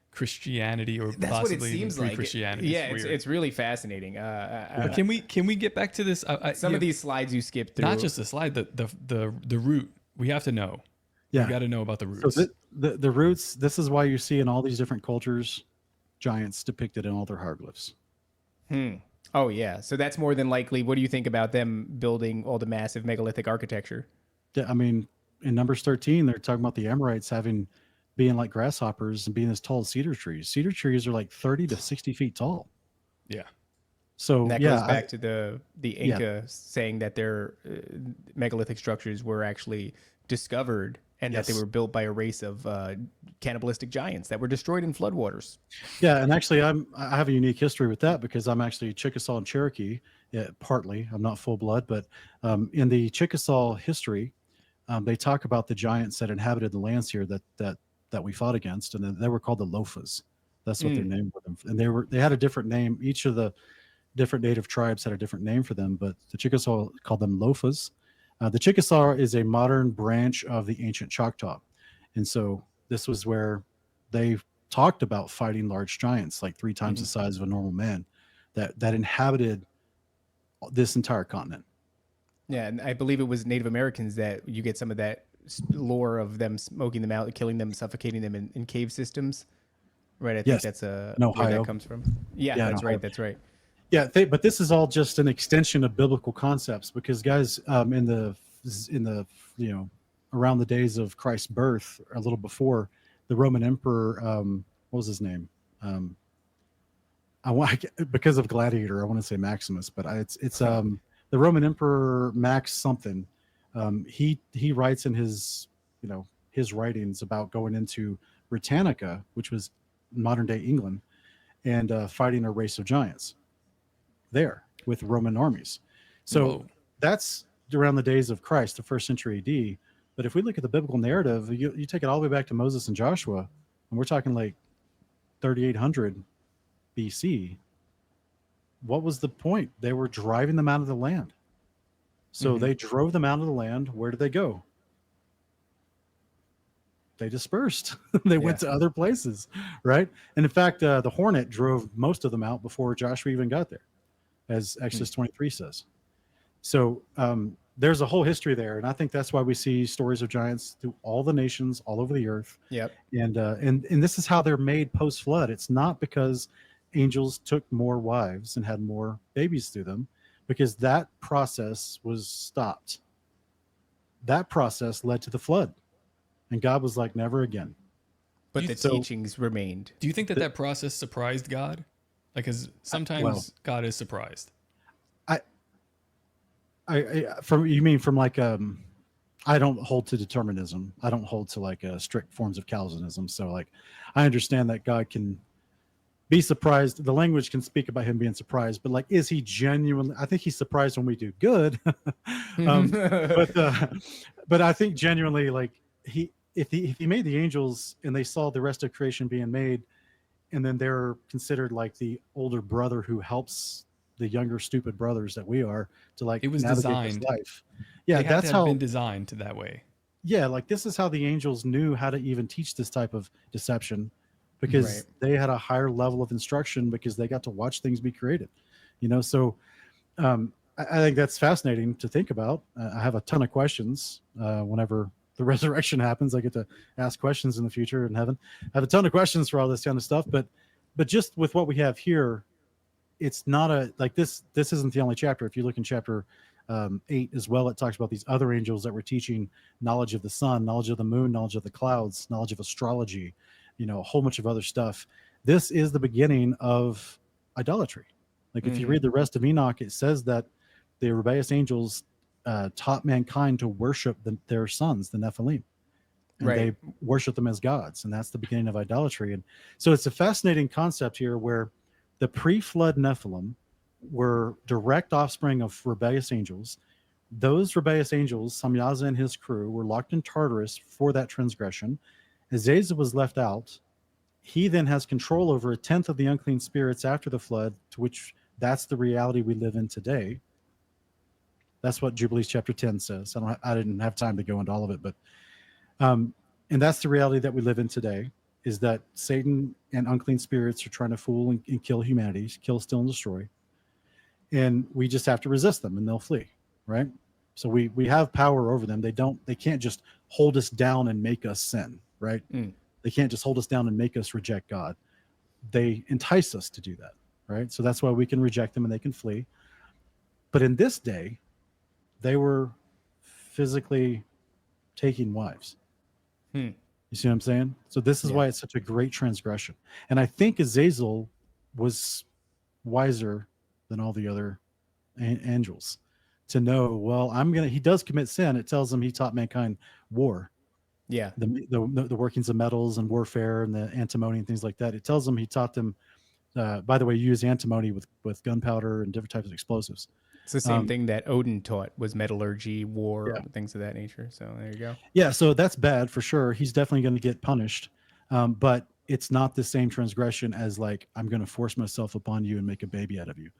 Christianity or that's possibly what it seems like. Christianity. Yeah, it's really fascinating. But can we get back to this? Some of these slides you skipped through. Not just the slide, the root. We have to know. Yeah, we got to know about the roots. So the roots. This is why you see in all these different cultures, giants depicted in all their hieroglyphs. Oh yeah, so that's more than likely. What do you think about them building all the massive megalithic architecture? Yeah, I mean, in Numbers 13, they're talking about the Amorites being like grasshoppers and being as tall as cedar trees. Cedar trees are like 30 to 60 feet tall. Yeah. So and that goes back to the Inca saying that their megalithic structures were actually discovered and that they were built by a race of cannibalistic giants that were destroyed in floodwaters. Yeah, and actually, I have a unique history with that because I'm actually Chickasaw and Cherokee. Partly, I'm not full blood, but in the Chickasaw history, they talk about the giants that inhabited the lands here that we fought against, and they were called the Lofas. That's what their name was, and they had a different name. Each of the different native tribes had a different name for them, but the Chickasaw called them Lofas. The Chickasaw is a modern branch of the ancient Choctaw. And so this was where they talked about fighting large giants, like 3 times the size of a normal man that inhabited this entire continent. Yeah, and I believe it was Native Americans that you get some of that lore of them smoking them out, killing them, suffocating them in cave systems. Right, I think that's where that comes from. Yeah, that's right, that's right. Yeah, but this is all just an extension of biblical concepts because, guys, in the around the days of Christ's birth, or a little before, the Roman emperor, what was his name? Because of Gladiator, I want to say Maximus, but it's the Roman emperor Max something. He writes in his writings about going into Britannica, which was modern day England, and fighting a race of giants there with Roman armies. So that's around the days of Christ, the 1st century AD. But if we look at the biblical narrative, you take it all the way back to Moses and Joshua, and we're talking like 3800 BC. What was the point? They were driving them out of the land. So they drove them out of the land. Where did they go? They dispersed. They went to other places, right? And in fact, the Hornet drove most of them out before Joshua even got there, as Exodus 23 says. So there's a whole history there, and I think that's why we see stories of giants through all the nations, all over the earth. Yep. And this is how they're made post-flood. It's not because angels took more wives and had more babies through them, because that process was stopped. That process led to the flood, and God was like, never again. But the teachings remained. Do you think that process surprised God? Like, because sometimes God is surprised. I don't hold to determinism. I don't hold to like strict forms of Calvinism. So like, I understand that God can be surprised. The language can speak about him being surprised, but like, is he genuinely? I think he's surprised when we do good. But I think genuinely, like if he made the angels and they saw the rest of creation being made, and then they're considered like the older brother who helps the younger stupid brothers that we are to like it was navigate designed this life. Yeah, they that's have how been designed to that way. yeah, like this is how the angels knew how to even teach this type of deception, because Right. they had a higher level of instruction because they got to watch things be created, you know. So I think that's fascinating to think about. I have a ton of questions whenever the resurrection happens. I get to ask questions in the future in heaven. I have a ton of questions for all this kind of stuff, but just with what we have here, it's not a like this. This isn't the only chapter. If you look in chapter 8 as well, it talks about these other angels that were teaching knowledge of the sun, knowledge of the moon, knowledge of the clouds, knowledge of astrology, you know, a whole bunch of other stuff. This is the beginning of idolatry. Like if you read the rest of Enoch, it says that the rebellious angels taught mankind to worship their sons, the Nephilim, and Right. they worship them as gods, and that's the beginning of idolatry. And so it's a fascinating concept here where the pre-flood Nephilim were direct offspring of rebellious angels. Those rebellious angels, Samyaza and his crew, were locked in Tartarus for that transgression. Azazel was left out. He then has control over a tenth of the unclean spirits after the flood, to which that's the reality we live in today. That's what Jubilees chapter 10 says. I didn't have time to go into all of it, but and that's the reality that we live in today, is that Satan and unclean spirits are trying to fool and kill humanity, kill, steal, and destroy. And we just have to resist them and they'll flee, right? So we have power over them. They can't just hold us down and make us sin, right? They can't just hold us down and make us reject God. They entice us to do that, right? So that's why we can reject them and they can flee. But in this day, they were physically taking wives. You see what I'm saying? So this is why it's such a great transgression. And I think Azazel was wiser than all the other angels to know, well, he does commit sin. It tells him he taught mankind war. Yeah. The workings of metals and warfare and the antimony and things like that. It tells them he taught them, by the way, use antimony with gunpowder and different types of explosives. It's the same thing that Odin taught, was metallurgy, war, Yeah. things of that nature. So there you go. Yeah, so that's bad for sure. He's definitely going to get punished. But it's not the same transgression as like, I'm going to force myself upon you and make a baby out of you.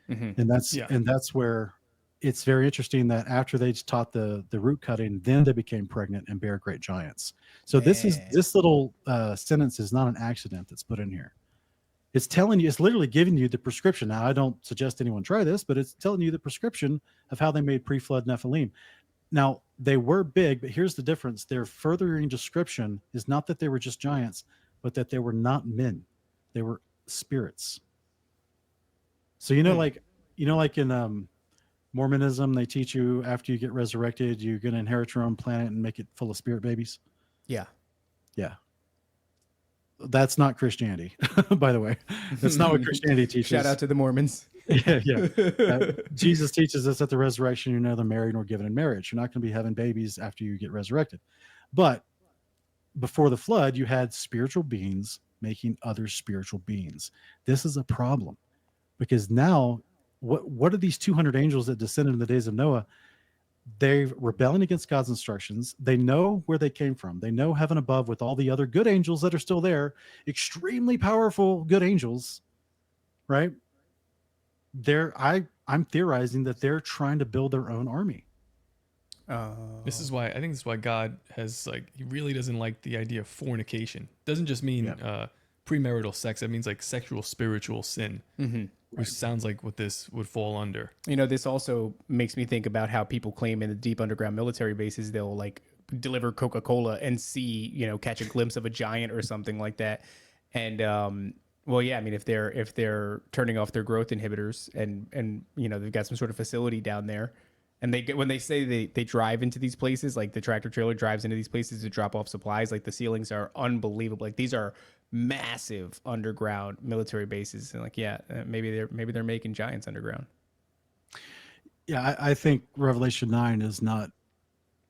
And that's where it's very interesting that after they taught the root cutting, then they became pregnant and bare great giants. So this little sentence is not an accident that's put in here. It's telling you, it's literally giving you the prescription. Now, I don't suggest anyone try this, but it's telling you the prescription of how they made pre-flood Nephilim. Now, they were big, but here's the difference. Their furthering description is not that they were just giants, but that they were not men. They were spirits. So, like in Mormonism, they teach you after you get resurrected, you're going to inherit your own planet and make it full of spirit babies. Yeah. Yeah. That's not Christianity, by the way. That's not what Christianity teaches. Shout out to the Mormons. Yeah. Jesus teaches us at the resurrection, you're neither married nor given in marriage. You're not going to be having babies after you get resurrected. But before the flood, you had spiritual beings making other spiritual beings. This is a problem because now, what are these 200 angels that descended in the days of Noah? They're rebelling against God's instructions. They know where they came from. They know heaven above with all the other good angels that are still there, extremely powerful good angels, right? I'm theorizing that they're trying to build their own army. This is why God has he really doesn't like the idea of fornication. Doesn't just mean premarital sex. It means like sexual spiritual sin, which sounds like what this would fall under. This also makes me think about how people claim in the deep underground military bases they'll deliver Coca-Cola and see catch a glimpse of a giant or something like that. And if they're turning off their growth inhibitors and they've got some sort of facility down there. And when they say they drive into these places, like the tractor trailer drives into these places to drop off supplies, the ceilings are unbelievable. These are massive underground military bases, and maybe they're making giants underground. Yeah, I think Revelation 9 is not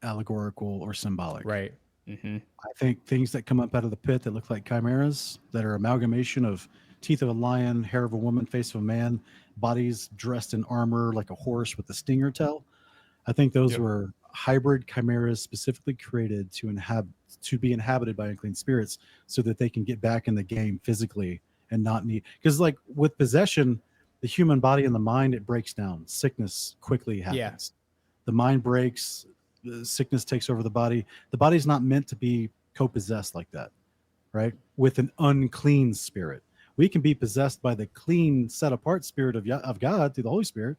allegorical or symbolic. Right. I think things that come up out of the pit that look like chimeras, that are amalgamation of teeth of a lion, hair of a woman, face of a man, bodies dressed in armor like a horse with a stinger tail. I think those were hybrid chimeras specifically created to be inhabited by unclean spirits so that they can get back in the game physically and not need, because with possession, the human body and the mind, it breaks down. Sickness quickly happens. The mind breaks, sickness takes over the body. The body's not meant to be co-possessed like that, right? With an unclean spirit. We can be possessed by the clean, set apart spirit of God through the Holy Spirit,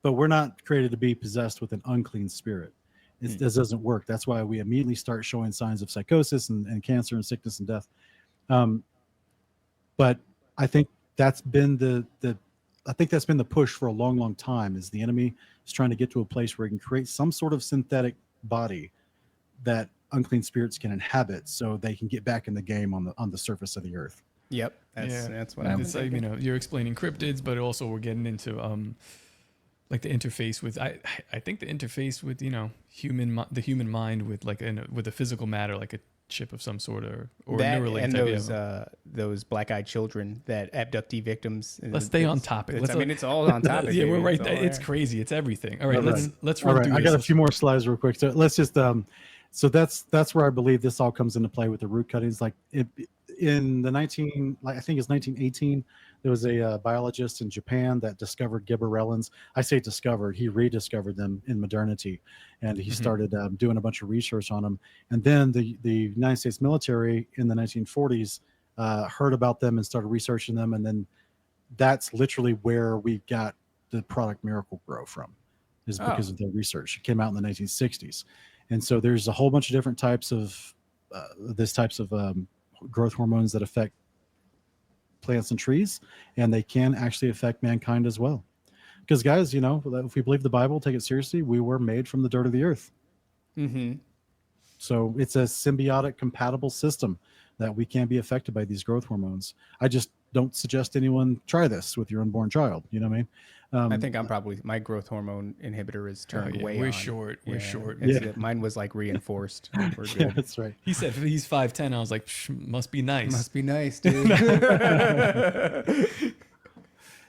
but we're not created to be possessed with an unclean spirit. This doesn't work. That's why we immediately start showing signs of psychosis and cancer and sickness and death. But I think that's been the push for a long, long time. Is the enemy is trying to get to a place where he can create some sort of synthetic body that unclean spirits can inhabit, so they can get back in the game on the surface of the earth. Yep, that's what I'm It's like, you're explaining cryptids, but also we're getting into like the interface with I think the interface with the human mind with like with the physical matter, like a chip of some sort or that, Neuralink and those black-eyed children that abductee victims. Let's stay on topic. It's all on topic. Yeah, we're right. It's crazy. It's everything. All right, let's all run right. through I this. got a few more slides real quick. So let's just so that's where I believe this all comes into play with the root cuttings. Like in the I think it's 1918, there was a biologist in Japan that discovered gibberellins. I say discovered, he rediscovered them in modernity, and he started doing a bunch of research on them. And then the United States military in the 1940s heard about them and started researching them, and then that's literally where we got the product Miracle Grow from, is because of their research. It came out in the 1960s. And so there's a whole bunch of different types of growth hormones that affect plants and trees, and they can actually affect mankind as well. Because guys, if we believe the Bible, take it seriously, we were made from the dirt of the earth. Mm-hmm. So it's a symbiotic, compatible system that we can be affected by these growth hormones. I just don't suggest anyone try this with your unborn child. You know what I mean? I think my growth hormone inhibitor is turned way we're on. Short. We're short. Mine was like reinforced. We're good. Yeah, that's right. He said he's 5'10". I was like, must be nice. Must be nice, dude.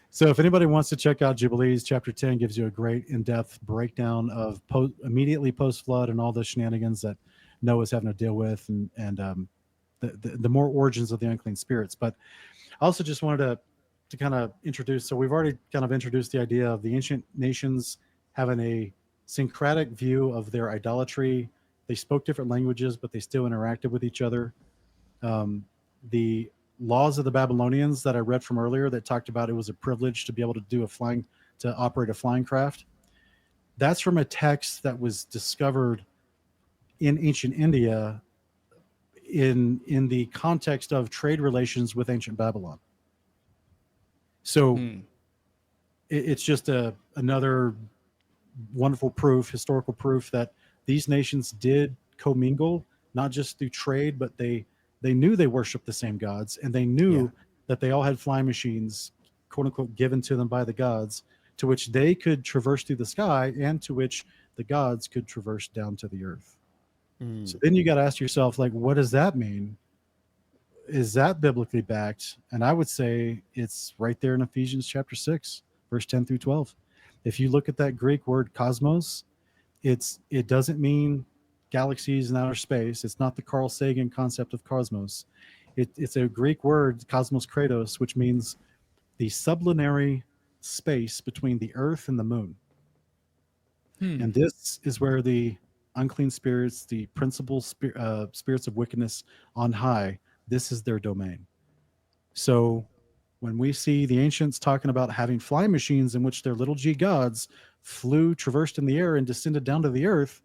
So if anybody wants to check out Jubilees, chapter 10 gives you a great in-depth breakdown of immediately post-flood and all the shenanigans that Noah's having to deal with, and the more origins of the unclean spirits. But I also just wanted to kind of introduce, so we've already kind of introduced the idea of the ancient nations having a syncretic view of their idolatry. They spoke different languages, but they still interacted with each other. The laws of the Babylonians that I read from earlier that talked about it was a privilege to be able to operate a flying craft. That's from a text that was discovered in ancient India in the context of trade relations with ancient Babylon. So it's just another wonderful proof, historical proof, that these nations did commingle, not just through trade, but they knew they worshiped the same gods, and they knew that they all had flying machines, quote unquote, given to them by the gods, to which they could traverse through the sky and to which the gods could traverse down to the earth. So then you got to ask yourself, like, what does that mean? Is that biblically backed? And I would say it's right there in Ephesians chapter 6, verse 10 through 12. If you look at that Greek word cosmos, it doesn't mean galaxies in outer space. It's not the Carl Sagan concept of cosmos. It's a Greek word, cosmos kratos, which means the sublunary space between the earth and the moon. And this is where the unclean spirits, the principal spirits of wickedness on high, this is their domain. So when we see the ancients talking about having flying machines in which their little g gods traversed in the air and descended down to the earth,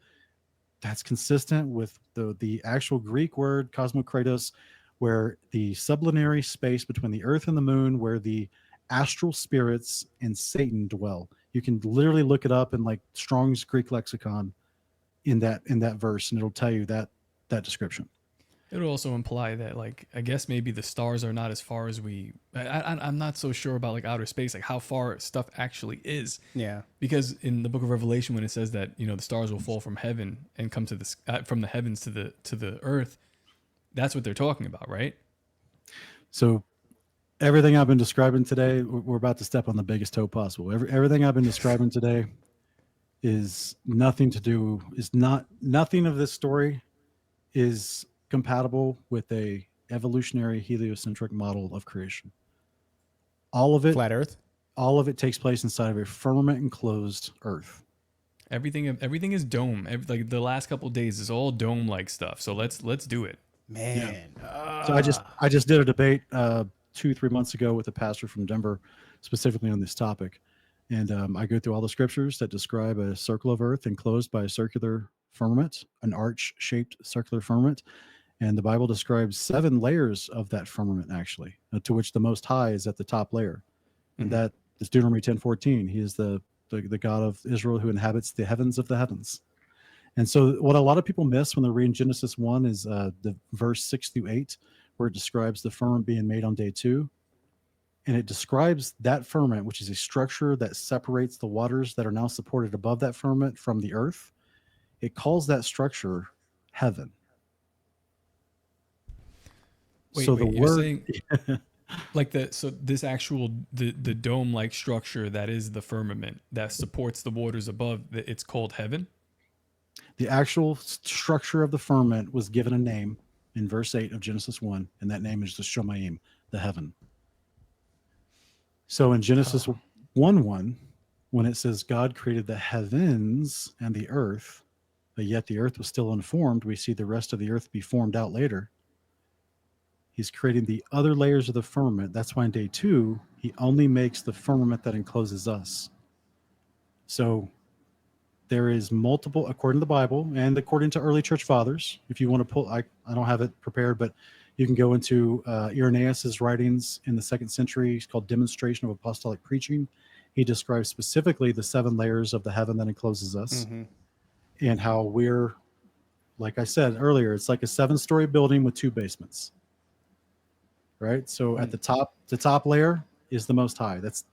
that's consistent with the actual Greek word cosmokratos, where the sublunary space between the earth and the moon, where the astral spirits and Satan dwell. You can literally look it up in like Strong's Greek lexicon in that verse, and it'll tell you that description. It would also imply that, like, I guess maybe the stars are not as far as I'm not so sure about like outer space, like how far stuff actually is. Yeah. Because in the book of Revelation, when it says that, the stars will fall from heaven and come to from the heavens to the earth, that's what they're talking about, right? So everything I've been describing today, we're about to step on the biggest toe possible. Everything I've been describing today is nothing of this story is compatible with a evolutionary heliocentric model of creation. All of it, flat earth, all of it takes place inside of a firmament enclosed earth. Everything is dome. Like the last couple days is all dome like stuff. So let's do it. Man. So I just did a debate 2-3 months ago with a pastor from Denver, specifically on this topic, and I go through all the scriptures that describe a circle of earth enclosed by a circular firmament, an arch-shaped circular firmament, and the Bible describes 7 layers of that firmament, actually, to which the Most High is at the top layer, and that is Deuteronomy 10:14. He is the God of Israel who inhabits the heavens of the heavens. And so what a lot of people miss when they're reading Genesis 1 is the verse 6-8, where it describes the firmament being made on day 2. And it describes that firmament, which is a structure that separates the waters that are now supported above that firmament from the earth. It calls that structure heaven. Wait, So the you're word, saying like this actual the dome like structure that is the firmament that supports the waters above, it's called heaven? the actual structure of the firmament was given a name in verse 8 of Genesis 1, and that name is the Shomayim, the heaven. So in Genesis 1:1, when it says God created the heavens and the earth, but yet the earth was still unformed, we see the rest of the earth be formed out later. He's creating the other layers of the firmament. That's why in day 2, he only makes the firmament that encloses us. So there is multiple, according to the Bible and according to early church fathers. If you want to pull, I don't have it prepared, but you can go into Irenaeus's writings in the 2nd century. It's called Demonstration of Apostolic Preaching. He describes specifically the 7 layers of the heaven that encloses us, and how we're, like I said earlier, it's like a 7-story building with 2 basements. Right. So at the top layer is the Most High. It's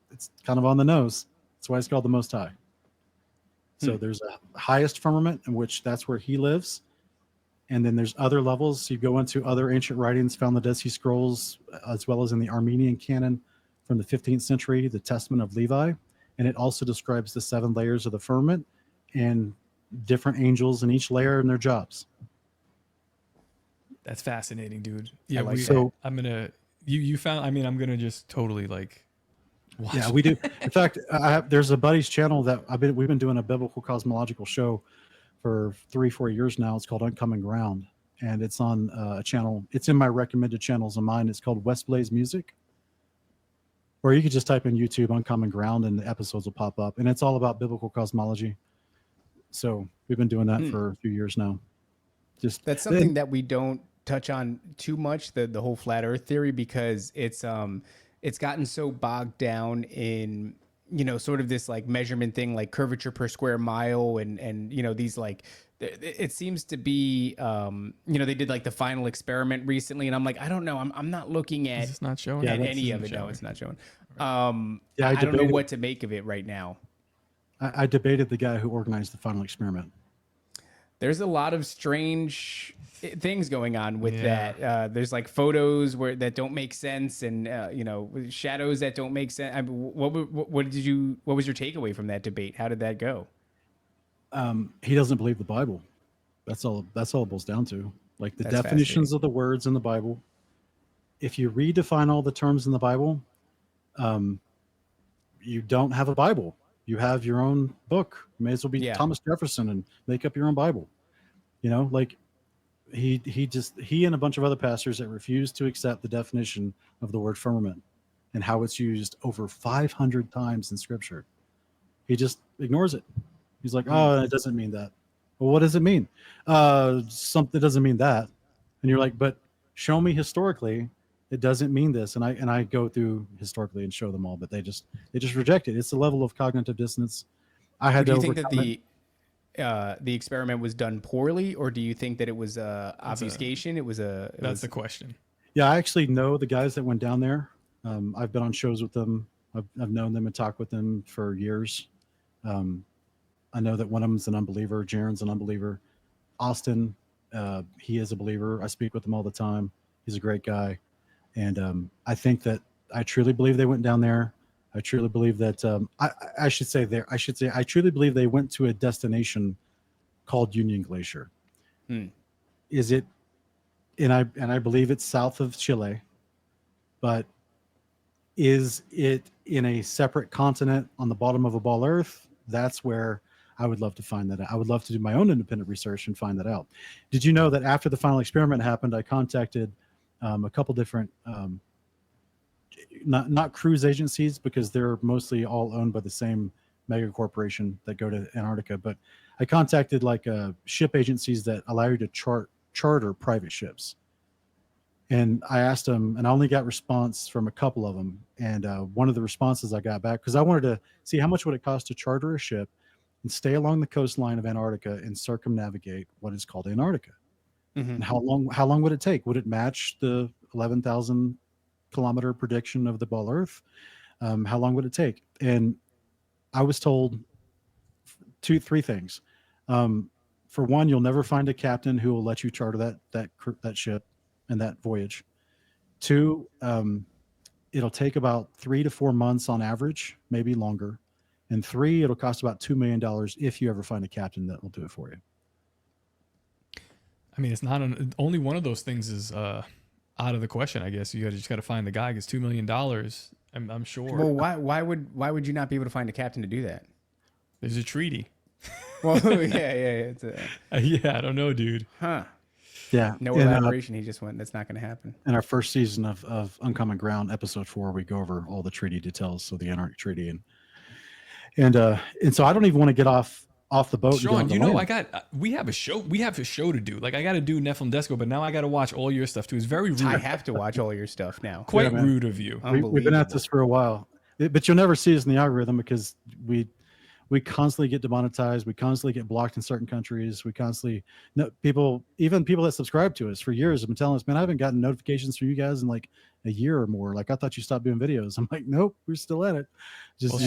kind of on the nose. That's why it's called the Most High. So there's a highest firmament in which that's where he lives. And then there's other levels. You go into other ancient writings found in the Dead Sea Scrolls, as well as in the Armenian canon from the 15th century, the Testament of Levi. And it also describes the 7 layers of the firmament and different angels in each layer and their jobs. That's fascinating, dude. Yeah, I'm gonna you found. I mean, I'm gonna just totally like watch. Yeah, we do. In fact, there's a buddy's channel that we've been doing a biblical cosmological show for 3-4 years now. It's called Uncommon Ground, and it's on a channel. It's in my recommended channels of mine. It's called West Blaze Music, or you could just type in YouTube Uncommon Ground, and the episodes will pop up. And it's all about biblical cosmology. So we've been doing that for a few years now. That's something that we don't touch on too much, the whole flat earth theory, because it's gotten so bogged down in, sort of this like measurement thing, like curvature per square mile, and these like, it seems to be they did like the final experiment recently, and I'm like, I don't know, I'm not looking at it's not showing at any of it. No, it's not showing. I don't know what to make of it right now. I debated the guy who organized the final experiment. There's a lot of strange things going on with that. There's like photos that don't make sense, and shadows that don't make sense. I mean, what was your takeaway from that debate? How did that go? He doesn't believe the Bible. That's all it boils down to. Like the definitions of the words in the Bible. If you redefine all the terms in the Bible, you don't have a Bible. You have your own book. You may as well be Thomas Jefferson and make up your own Bible. Like he and a bunch of other pastors that refuse to accept the definition of the word firmament and how it's used over 500 times in Scripture. He just ignores it. He's like, oh, it doesn't mean that. Well, what does it mean? Something doesn't mean that. And you're like, but show me historically. It doesn't mean this, and I go through historically and show them all, but they just reject it. It's a level of cognitive dissonance. Do you think that the experiment was done poorly, or do you think that it was obfuscation? That's the question. Yeah, I actually know the guys that went down there. I've been on shows with them. I've known them and talked with them for years. I know that one of them's an unbeliever. Jaron's an unbeliever. Austin, he is a believer. I speak with him all the time. He's a great guy. And I think that I truly believe they went down there. I truly believe that I truly believe they went to a destination called Union Glacier. Is it? And I believe it's south of Chile, but is it in a separate continent on the bottom of a ball Earth? That's where I would love to find that out. I would love to do my own independent research and find that out. Did you know that after the final experiment happened, I contacted a couple different, not cruise agencies, because they're mostly all owned by the same mega corporation that go to Antarctica, but I contacted like ship agencies that allow you to charter private ships. And I asked them, and I only got response from a couple of them. And one of the responses I got back, because I wanted to see how much would it cost to charter a ship and stay along the coastline of Antarctica and circumnavigate what is called Antarctica. And how long would it take? Would it match the 11,000 kilometer prediction of the ball Earth? How long would it take? And I was told three things. For one, you'll never find a captain who will let you charter that ship and that voyage. Two, it'll take about 3 to 4 months on average, maybe longer. And three, it'll cost about $2 million if you ever find a captain that will do it for you. I mean, it's not only one of those things is out of the question. I guess you just got to find the guy. Because $2 million, I'm sure. Well, why would you not be able to find a captain to do that? There's a treaty. Well, yeah. Yeah, I don't know, dude. Huh. Yeah. No elaboration. He just went, that's not going to happen. In our first season of Uncommon Ground, episode 4, we go over all the treaty details. So the Antarctic Treaty. And so I don't even want to get off the boat. Sean, you know, we have a show to do. Like, I got to do Nephilim Desco, but now I got to watch all your stuff too. It's very rude. I have to watch all your stuff now. Quite rude of you. We've been at this for a while, but you'll never see us in the algorithm because we constantly get demonetized. We constantly get blocked in certain countries. We constantly, even people that subscribe to us for years have been telling us, man, I haven't gotten notifications from you guys in like a year or more. Like, I thought you stopped doing videos. I'm like, nope, we're still at it. Just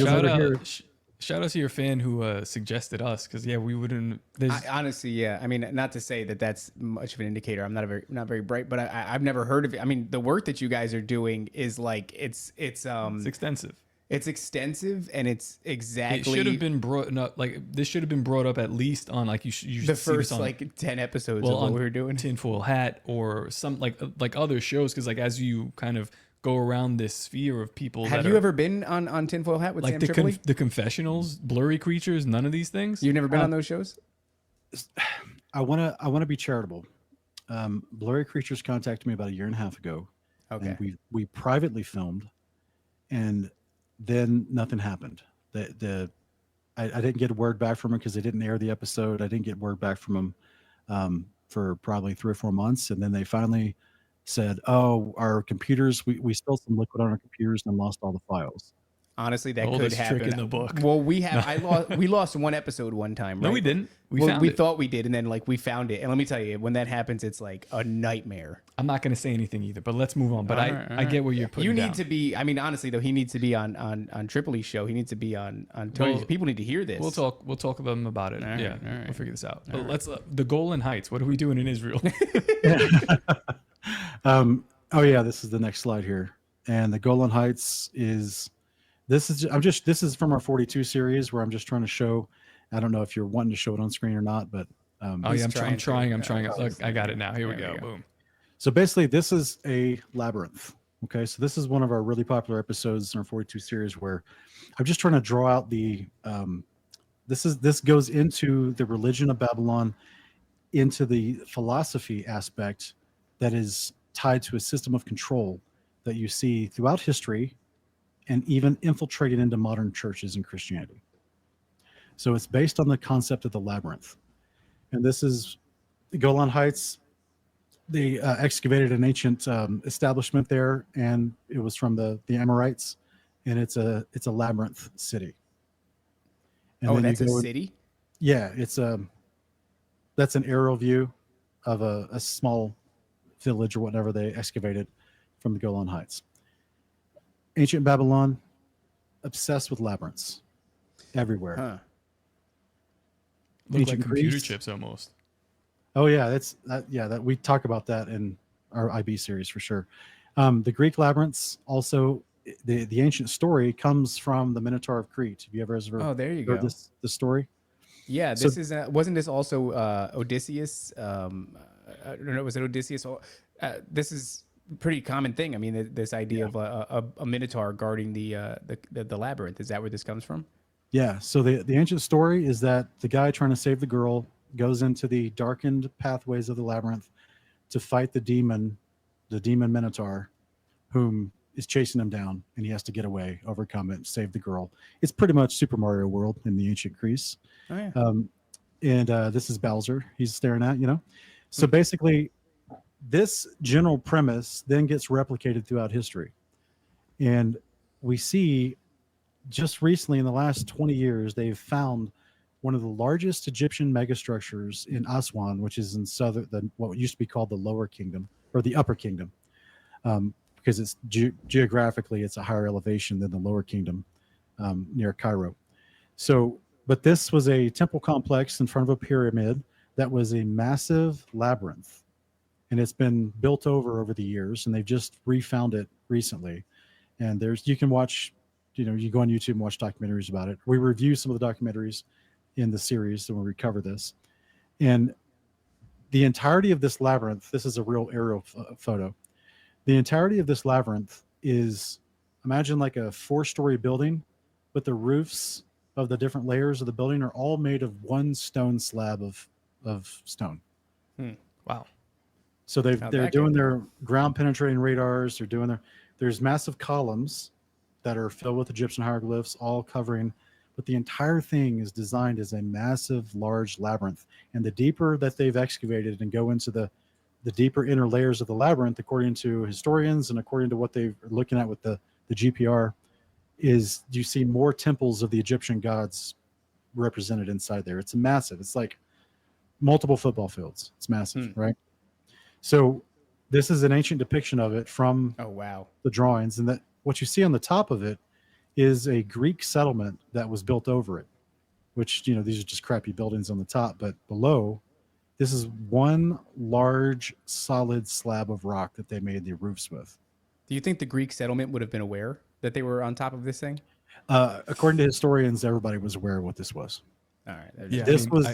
shout out to your fan who suggested us, because we wouldn't. Honestly, yeah. I mean, not to say that that's much of an indicator. I'm not very bright, but I've never heard of it. I mean, the work that you guys are doing is like it's extensive. It's extensive, and it's exactly. It should have been brought up. Like, this should have been brought up at least on like you the first like 10 episodes of what we were doing. Tinfoil Hat or some like other shows, because like as you kind of go around this sphere of people. Have you ever been on Tinfoil Hat with like Sam the Tripoli? The Confessionals, Blurry Creatures, none of these things? You've never been on those shows? I want to be charitable. Blurry Creatures contacted me about 1.5 years ago. Okay. And we privately filmed, and then nothing happened. I didn't get a word back from them because they didn't air the episode. I didn't get word back from them for probably 3 or 4 months, and then they finally said, "Oh, our computers, we spilled some liquid on our computers and lost all the files." Honestly, that could happen. Trick in the book. Well, we lost one episode one time, right? No, we didn't. We thought we did, and then like we found it. And let me tell you, when that happens, it's like a nightmare. I'm not going to say anything either, but let's move on. But I get where you're putting. You need down. to be. I mean, honestly though, he needs to be on Tripoli's show. He needs to be on Tony's. Well, people need to hear this. We'll talk to them about it. All right, We'll figure this out. But let's the Golan Heights. What are we doing in Israel? Oh yeah, this is the next slide here, and the Golan Heights is. This is from our 42 series where I'm just trying to show. I don't know if you're wanting to show it on screen or not, but I'm trying. Look, I got it now. Here we go. Boom. So basically, this is a labyrinth. Okay, so this is one of our really popular episodes in our 42 series where I'm just trying to draw out the. This goes into the religion of Babylon, into the philosophy aspect that is tied to a system of control that you see throughout history, and even infiltrated into modern churches and Christianity. So it's based on the concept of the labyrinth. And this is the Golan Heights. They excavated an ancient establishment there, and it was from the Amorites, and it's a labyrinth city. And that's a city? Yeah, that's an aerial view of a small village or whatever they excavated from the Golan Heights. Ancient Babylon, obsessed with labyrinths everywhere. Huh. Look like computer chips almost. Oh yeah, that we talk about that in our IB series for sure. The Greek labyrinths also, the ancient story comes from the Minotaur of Crete. Have you ever there you heard go. The story? Yeah, this is wasn't this also Odysseus? I don't know, was it Odysseus? This is a pretty common thing. I mean, this idea of a minotaur guarding the labyrinth. Is that where this comes from? Yeah. So the ancient story is that the guy trying to save the girl goes into the darkened pathways of the labyrinth to fight the demon Minotaur, whom is chasing him down, and he has to get away, overcome it, save the girl. It's pretty much Super Mario World in the ancient Greece. Oh, yeah. And this is Bowser. He's staring at, So basically, this general premise then gets replicated throughout history. And we see just recently in the last 20 years, they've found one of the largest Egyptian megastructures in Aswan, which is in what used to be called the Lower Kingdom or the Upper Kingdom, because it's geographically it's a higher elevation than the Lower Kingdom near Cairo. So, but this was a temple complex in front of a pyramid that was a massive labyrinth, and it's been built over the years, and they've just refound it recently. And you can watch, you go on YouTube and watch documentaries about it. We review some of the documentaries in the series when we cover this. And the entirety of this labyrinth, this is a real aerial photo. The entirety of this labyrinth is, imagine like a 4-story building, but the roofs of the different layers of the building are all made of one stone slab of stone. Wow. So they're doing their ground penetrating radars. There's massive columns that are filled with Egyptian hieroglyphs, all covering, but the entire thing is designed as a massive, large labyrinth. And the deeper that they've excavated and go into the deeper inner layers of the labyrinth, according to historians and according to what they're looking at with the GPR, is you see more temples of the Egyptian gods represented inside there. It's massive. It's like multiple football fields. It's massive, right? So this is an ancient depiction of it from the drawings, and that what you see on the top of it is a Greek settlement that was built over it, which, these are just crappy buildings on the top, but below, this is one large solid slab of rock that they made the roofs with. Do you think the Greek settlement would have been aware that they were on top of this thing? According to historians, everybody was aware of what this was. All right. Yeah,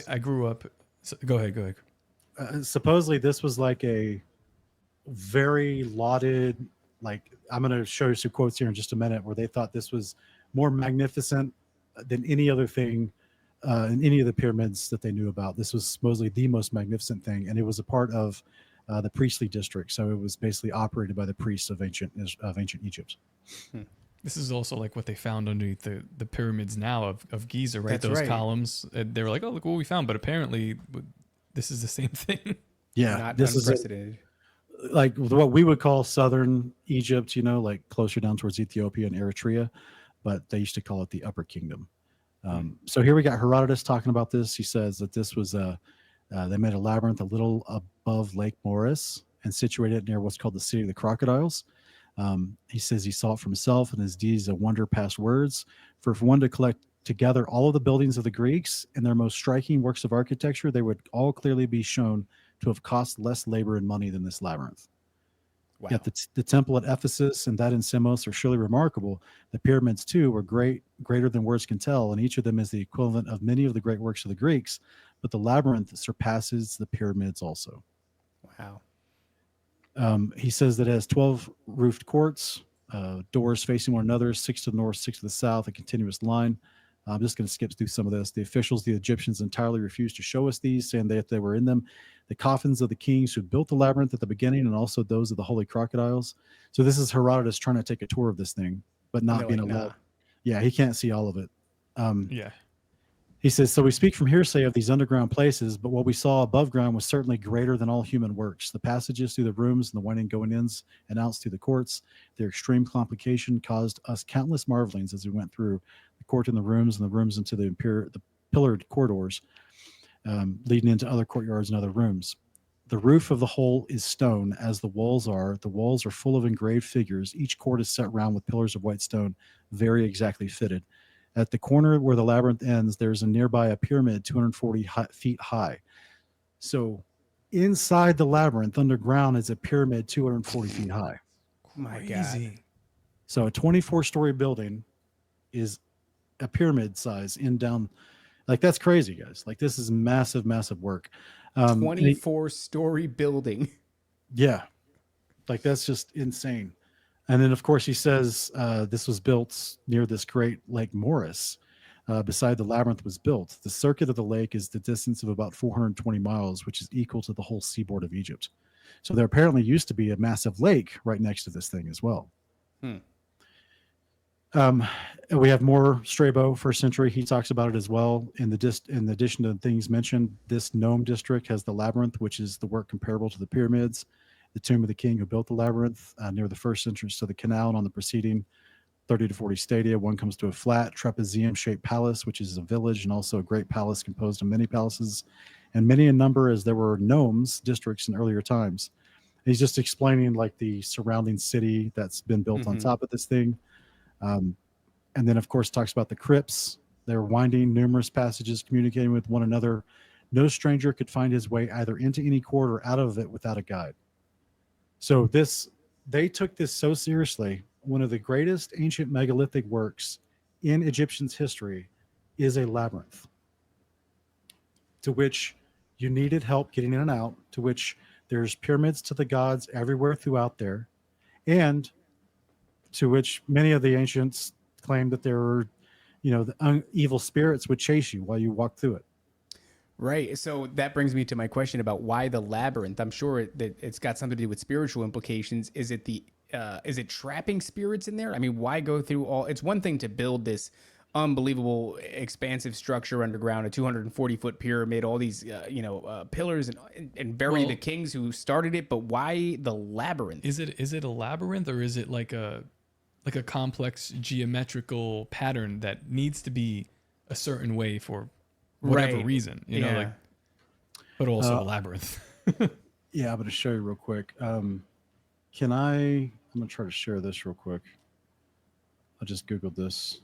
I grew up. So, go ahead. Supposedly, this was like a very lauded, like, I'm going to show you some quotes here in just a minute, where they thought this was more magnificent than any other thing in any of the pyramids that they knew about. This was supposedly the most magnificent thing, and it was a part of the priestly district. So it was basically operated by the priests of ancient Egypt. This is also like what they found underneath the pyramids now of Giza, right? That's Those right. columns. They were like, oh, look what we found. But apparently, this is the same thing. Yeah, Not this unprecedented. is like what we would call southern Egypt, like closer down towards Ethiopia and Eritrea, but they used to call it the Upper Kingdom. So here we got Herodotus talking about this. He says that this was they made a labyrinth a little above Lake Moeris and situated it near what's called the City of the Crocodiles. He says he saw it for himself, and his deeds a wonder past words. For if one to collect together all of the buildings of the Greeks and their most striking works of architecture, they would all clearly be shown to have cost less labor and money than this labyrinth. Wow. Yet the temple at Ephesus and that in Samos are surely remarkable. The pyramids too were greater than words can tell, and each of them is the equivalent of many of the great works of the Greeks. But the labyrinth surpasses the pyramids also. Wow. He says that it has 12 roofed courts, doors facing one another, 6 to the north, 6 to the south, a continuous line. I'm just going to skip through some of this. The officials, the Egyptians, entirely refused to show us these, saying that they were in them. The coffins of the kings who built the labyrinth at the beginning, and also those of the holy crocodiles. So this is Herodotus trying to take a tour of this thing, but not being allowed. Yeah, he can't see all of it. Yeah. He says, so we speak from hearsay of these underground places, but what we saw above ground was certainly greater than all human works. The passages through the rooms and the winding going-ins and outs through the courts, their extreme complication caused us countless marvelings as we went through the court and the rooms into the pillared corridors, leading into other courtyards and other rooms. The roof of the whole is stone, as the walls are. The walls are full of engraved figures. Each court is set round with pillars of white stone, very exactly fitted. At the corner where the labyrinth ends, there's a pyramid 240 feet high. So inside the labyrinth underground is a pyramid 240 feet high. My Crazy. God. So a 24-story building is a pyramid size down. Like, that's crazy, guys. Like, this is massive, massive work. 24-story building. Yeah. Like, that's just insane. And then, of course, he says this was built near this great Lake Moeris. beside the labyrinth was built. The circuit of the lake is the distance of about 420 miles, which is equal to the whole seaboard of Egypt. So there apparently used to be a massive lake right next to this thing as well. And we have more Strabo, first century. He talks about it as well. In addition to the things mentioned, this Nome district has the labyrinth, which is the work comparable to the pyramids, the tomb of the king who built the labyrinth near the first entrance to the canal, and on the preceding 30 to 40 stadia, one comes to a flat trapezium-shaped palace, which is a village and also a great palace composed of many palaces, and many in number as there were nomes districts in earlier times. And he's just explaining like the surrounding city that's been built on top of this thing. And then, of course, talks about the crypts. They're winding, numerous passages communicating with one another. No stranger could find his way either into any court or out of it without a guide. So they took this so seriously. One of the greatest ancient megalithic works in Egyptians' history is a labyrinth, to which you needed help getting in and out, to which there's pyramids to the gods everywhere throughout there, and to which many of the ancients claimed that there were, the evil spirits would chase you while you walked through it. Right. So that brings me to my question about why the labyrinth. I'm sure that it's got something to do with spiritual implications. Is it trapping spirits in there? I mean, why go through all? It's one thing to build this unbelievable, expansive structure underground, a 240-foot pyramid, all these, pillars, and bury the kings who started it. But why the labyrinth? Is it a labyrinth, or is it like a complex geometrical pattern that needs to be a certain way for whatever reason, but also a labyrinth. Yeah, I'm going to show you real quick. I'm going to try to share this real quick. I just Googled this.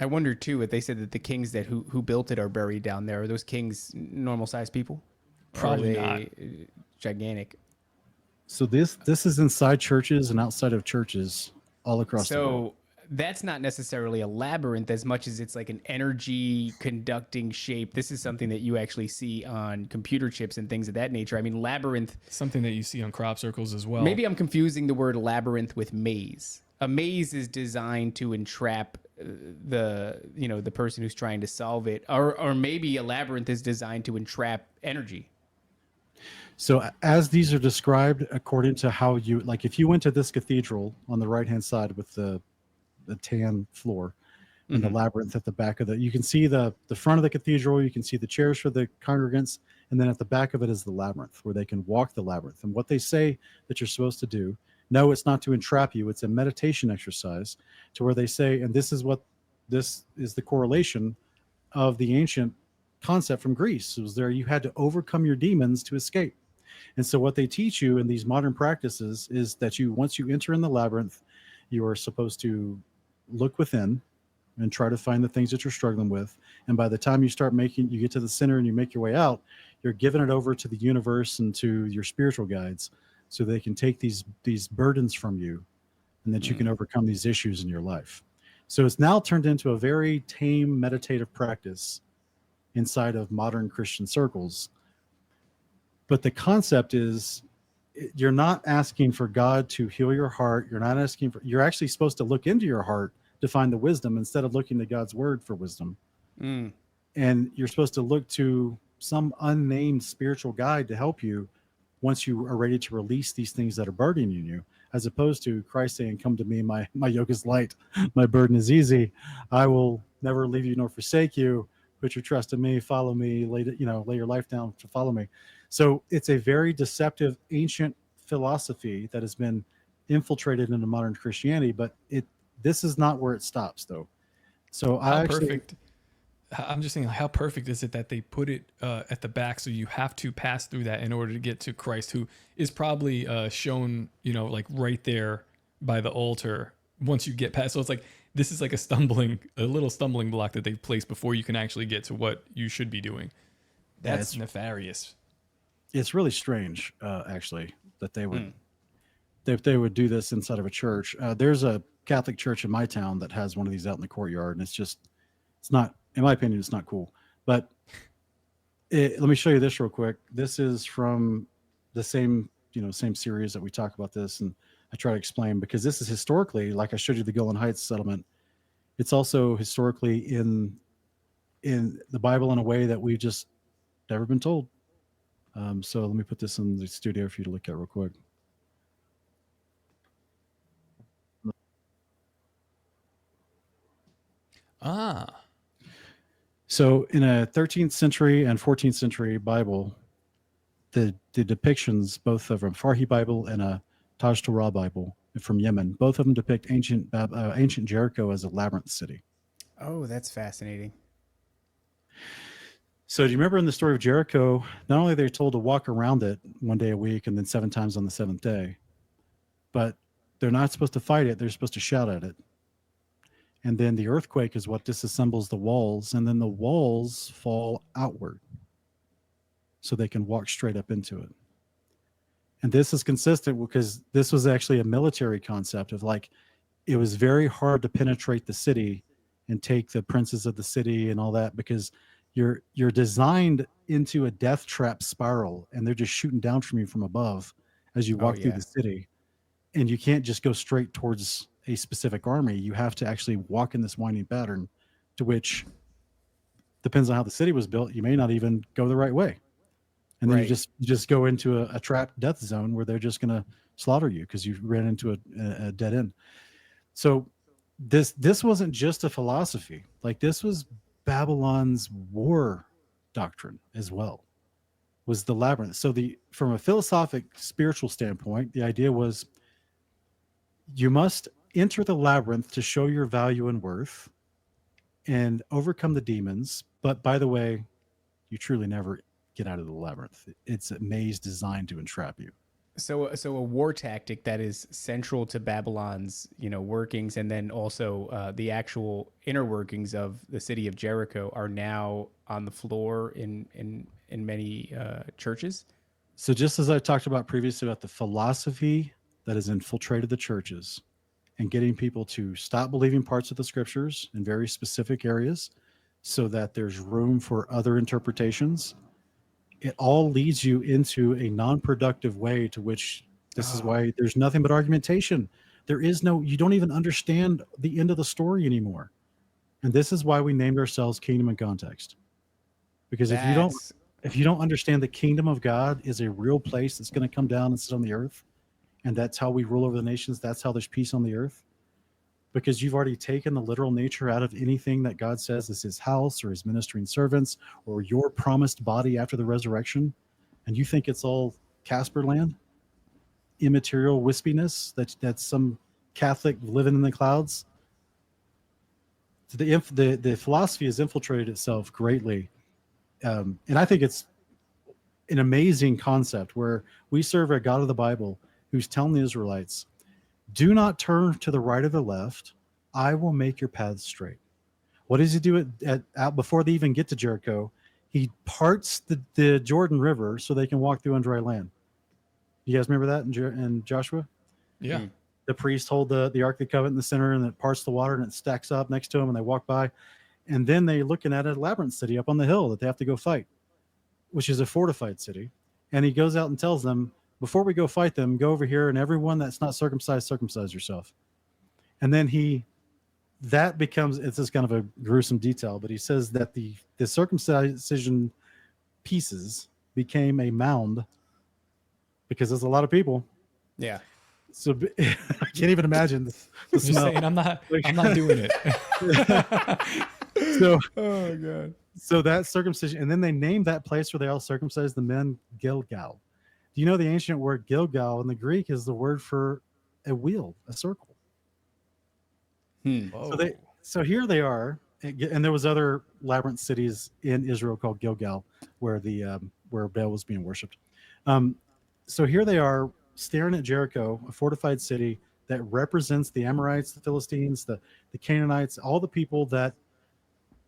I wonder too, if they said that the kings who built it are buried down there. Are those kings normal sized people? Probably not. Gigantic. So this is inside churches and outside of churches all across the world. So that's not necessarily a labyrinth as much as it's like an energy conducting shape. This is something that you actually see on computer chips and things of that nature. I mean, labyrinth. Something that you see on crop circles as well. Maybe I'm confusing the word labyrinth with maze. A maze is designed to entrap the person who's trying to solve it, or maybe a labyrinth is designed to entrap energy. So as these are described according to how you, like if you went to this cathedral on the right hand side with the tan floor and the labyrinth at the back of you can see the front of the cathedral, you can see the chairs for the congregants, and then at the back of it is the labyrinth where they can walk the labyrinth. And what they say that you're supposed to do, no, it's not to entrap you, it's a meditation exercise, to where they say, and this is the correlation of the ancient concept from Greece. It was there you had to overcome your demons to escape. And so what they teach you in these modern practices is that once you enter in the labyrinth, you are supposed to look within and try to find the things that you're struggling with. And by the time you get to the center and you make your way out, you're giving it over to the universe and to your spiritual guides so they can take these burdens from you and that you can overcome these issues in your life. So it's now turned into a very tame meditative practice inside of modern Christian circles. But the concept is you're not asking for God to heal your heart. You're actually supposed to look into your heart to find the wisdom instead of looking to God's word for wisdom. And you're supposed to look to some unnamed spiritual guide to help you once you are ready to release these things that are burdening you, as opposed to Christ saying, come to me, my yoke is light, my burden is easy. I will never leave you nor forsake you. Put your trust in me, follow me, lay your life down to follow me. So it's a very deceptive ancient philosophy that has been infiltrated into modern Christianity, but this is not where it stops, though. So I'm just saying, how perfect is it that they put it at the back, so you have to pass through that in order to get to Christ, who is probably shown, like right there by the altar once you get past. So it's like, this is like a little stumbling block that they've placed before you can actually get to what you should be doing. That's nefarious. It's really strange, actually, that they would do this inside of a church. There's a Catholic church in my town that has one of these out in the courtyard, and it's not, in my opinion, it's not cool. But let me show you this real quick. This is from the same series that we talk about this, and I try to explain, because this is historically, like I showed you the Golan Heights settlement, it's also historically in in the Bible in a way that we've just never been told. So let me put this in the studio for you to look at real quick. Ah. So in a 13th century and 14th century Bible, the depictions, both of them, Farhi Bible and a Taj Torah Bible from Yemen, both of them depict ancient Jericho as a labyrinth city. Oh, that's fascinating. So do you remember in the story of Jericho, not only are they told to walk around it one day a week and then 7 times on the 7th day, but they're not supposed to fight it. They're supposed to shout at it. And then the earthquake is what disassembles the walls, and then the walls fall outward so they can walk straight up into it. And this is consistent because this was actually a military concept of like, it was very hard to penetrate the city and take the princes of the city and all that, because you're designed into a death trap spiral, and they're just shooting down from you from above as you walk through the city. And you can't just go straight towards a specific army. You have to actually walk in this winding pattern, to which depends on how the city was built. You may not even go the right way. And then you just go into a trapped death zone where they're just going to slaughter you because you ran into a dead end. So this wasn't just a philosophy. Like, this was Babylon's war doctrine as well, was the labyrinth. So from a philosophic, spiritual standpoint, the idea was you must enter the labyrinth to show your value and worth and overcome the demons. But by the way, you truly never get out of the labyrinth. It's a maze designed to entrap you. So a war tactic that is central to Babylon's, workings, and then also the actual inner workings of the city of Jericho are now on the floor in many churches. So just as I talked about previously about the philosophy that has infiltrated the churches and getting people to stop believing parts of the scriptures in very specific areas so that there's room for other interpretations, it all leads you into a non-productive way, to which this is why there's nothing but argumentation. You don't even understand the end of the story anymore. And this is why we named ourselves Kingdom and Context. Because if you don't understand the kingdom of God is a real place that's going to come down and sit on the earth, and that's how we rule over the nations, that's how there's peace on the earth, because you've already taken the literal nature out of anything that God says is his house or his ministering servants or your promised body after the resurrection, and you think it's all Casper land, immaterial wispiness, that's some Catholic living in the clouds. So the philosophy has infiltrated itself greatly, and I think it's an amazing concept where we serve a God of the Bible who's telling the Israelites, do not turn to the right or the left. I will make your paths straight. What does he do out before they even get to Jericho? He parts the Jordan River so they can walk through on dry land. You guys remember that in Joshua? Yeah. Mm-hmm. The priest hold the Ark of the Covenant in the center, and it parts the water, and it stacks up next to them, and they walk by. And then they're looking at a labyrinth city up on the hill that they have to go fight, which is a fortified city. And he goes out and tells them, before we go fight them, go over here, and everyone that's not circumcised, circumcise yourself. And then it's just kind of a gruesome detail, but he says that the circumcision pieces became a mound because there's a lot of people. Yeah. So I can't even imagine the smell. Saying, I'm not doing it. So, oh God. So that circumcision, and then they named that place where they all circumcised the men Gilgal. Do you know the ancient word Gilgal in the Greek is the word for a wheel, a circle? So here they are, and there was other labyrinth cities in Israel called Gilgal, where where Baal was being worshipped. So here they are staring at Jericho, a fortified city that represents the Amorites, the Philistines, the Canaanites, all the people that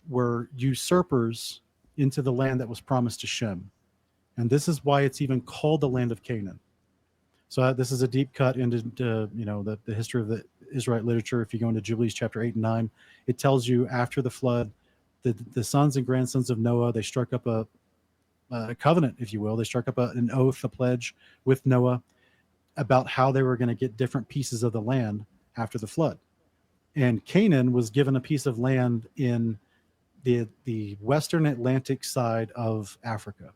were usurpers into the land that was promised to Shem. And this is why it's even called the land of Canaan. So this is a deep cut into the history of the Israelite literature. If you go into Jubilees chapter 8 and 9, it tells you after the flood, the sons and grandsons of Noah, they struck up a covenant, if you will. They struck up an oath, a pledge with Noah about how they were going to get different pieces of the land after the flood. And Canaan was given a piece of land in the Western Atlantic side of Africa,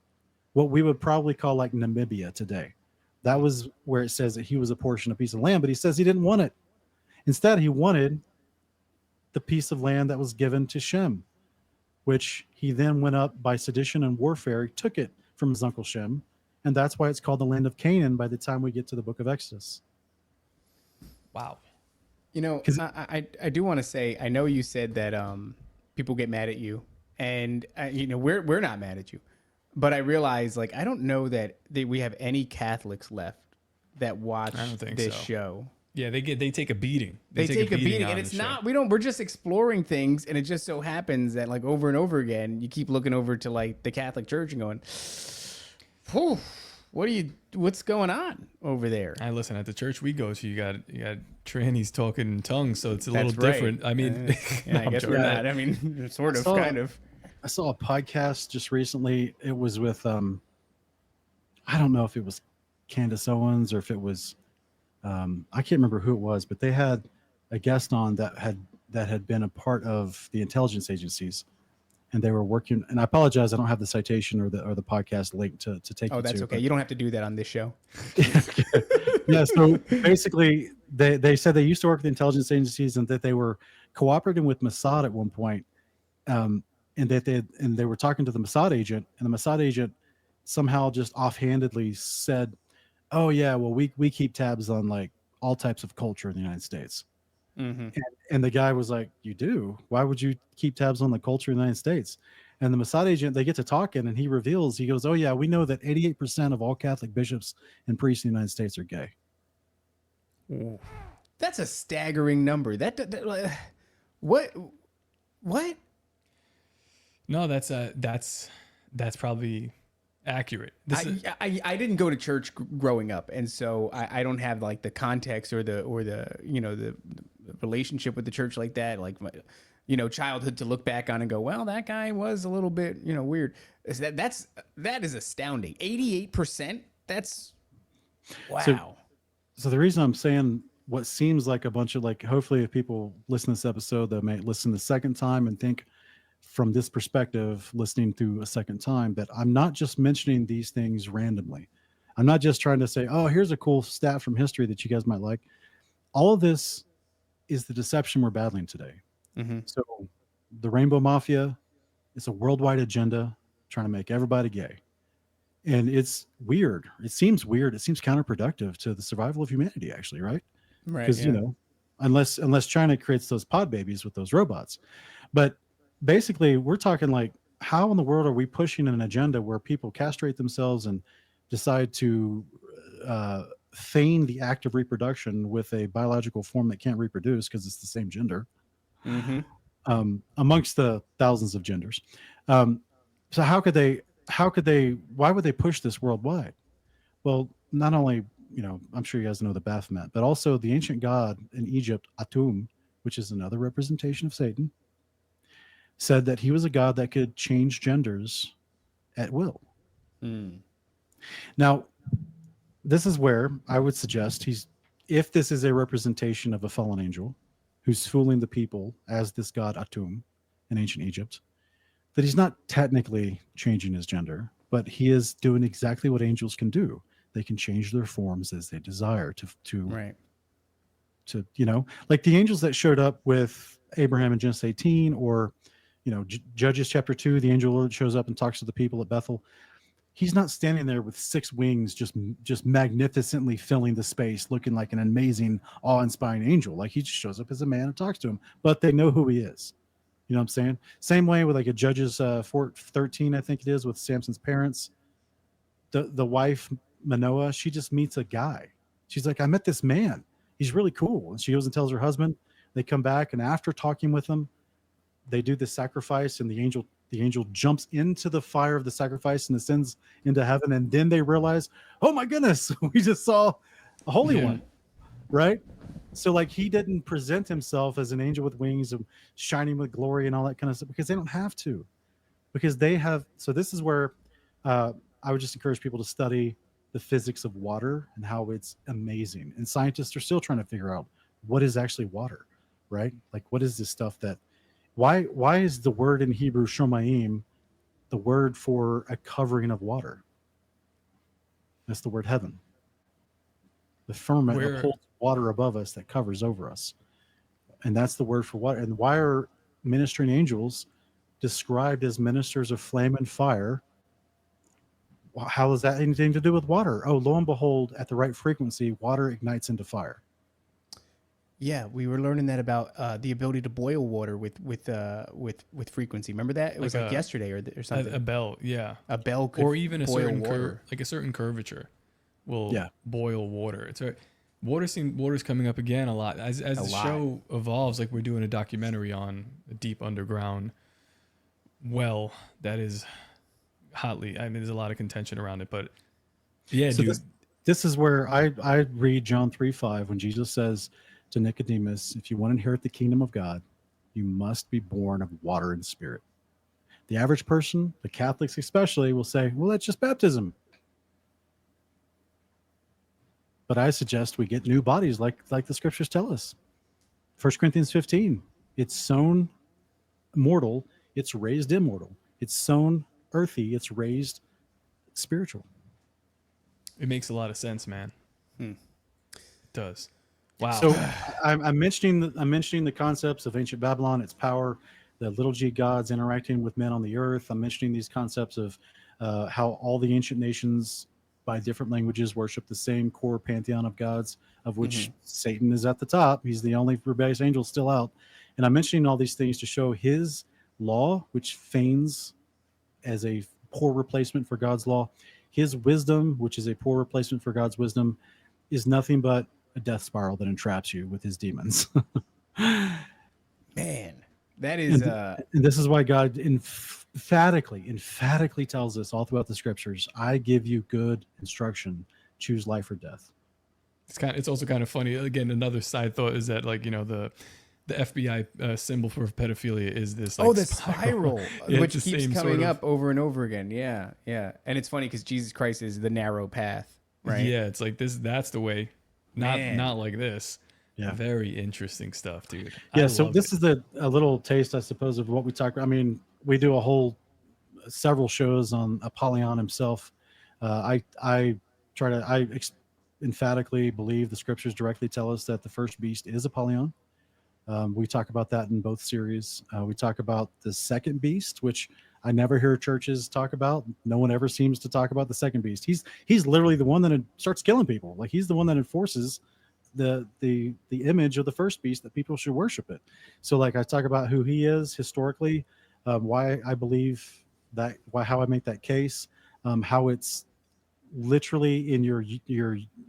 what we would probably call like Namibia today. That was where it says that he was apportioned a piece of land, but he says he didn't want it. Instead, he wanted the piece of land that was given to Shem, which he then went up by sedition and warfare. He took it from his uncle Shem, and that's why it's called the land of Canaan by the time we get to the book of Exodus. Wow. You know, I do want to say, I know you said that people get mad at you, and you know, we're not mad at you, but I realize, like, I don't know that we have any Catholics left that watch this show. Yeah, they take a beating. They take a beating, and it's not. We're just exploring things, and it just so happens that, like, over and over again, you keep looking over to like the Catholic Church and going, "Whew, what's going on over there?" I listen, at the church we go to, you got trannies talking in tongues, so it's a little different. I mean, I guess we're not. I mean, sort of, kind of. I saw a podcast just recently. It was with I don't know if it was Candace Owens or if it was I can't remember who it was, but they had a guest on that had been a part of the intelligence agencies, and they were working. And I apologize, I don't have the citation or the podcast link to take. Oh, that's okay. You don't have to do that on this show. Yeah. So basically, they said they used to work with the intelligence agencies and that they were cooperating with Mossad at one point, and that they were talking to the Mossad agent, and the Mossad agent somehow just offhandedly said, "Oh yeah, well we keep tabs on like all types of culture in the United States." Mm-hmm. And the guy was like, "You do? Why would you keep tabs on the culture in the United States?" And the Mossad agent, they get to talking, and he goes, "Oh yeah, we know that 88% of all Catholic bishops and priests in the United States are gay." Ooh. That's a staggering number. What? No, that's probably accurate. I didn't go to church growing up, and so I don't have like the context or the you know the relationship with the church like that, like my, you know, childhood to look back on and go, well, that guy was a little bit, you know, weird. That is astounding. 88%. That's wow. So the reason I'm saying what seems like a bunch of, like, hopefully if people listen to this episode, they may listen the second time and think from this perspective, listening through a second time, that I'm not just mentioning these things randomly. I'm not just trying to say, oh, here's a cool stat from history that you guys might like. All of this is the deception we're battling today. Mm-hmm. So the Rainbow Mafia is a worldwide agenda trying to make everybody gay. And it's weird. It seems weird. It seems counterproductive to the survival of humanity, actually, right? Right. Because, you know, unless China creates those pod babies with those robots. But basically, we're talking like, how in the world are we pushing an agenda where people castrate themselves and decide to feign the act of reproduction with a biological form that can't reproduce because it's the same gender, amongst the thousands of genders? So why would they push this worldwide? Well, not only, you know, I'm sure you guys know the Baphomet, but also the ancient god in Egypt, Atum, which is another representation of Satan, said that he was a god that could change genders at will. Now, this is where I would suggest if this is a representation of a fallen angel who's fooling the people as this god Atum in ancient Egypt, that he's not technically changing his gender, but he is doing exactly what angels can do. They can change their forms as they desire to you know, like the angels that showed up with Abraham in Genesis 18, or, you know, Judges chapter 2, the angel Lord shows up and talks to the people at Bethel. He's not standing there with 6 wings, just magnificently filling the space, looking like an amazing, awe-inspiring angel. Like, he just shows up as a man and talks to him, but they know who he is. You know what I'm saying? Same way with like a Judges 13, I think it is, with Samson's parents. The wife, Manoah, she just meets a guy. She's like, I met this man. He's really cool. And she goes and tells her husband. They come back, and after talking with him, they do the sacrifice, and the angel jumps into the fire of the sacrifice and ascends into heaven. And then they realize, oh my goodness, we just saw a holy one, right? So like, he didn't present himself as an angel with wings and shining with glory and all that kind of stuff, because they don't have to, because they have. So this is where I would just encourage people to study the physics of water and how it's amazing. And scientists are still trying to figure out what is actually water, right? Like, what is this stuff that Why is the word in Hebrew shomayim the word for a covering of water? That's the word heaven. The firmament Where- upholds water above us that covers over us. And that's the word for water. And why are ministering angels described as ministers of flame and fire? How does that anything to do with water? Oh, lo and behold, at the right frequency, water ignites into fire. Yeah, we were learning that about the ability to boil water with frequency. Remember that? It was like yesterday or something. A bell, yeah. A bell could Or even a boil certain water. like a certain curvature will Yeah. boil water. It's water's coming up again a lot as the lot. show evolves. Like we're doing a documentary on a deep underground well that is hotly. I mean, there's a lot of contention around it, but yeah, So dude. this is where I read John 3:5 when Jesus says to Nicodemus, if you want to inherit the kingdom of God, you must be born of water and spirit. The average person, the Catholics especially, will say, well, that's just baptism. But I suggest we get new bodies like the scriptures tell us. 1 Corinthians 15, it's sown mortal, it's raised immortal. It's sown earthy, it's raised spiritual. It makes a lot of sense, man. It does. Wow. So I'm mentioning the concepts of ancient Babylon, its power, the little g gods interacting with men on the earth. I'm mentioning these concepts of how all the ancient nations by different languages worship the same core pantheon of gods, of which Satan is at the top. He's the only rebellious angel still out. And I'm mentioning all these things to show his law, which feigns as a poor replacement for God's law. His wisdom, which is a poor replacement for God's wisdom, is nothing but a death spiral that entraps you with his demons. Man, that is and this is why God emphatically tells us all throughout the scriptures, I give you good instruction, choose life or death. It's also kind of funny. Again, another side thought is that, like, you know, the FBI symbol for pedophilia is this like the spiral, Yeah, which it's the keeps same coming sort of- up over and over again. Yeah, yeah. And it's funny because Jesus Christ is the narrow path, right? Yeah, it's like this. That's the way. Man. Not like this. Yeah. Very interesting stuff, dude. Yeah, so this is a little taste, I suppose, of what we talk about. I mean, we do a whole several shows on Apollyon himself. I emphatically believe the scriptures directly tell us that the first beast is Apollyon. We talk about that in both series. We talk about the second beast, which I never hear churches talk about. No one ever seems to talk about the second beast. He's literally the one that starts killing people. Like, he's the one that enforces the image of the first beast that people should worship it. So, like, I talk about who he is historically, why I believe that, how I make that case, how it's literally in your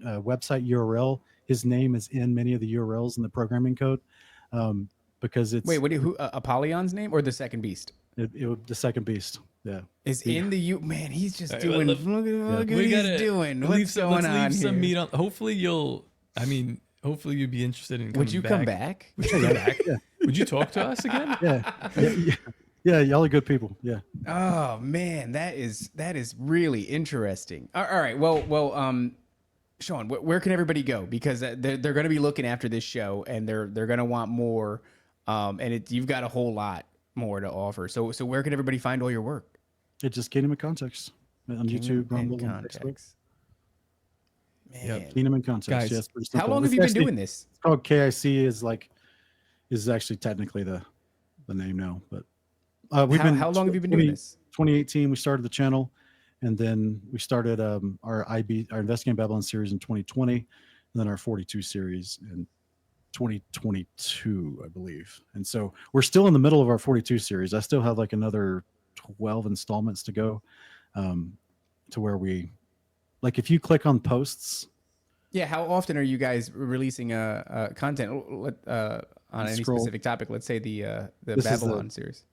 website URL. His name is in many of the URLs in the programming code, because it's Who Apollyon's name or the second beast? the second beast. Yeah, Is in the man, he's just right, doing. well, Look at what we he's gotta doing. let's What's going on leave some here? meat on. Hopefully you'll be interested in coming Would you come back? Would you come back? Would you talk to us again? yeah. Y'all are good people. Yeah. Oh man, that is really interesting. All right, well, Sean, where can everybody go? Because they're going to be looking after this show, and they're going to want more. And you've got a whole lot more to offer. So where can everybody find all your work? It's just Kingdom and Context on YouTube, Rumble, and Facebook. Context. Man, Yep. Kingdom and Context. Guys, Yes, pretty how simple. long have It's you been actually- doing this? It's called KIC. Is actually technically the name now, but How long have you been doing this? 2018 we started the channel, and then we started our Investigating Babylon series in 2020, and then our 42 series in 2022, I believe. And so we're still in the middle of our 42 series. I still have like another 12 installments to go, to where we, like, if you click on posts, Yeah, how often are you guys releasing content on any Scroll. specific topic? Let's say the This is Babylon series.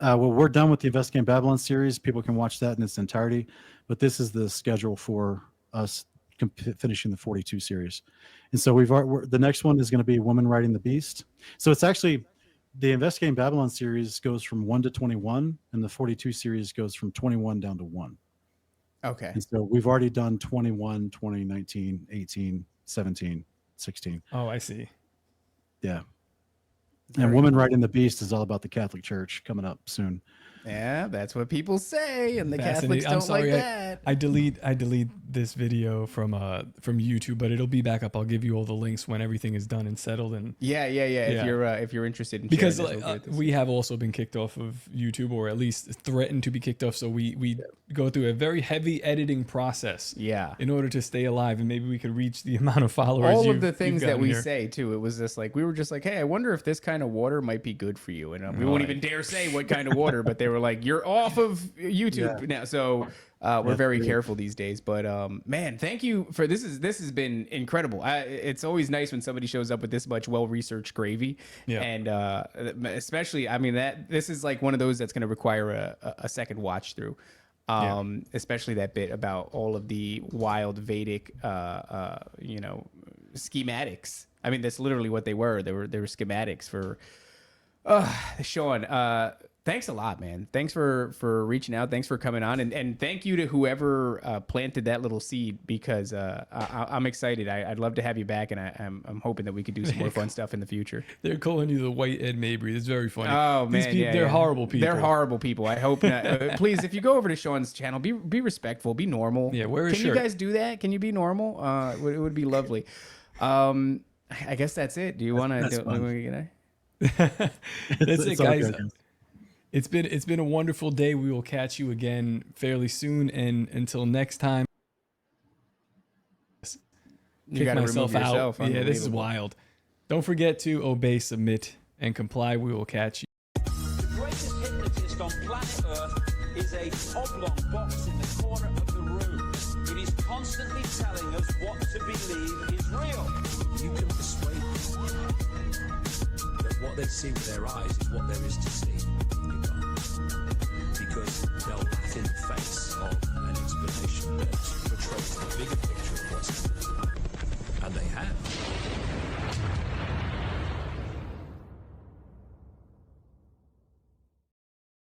well, we're done with the Investigating Babylon series. People can watch that in its entirety, but this is the schedule for us finishing the 42 series. And so the next one is going to be Woman Riding the Beast. So it's actually, the Investigating Babylon series goes from 1 to 21, and the 42 series goes from 21 down to 1. Okay. And so we've already done 21, 20, 19, 18, 17, 16. Oh, I see. Yeah. And Woman Riding the Beast is all about the Catholic Church coming up soon. Yeah, that's what people say, and the Catholics Fascinating. don't I'm sorry, like that. I delete this video from YouTube, but it'll be back up. I'll give you all the links when everything is done and settled. And Yeah. If you're interested in because sharing this, we have also been kicked off of YouTube, or at least threatened to be kicked off. So we go through a very heavy editing process. Yeah. In order to stay alive, and maybe we could reach the amount of followers. All of the things that we here. say too, it was just like we were just like, hey, I wonder if this kind of water might be good for you, and we won't even dare say what kind of water, but they were like, you're off of YouTube now, so we're very careful these days. But man, thank you for this has been incredible. It's always nice when somebody shows up with this much well-researched gravy, and especially, I mean, that this is like one of those that's going to require a second watch through. Especially that bit about all of the wild Vedic, schematics. I mean, that's literally what they were. They were schematics for. Sean, thanks a lot, man. Thanks for reaching out. Thanks for coming on, and thank you to whoever planted that little seed, because I'm excited. I'd love to have you back, and I'm hoping that we could do some more fun stuff in the future. They're calling you the White Ed Mabry. It's very funny. Oh man, These people, they're horrible people. They're horrible people. I hope not. Please, if you go over to Sean's channel, be respectful, be normal. Yeah, wear a Can shirt. you guys do that? Can you be normal? It would be lovely. I guess that's it. Do you want to? That's it, guys. Okay. It's been a wonderful day. We will catch you again fairly soon, and until next time, You got to remove yourself. Yeah, this is Unbelievable. wild. Don't forget to obey, submit, and comply. We will catch you. The greatest hypnotist on planet Earth is a oblong box in the corner of the room. It is constantly telling us what to believe is real. You can persuade them that what they see with their eyes is what there is to see. You can't. Because they'll laugh in the face of an explanation that